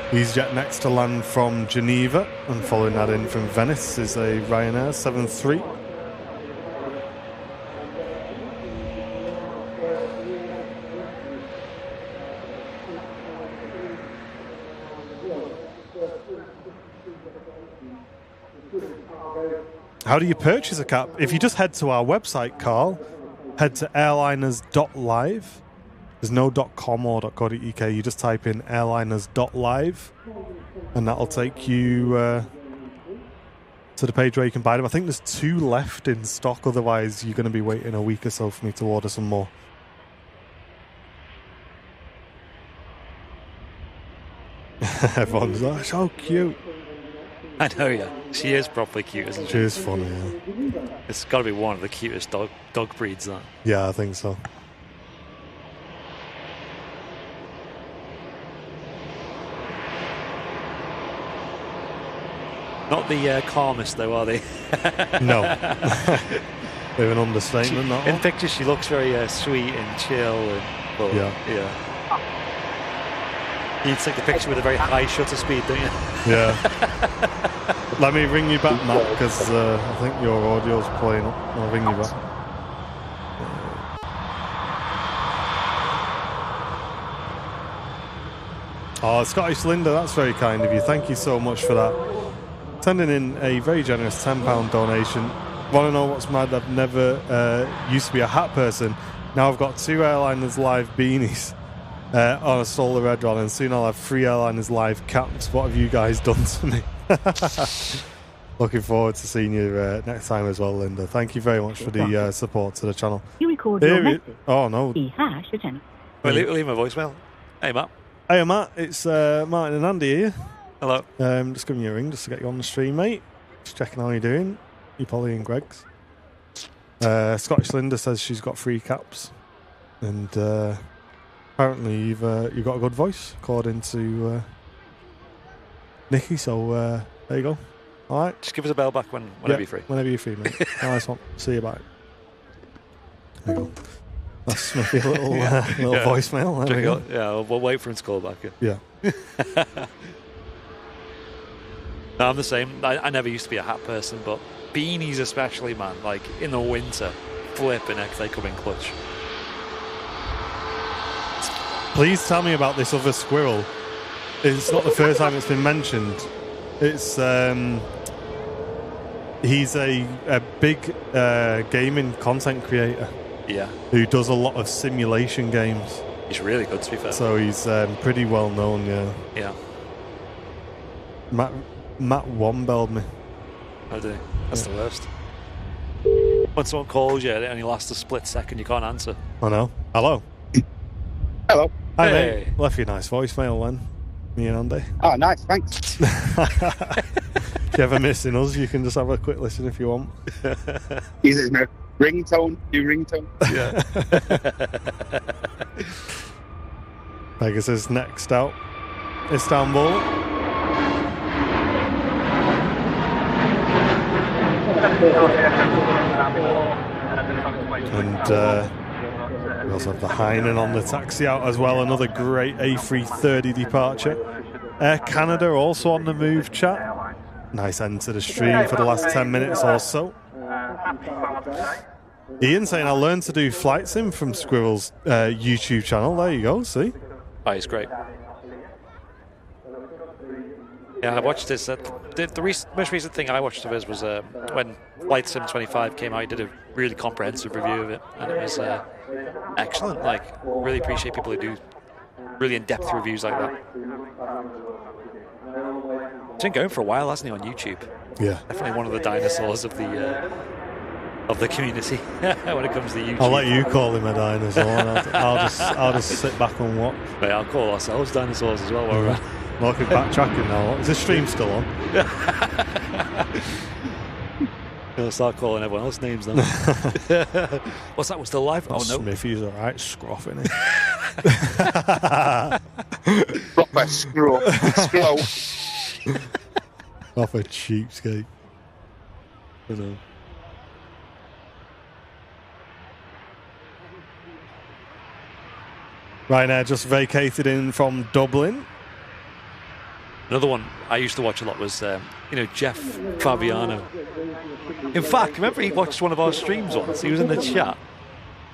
EasyJet next to land from Geneva, and following that in from Venice is a Ryanair 73. How do you purchase a cap? If you just head to our website, Carl, head to airliners.live. There's no .com or .co.uk. You just type in airliners.live, and that'll take you to the page where you can buy them. I think there's 2 left in stock. Otherwise, you're going to be waiting a week or so for me to order some more. Everyone's like, so cute. I know, yeah. She is properly cute, isn't she? She is funny, yeah. It's got to be one of the cutest dog breeds, that. Yeah, I think so. Not the calmest, though, are they? No. Bit of an understatement, that In one. pictures, she looks very sweet and chill. And, yeah. You need to take the picture with a very high shutter speed, don't you? Yeah. Let me ring you back, Matt, because I think your audio's playing up. I'll ring you back. Oh, Scottish Linda, that's very kind of you. Thank you so much for that. Sending in a very generous £10 donation. Want to know what's mad? I've never used to be a hat person. Now I've got 2 Airliners Live beanies. On a solar red one, and soon I'll have 3 Airliners Live caps. What have you guys done to me? Looking forward to seeing you next time as well, Linda. Thank you very much for the support to the channel. You record your message. Oh no. #attend. Well, leave my voicemail. Hey, Matt. Hey, Matt. It's Martin and Andy here. Hello. Just giving you a ring just to get you on the stream, mate. Just checking how you're doing. You Polly and Greg's. Scottish Linda says she's got 3 caps, and Apparently, you've got a good voice, according to Nikki. So there you go. All right. Just give us a bell back whenever you're free. Whenever you're free, mate. Nice one. See you back. There you go. That's maybe a little voicemail. There we go. Yeah, we'll wait for him to call back. Yeah. No, I'm the same. I never used to be a hat person, but beanies especially, man. Like in the winter, flipping heck, they come in clutch. Please tell me about this other squirrel. It's not the first time it's been mentioned. It's he's a big gaming content creator. Yeah. Who does a lot of simulation games. He's really good, to be fair. So he's pretty well known, yeah. Yeah. Matt Wombelled me. I do. That's the worst. When someone calls you, it only lasts a split second, you can't answer. I know. Hello. Hello. Hi, mate. Left you a nice voicemail then, me and Andy. Oh, nice, thanks. If you're ever missing us, you can just have a quick listen if you want. He's no ringtone, new ringtone. Yeah. Pegasus next out. Istanbul. And we also have the Hainan on the taxi out as well. Another great A330 departure. Air Canada also on the move, chat. Nice end to the stream for the last 10 minutes or so. Ian saying I learned to do flight sim from Squirrel's YouTube channel. There you go, see? Oh, he's great. Yeah, I watched this. The most recent thing I watched of his was when Flight Sim 25 came out. He did a really comprehensive review of it, and it was excellent. Like, really appreciate people who do really in-depth reviews like that. He's been going for a while, hasn't he, on YouTube? Yeah. Definitely one of the dinosaurs of the community when it comes to YouTube. I'll let you call him a dinosaur. I'll just sit back and watch. But I'll call ourselves dinosaurs as well while we're at. Well, we're backtracking now. Is the stream still on? I'll start calling everyone else names now. What's that? We're still live? Oh, no. Smithy's alright, scruff, isn't he? Proper scruff. Off a cheapskate. I know. Ryanair just vacated in from Dublin. Another one I used to watch a lot was, Jeff Fabiano. In fact, remember he watched one of our streams once? He was in the chat.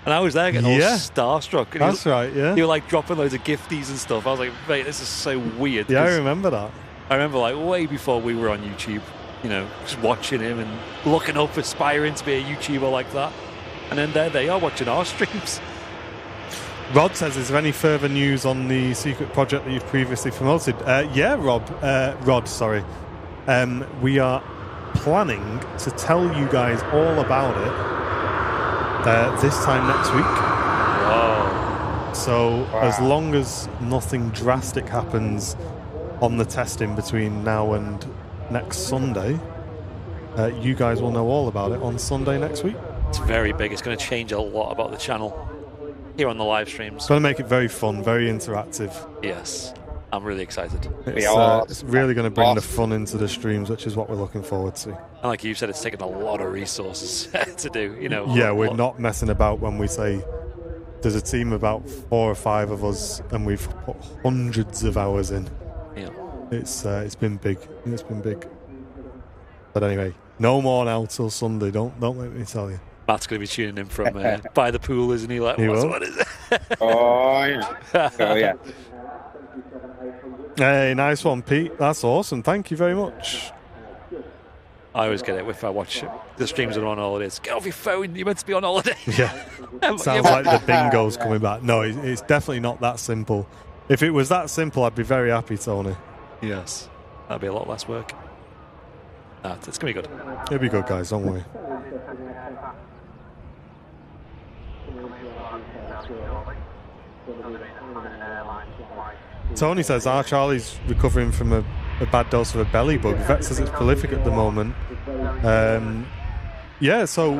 And I was there getting all starstruck. And that's right, yeah. You were like dropping loads of gifties and stuff. I was like, mate, this is so weird. Yeah, I remember that. I remember like way before we were on YouTube, just watching him and looking up, aspiring to be a YouTuber like that. And then there they are watching our streams. Rod says, is there any further news on the secret project that you've previously promoted? Yeah, Rod, sorry. We are planning to tell you guys all about it this time next week. Whoa. So as long as nothing drastic happens on the testing between now and next Sunday, you guys will know all about it on Sunday next week. It's very big. It's going to change a lot about the channel here on the live streams. It's going to make it very fun, very interactive. Yes, I'm really excited. It's really going to bring the fun into the streams, which is what we're looking forward to. And like you said, it's taken a lot of resources to do. Yeah, we're not messing about when we say there's a team of about 4 or 5 of us, and we've put hundreds of hours in. Yeah, it's been big. It's been big. But anyway, no more now till Sunday. Don't make me tell you. Matt's going to be tuning in from by the pool, isn't he? Like, what is it? Oh, yeah. Oh, yeah. Hey, nice one, Pete. That's awesome. Thank you very much. I always get it if I watch the streams are on holidays. Get off your phone. You're meant to be on holiday. Yeah. Sounds like the bingo's coming back. No, it's definitely not that simple. If it was that simple, I'd be very happy, Tony. Yes. That'd be a lot less work. No, it's going to be good. It'll be good, guys. Don't worry. Tony says, Charlie's recovering from a bad dose of a belly bug. Vet says it's prolific at the moment. Yeah, so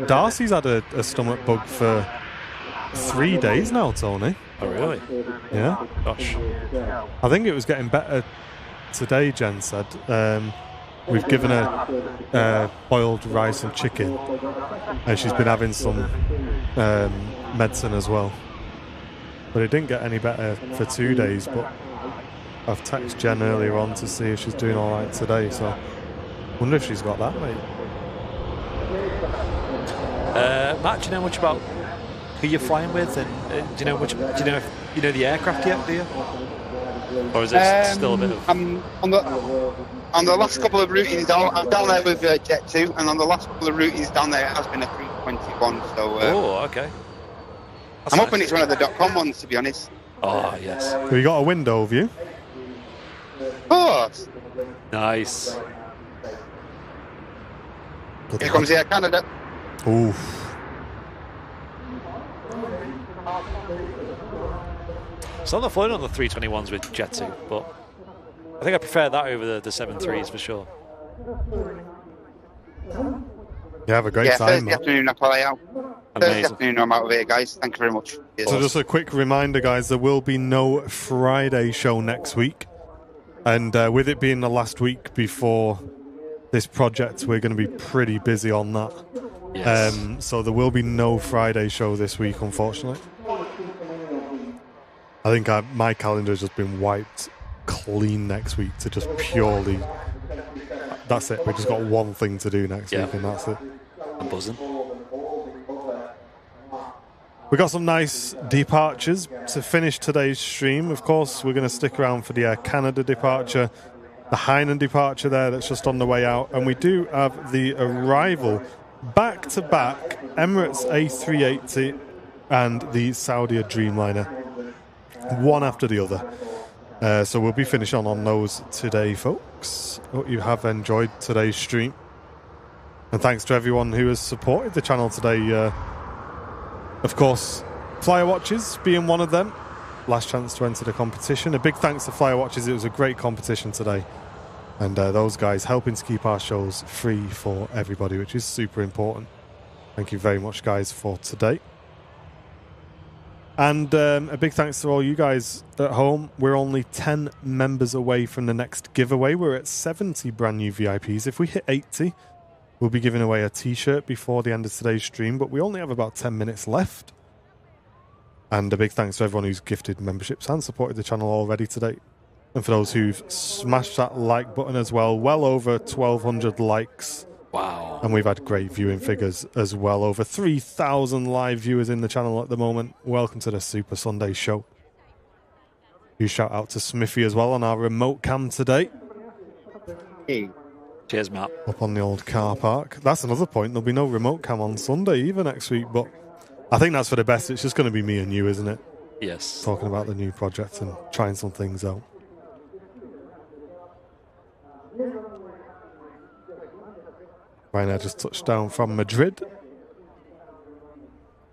Darcy's had a stomach bug for 3 days now, Tony. Oh, really? Yeah. Gosh. I think it was getting better today, Jen said. We've given her boiled rice and chicken, and she's been having some medicine as well. But it didn't get any better for 2 days, but I've texted Jen earlier on to see if she's doing all right today, so wonder if she's got that, mate. Matt, do you know much about who you're flying with, and do you know if you know the aircraft yet? Do you, or is it still a bit of? On the last couple of routings, I'm down there with Jet 2, and on the last couple of routings down there, it has been a 321. So. Okay. I'm hoping it's one of the .com ones, to be honest. Oh yes. Have you got a window view? Of course. Nice. Here comes Air Canada. Oof. So I'm not flying on the 321s with Jet 2, but I think I prefer that over the 73s for sure. You have a great time, Thursday Matt. afternoon I fly out. Amazing. Thursday afternoon I'm out of here, guys. Thank you very much. Cheers. So just a quick reminder, guys, there will be no Friday show next week. And with it being the last week before this project, we're going to be pretty busy on that. Yes. So there will be no Friday show this week, unfortunately. I think my calendar has just been wiped clean next week to just purely... That's it. We've just got one thing to do next week, and that's it. I'm buzzing. We got some nice departures to finish today's stream. Of course, we're going to stick around for the Air Canada departure, the Hainan departure there that's just on the way out, and we do have the arrival back-to-back Emirates A380 and the Saudia Dreamliner, one after the other. So we'll be finishing on those today, folks. Hope you have enjoyed today's stream. And thanks to everyone who has supported the channel today. Of course, Flyer Watches being one of them. Last chance to enter the competition. A big thanks to Flyer Watches. It was a great competition today. And those guys helping to keep our shows free for everybody, which is super important. Thank you very much, guys, for today. And a big thanks to all you guys at home. We're only 10 members away from the next giveaway. We're at 70 brand new VIPs. If we hit 80, we'll be giving away a t-shirt before the end of today's stream, but we only have about 10 minutes left. And a big thanks to everyone who's gifted memberships and supported the channel already today. And for those who've smashed that like button as well, well over 1,200 likes. Wow. And we've had great viewing figures as well. Over 3,000 live viewers in the channel at the moment. Welcome to the Super Sunday show. Huge shout out to Smithy as well on our remote cam today. Hey. Cheers, Matt. Up on the old car park. That's another point. There'll be no remote cam on Sunday either next week, but I think that's for the best. It's just going to be me and you, isn't it? Yes. Talking about the new project and trying some things out. Ryanair just touched down from Madrid.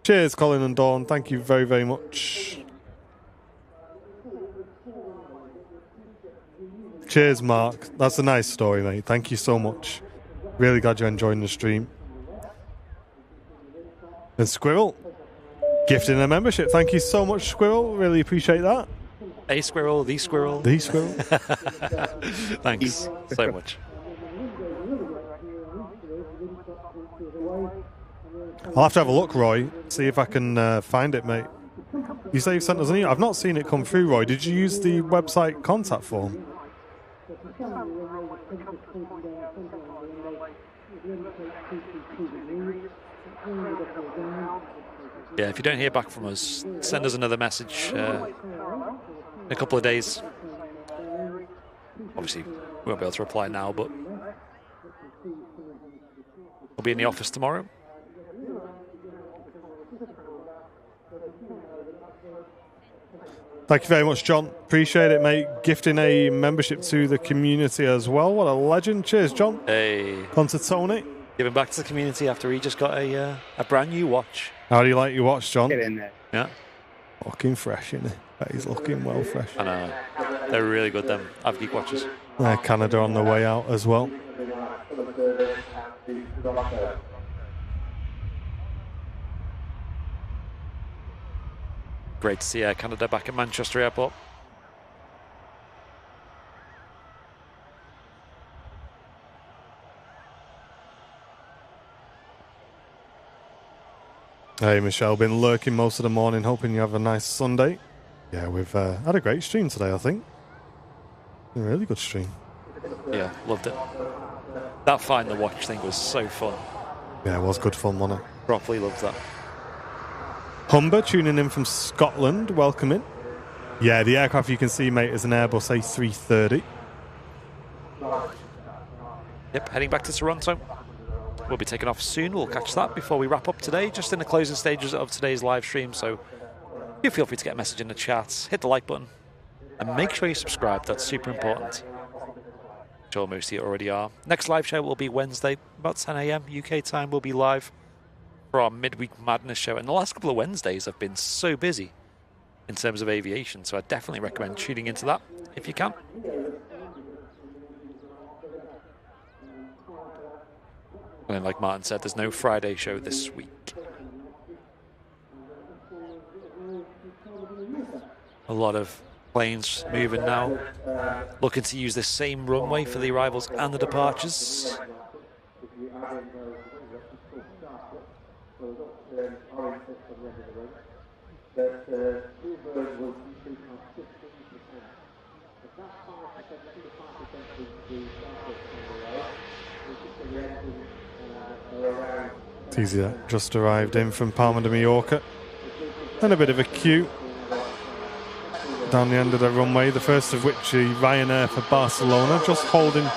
Cheers, Colin and Dawn. Thank you very, very much. Cheers, Mark. That's a nice story, mate. Thank you so much. Really glad you're enjoying the stream. And Squirrel, gifting a membership. Thank you so much, Squirrel. Really appreciate that. A squirrel, the squirrel. The Squirrel. Thanks so much. I'll have to have a look, Roy. See if I can find it, mate. You say you've sent us an email. I've not seen it come through, Roy. Did you use the website contact form? Yeah, if you don't hear back from us, send us another message in a couple of days. Obviously, we won't be able to reply now, but we'll be in the office tomorrow. Thank you very much, John. Appreciate it, mate. Gifting a membership to the community as well. What a legend. Cheers, John. Hey. On to Tony. Giving back to the community after he just got a brand new watch. How do you like your watch, John? Get in there. Yeah. Looking fresh, isn't he? He's looking well fresh. I know. They're really good, them Avgeek watches. Canada on the way out as well. Great to see Air Canada back at Manchester Airport. Hey Michelle, been lurking most of the morning, hoping you have a nice Sunday. Yeah, we've had a great stream today, I think. A really good stream. Yeah, loved it. That Find the Watch thing was so fun. Yeah, it was good fun, wasn't it? Properly loved that. Humber tuning in from Scotland, welcome in. Yeah, the aircraft you can see, mate, is an Airbus A330. Yep, heading back to Toronto. We'll be taking off soon. We'll catch that before we wrap up today, just in the closing stages of today's live stream. So do feel free to get a message in the chat, hit the like button, and make sure you subscribe. That's super important. I'm sure most of you already are. Next live show will be Wednesday, about 10 a.m. UK time. We'll be live for our midweek madness show. And the last couple of Wednesdays have been so busy in terms of aviation, so I definitely recommend tuning into that if you can. And like Martin said, there's no Friday show this week. A lot of planes moving now, looking to use the same runway for the arrivals and the departures. It's easier. Just arrived in from Palma de Mallorca. And a bit of a queue down the end of the runway, the first of which is Ryanair for Barcelona, just holding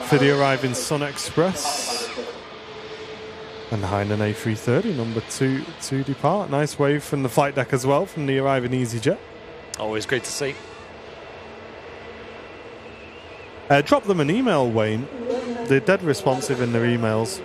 for the arriving Sun Express. And behind an A330, number 2 to depart. Nice wave from the flight deck as well, from the arriving EasyJet. Always great to see. Drop them an email, Wayne. They're dead responsive in their emails.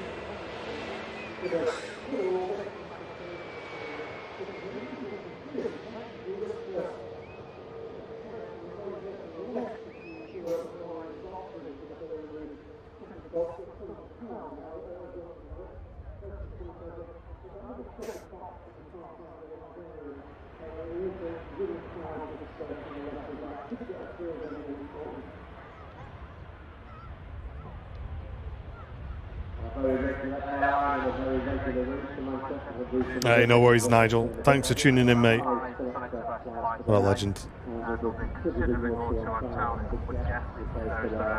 Hey, no worries, Nigel. Thanks for tuning in, mate. What a legend.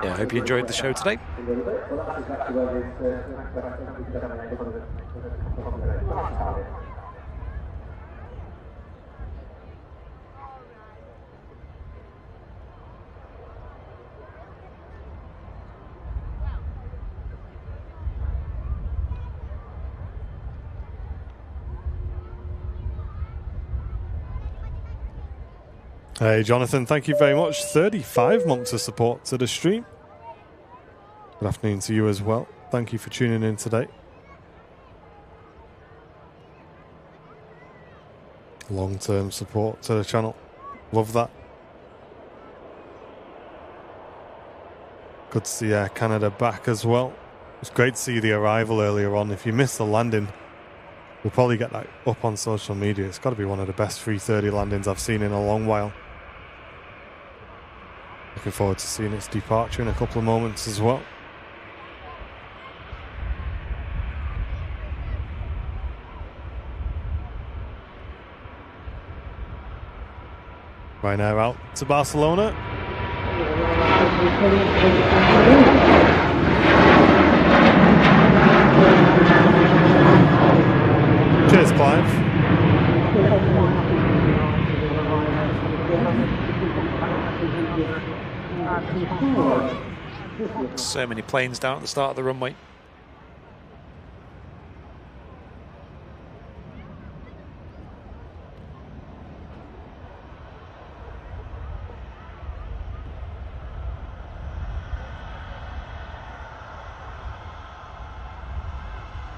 Yeah, I hope you enjoyed the show today. Hey, Jonathan, thank you very much. 35 months of support to the stream. Good afternoon to you as well. Thank you for tuning in today. Long-term support to the channel. Love that. Good to see Air Canada back as well. It's great to see the arrival earlier on. If you missed the landing, we'll probably get that up on social media. It's got to be one of the best 330 landings I've seen in a long while. Looking forward to seeing its departure in a couple of moments as well. Ryanair out to Barcelona. Cheers, Clive. So many planes down at the start of the runway.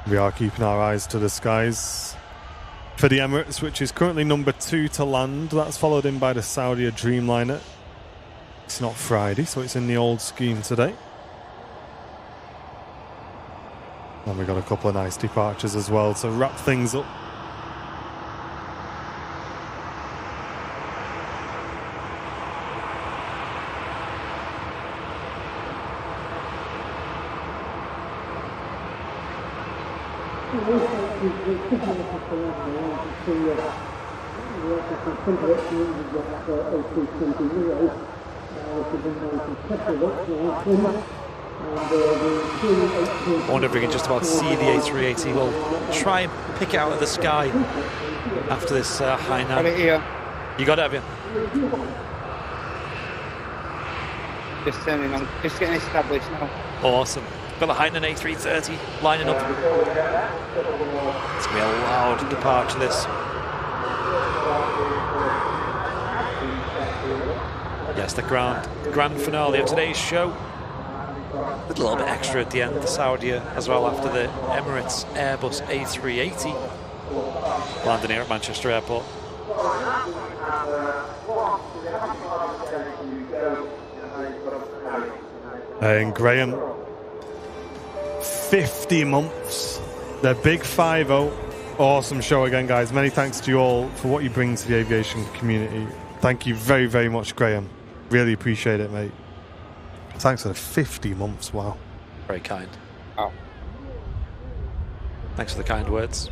We are keeping our eyes to the skies for the Emirates, which is currently number 2 to land. That's followed in by the Saudia Dreamliner. It's not Friday, so it's in the old scheme today. And we've got a couple of nice departures as well to wrap things up. I wonder if we can just about see the A380. We'll try and pick it out of the sky after this high now. Got it here. You got it, have you? Just turning on, just getting established now. Awesome. Got the Heineken A330 lining up. It's going to be a loud departure, this. Yes, the grand finale of today's show. With a little bit extra at the end, the Saudi as well after the Emirates Airbus A380. Landing here at Manchester Airport. And Graham, 50 months, the big 5-0. Awesome show again, guys. Many thanks to you all for what you bring to the aviation community. Thank you very, very much, Graham. Really appreciate it, mate. Thanks for the 50 months. Wow. Very kind. Oh. Thanks for the kind words.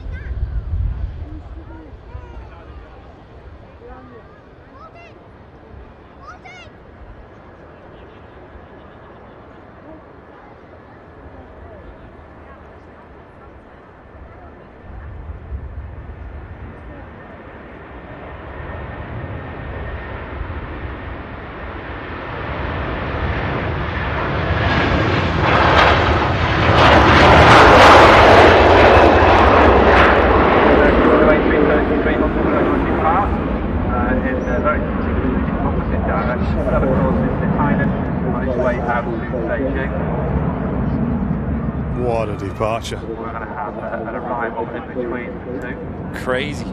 What a departure. We're going to have an arrival in between the two. Crazy.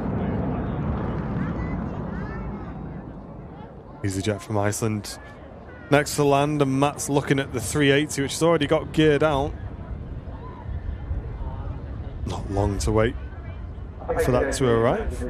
EasyJet from Iceland. Next to land, and Matt's looking at the 380, which has already got geared out. Not long to wait for that to arrive.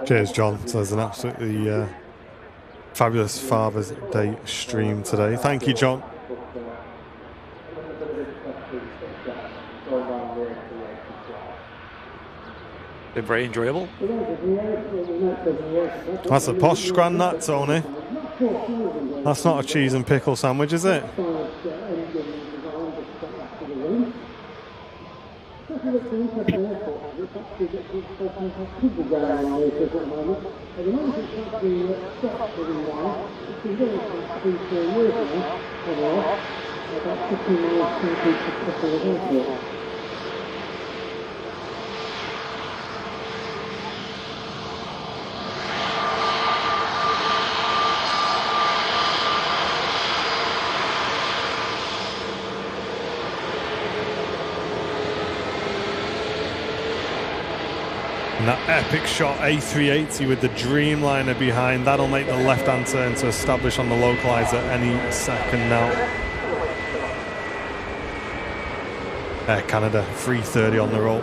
Cheers, John. So there's an absolutely fabulous Father's Day stream today. Thank you, John. Been very enjoyable. That's a posh scran, that, Tony. That's not a cheese and pickle sandwich, is it? And that epic shot, A380 with the Dreamliner behind, that'll make the left-hand turn to establish on the localizer any second now. Air Canada, 330 on the roll.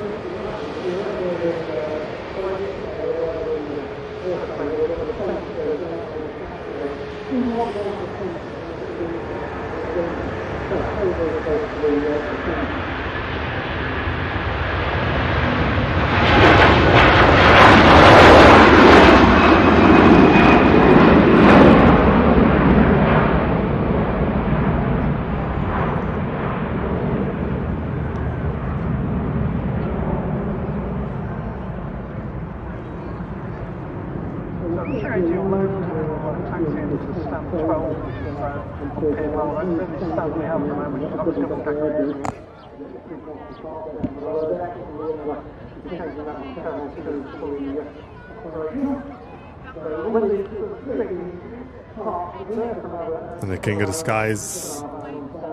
And the King of the Skies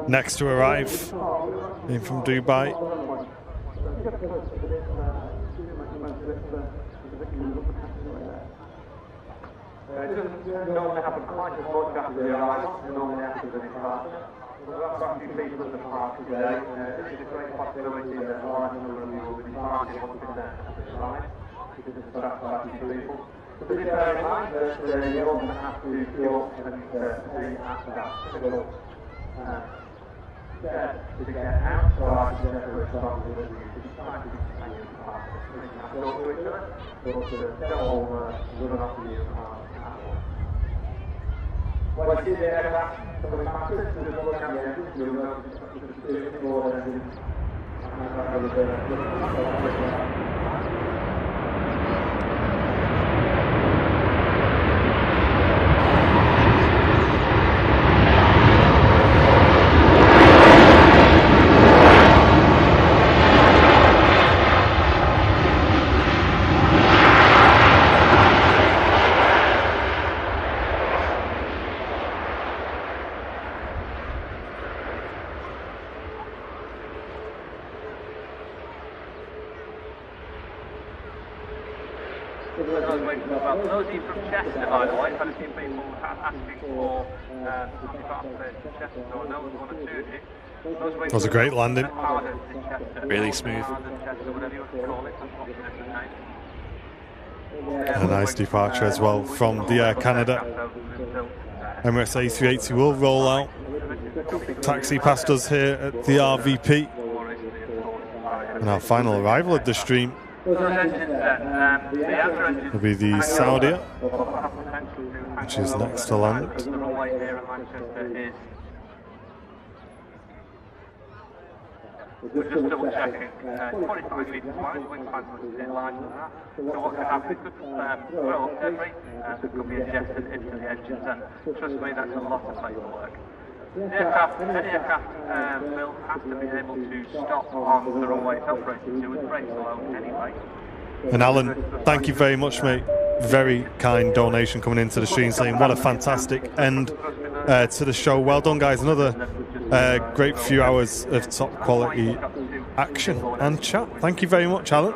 next to arrive. in from Dubai. It doesn't normally happen quite as much after the arrival. It normally happens when it passes. We've got quite a few people at the park today. This is a great possibility that a large number of you will be departing once it's after the ride, because it's quite a few people. But just bear in mind that you're all going to have to queue up and pay after that typical to get out. So I suggest that we're starting with you try to continue to park. We can have to talk to each other, but don't all run off the you. When you see the aircraft from the passes, you just look at the engines, you'll notice that there's two more engines. Those of you from Chester, by the way, I've had a few people asking for Chester, so I know there's one or two of you. That was a great landing. Really smooth. A nice departure as well from the Air Canada. Emirates A380 will roll out. Taxi past us here at the RVP. And our final arrival at the stream will be the Saudia, which is next to land. We're just double checking. 45 metres wide, wingspan is in line with that. So what could happen? It could throw up debris that could be injected into the engines, and trust me, that's a lot of paperwork. Any aircraft will have to be able to stop on the runway it's operating to with brakes alone anyway. And Alan, thank you very much, mate. Very kind donation coming into the stream saying what a fantastic end to the show. Well done, guys. Another great few hours of top quality action and chat. Thank you very much, Alan.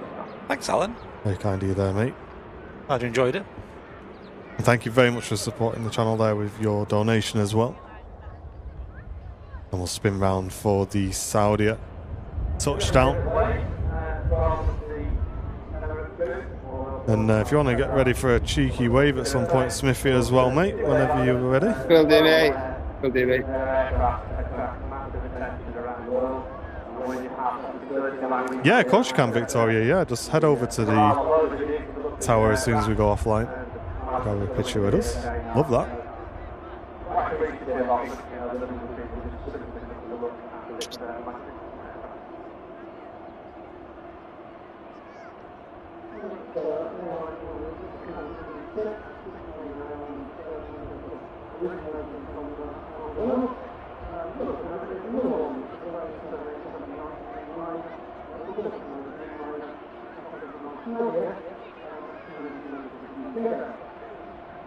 Thanks, Alan. Very kind of you there, mate. Glad you enjoyed it. And thank you very much for supporting the channel there with your donation as well. And we'll spin round for the Saudia touchdown. And if you want to get ready for a cheeky wave at some point, Smithy, as well, mate, whenever you're ready. Will do, mate. Will do, mate. Yeah, of course you can, Victoria. Yeah, just head over to the tower as soon as we go offline. Grab a picture with us. Love that.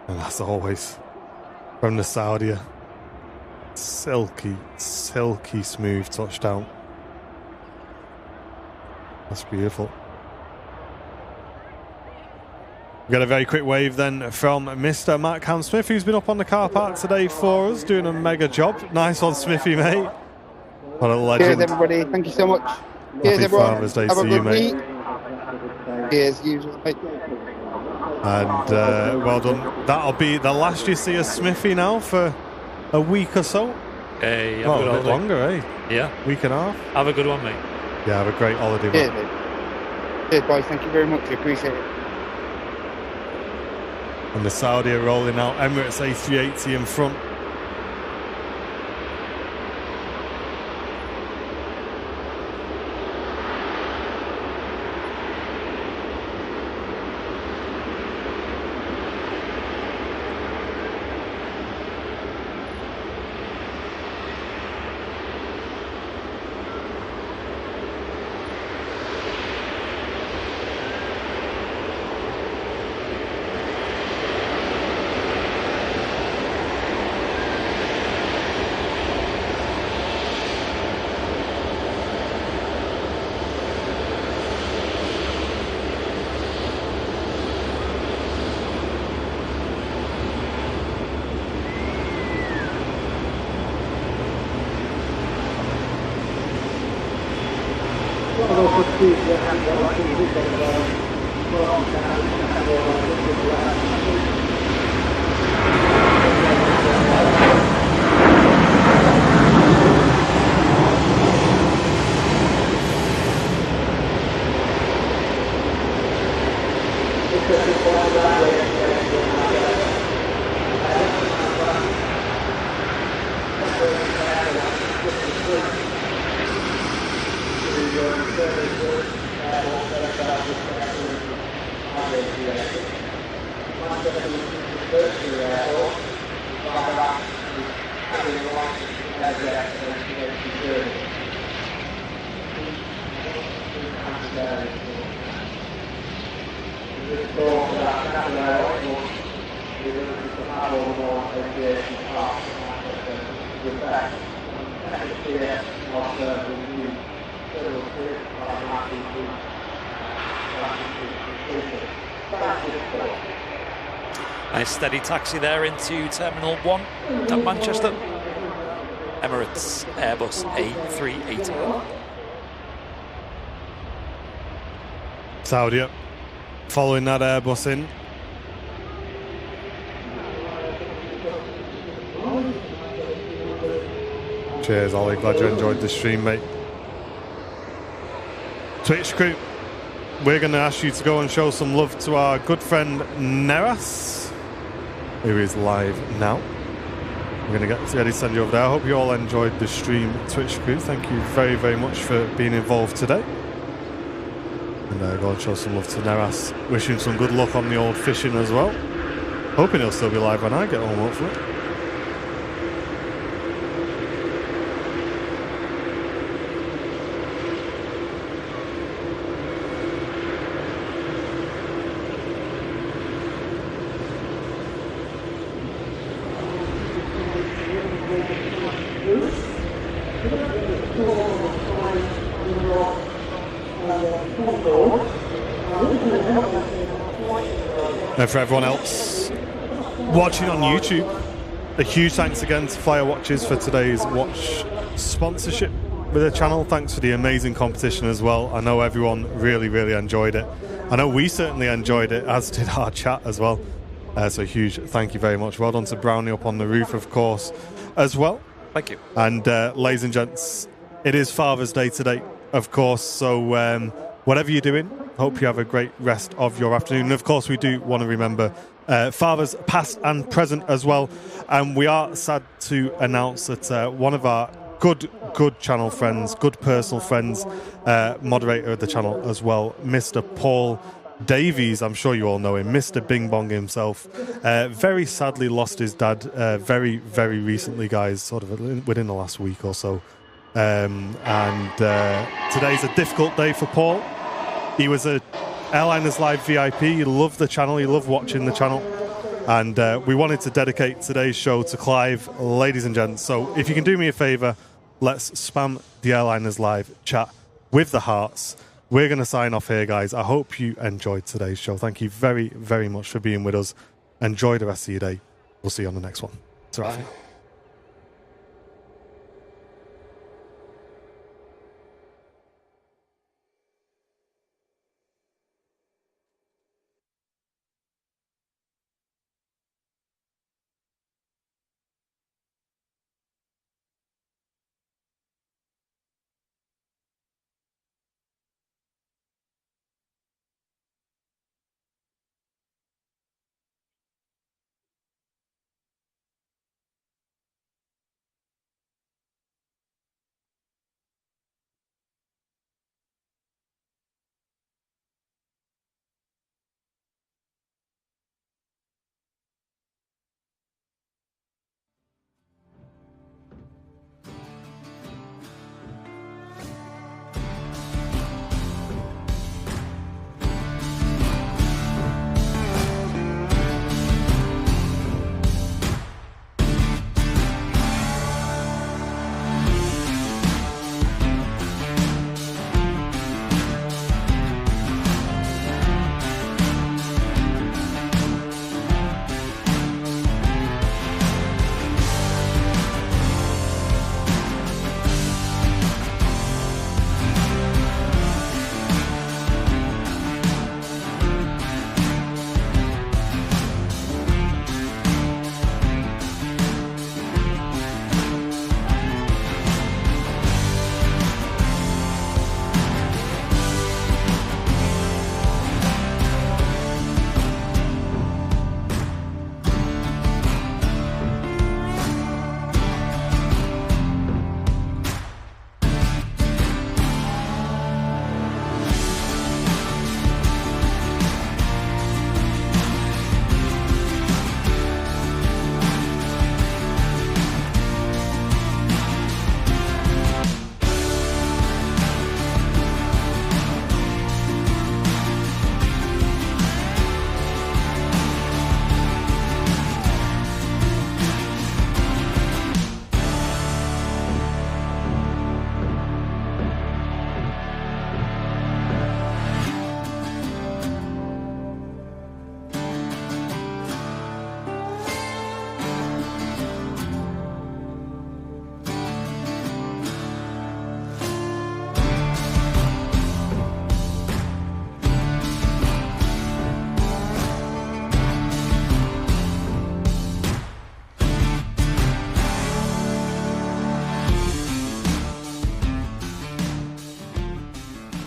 And that's always from the Saudia. Silky, silky smooth touchdown. That's beautiful. We got a very quick wave then from Mr. Matt Cam-Smith, who's been up on the car park today for us, doing a mega job. Nice one, Smithy, mate. What a legend. Cheers, everybody. Thank you so much. Happy Father's Day to you, mate. Cheers, usual, mate. And well done. That'll be the last you see of Smithy now for a week or so. Hey, well, a bit longer, eh? Yeah. Week and a half. Have a good one, mate. Yeah, have a great holiday, Cheers, mate. mate. Cheers, boys. Thank you very much. I appreciate it. And the Saudi are rolling out. Emirates A380 in front. Nice steady taxi there into Terminal 1 at Manchester. Emirates Airbus A380. Saudi following that Airbus in. Cheers, Ollie. Glad you enjoyed the stream, mate. Twitch crew, we're going to ask you to go and show some love to our good friend Neras, who is live now. I'm going to get ready to send you over there. I hope you all enjoyed the stream, Twitch crew. Thank you very, very much for being involved today. And go and show some love to Neras. Wish him some good luck on the old fishing as well. Hoping he'll still be live when I get home, hopefully. And for everyone else watching on YouTube, a huge thanks again to Firewatches for today's watch sponsorship with the channel. Thanks for the amazing competition as well. I know everyone really, really enjoyed it. I know we certainly enjoyed it, as did our chat as well. So huge thank you very much. Well done to Brownie up on the roof, of course, as well. Thank you. And ladies and gents, it is Father's Day today, of course. So whatever you're doing, hope you have a great rest of your afternoon. And of course, we do want to remember fathers past and present as well. And we are sad to announce that one of our good channel friends, good personal friends, moderator of the channel as well, Mr. Paul Davies, I'm sure you all know him, Mr. Bing Bong himself, very sadly lost his dad very, very recently, guys, sort of within the last week or so. And today's a difficult day for Paul. He was a Airliners Live VIP. He loved the channel. He loved watching the channel. And we wanted to dedicate today's show to Clive, ladies and gents. So if you can do me a favour, let's spam the Airliners Live chat with the hearts. We're going to sign off here, guys. I hope you enjoyed today's show. Thank you very, very much for being with us. Enjoy the rest of your day. We'll see you on the next one. Ta-ra. Bye.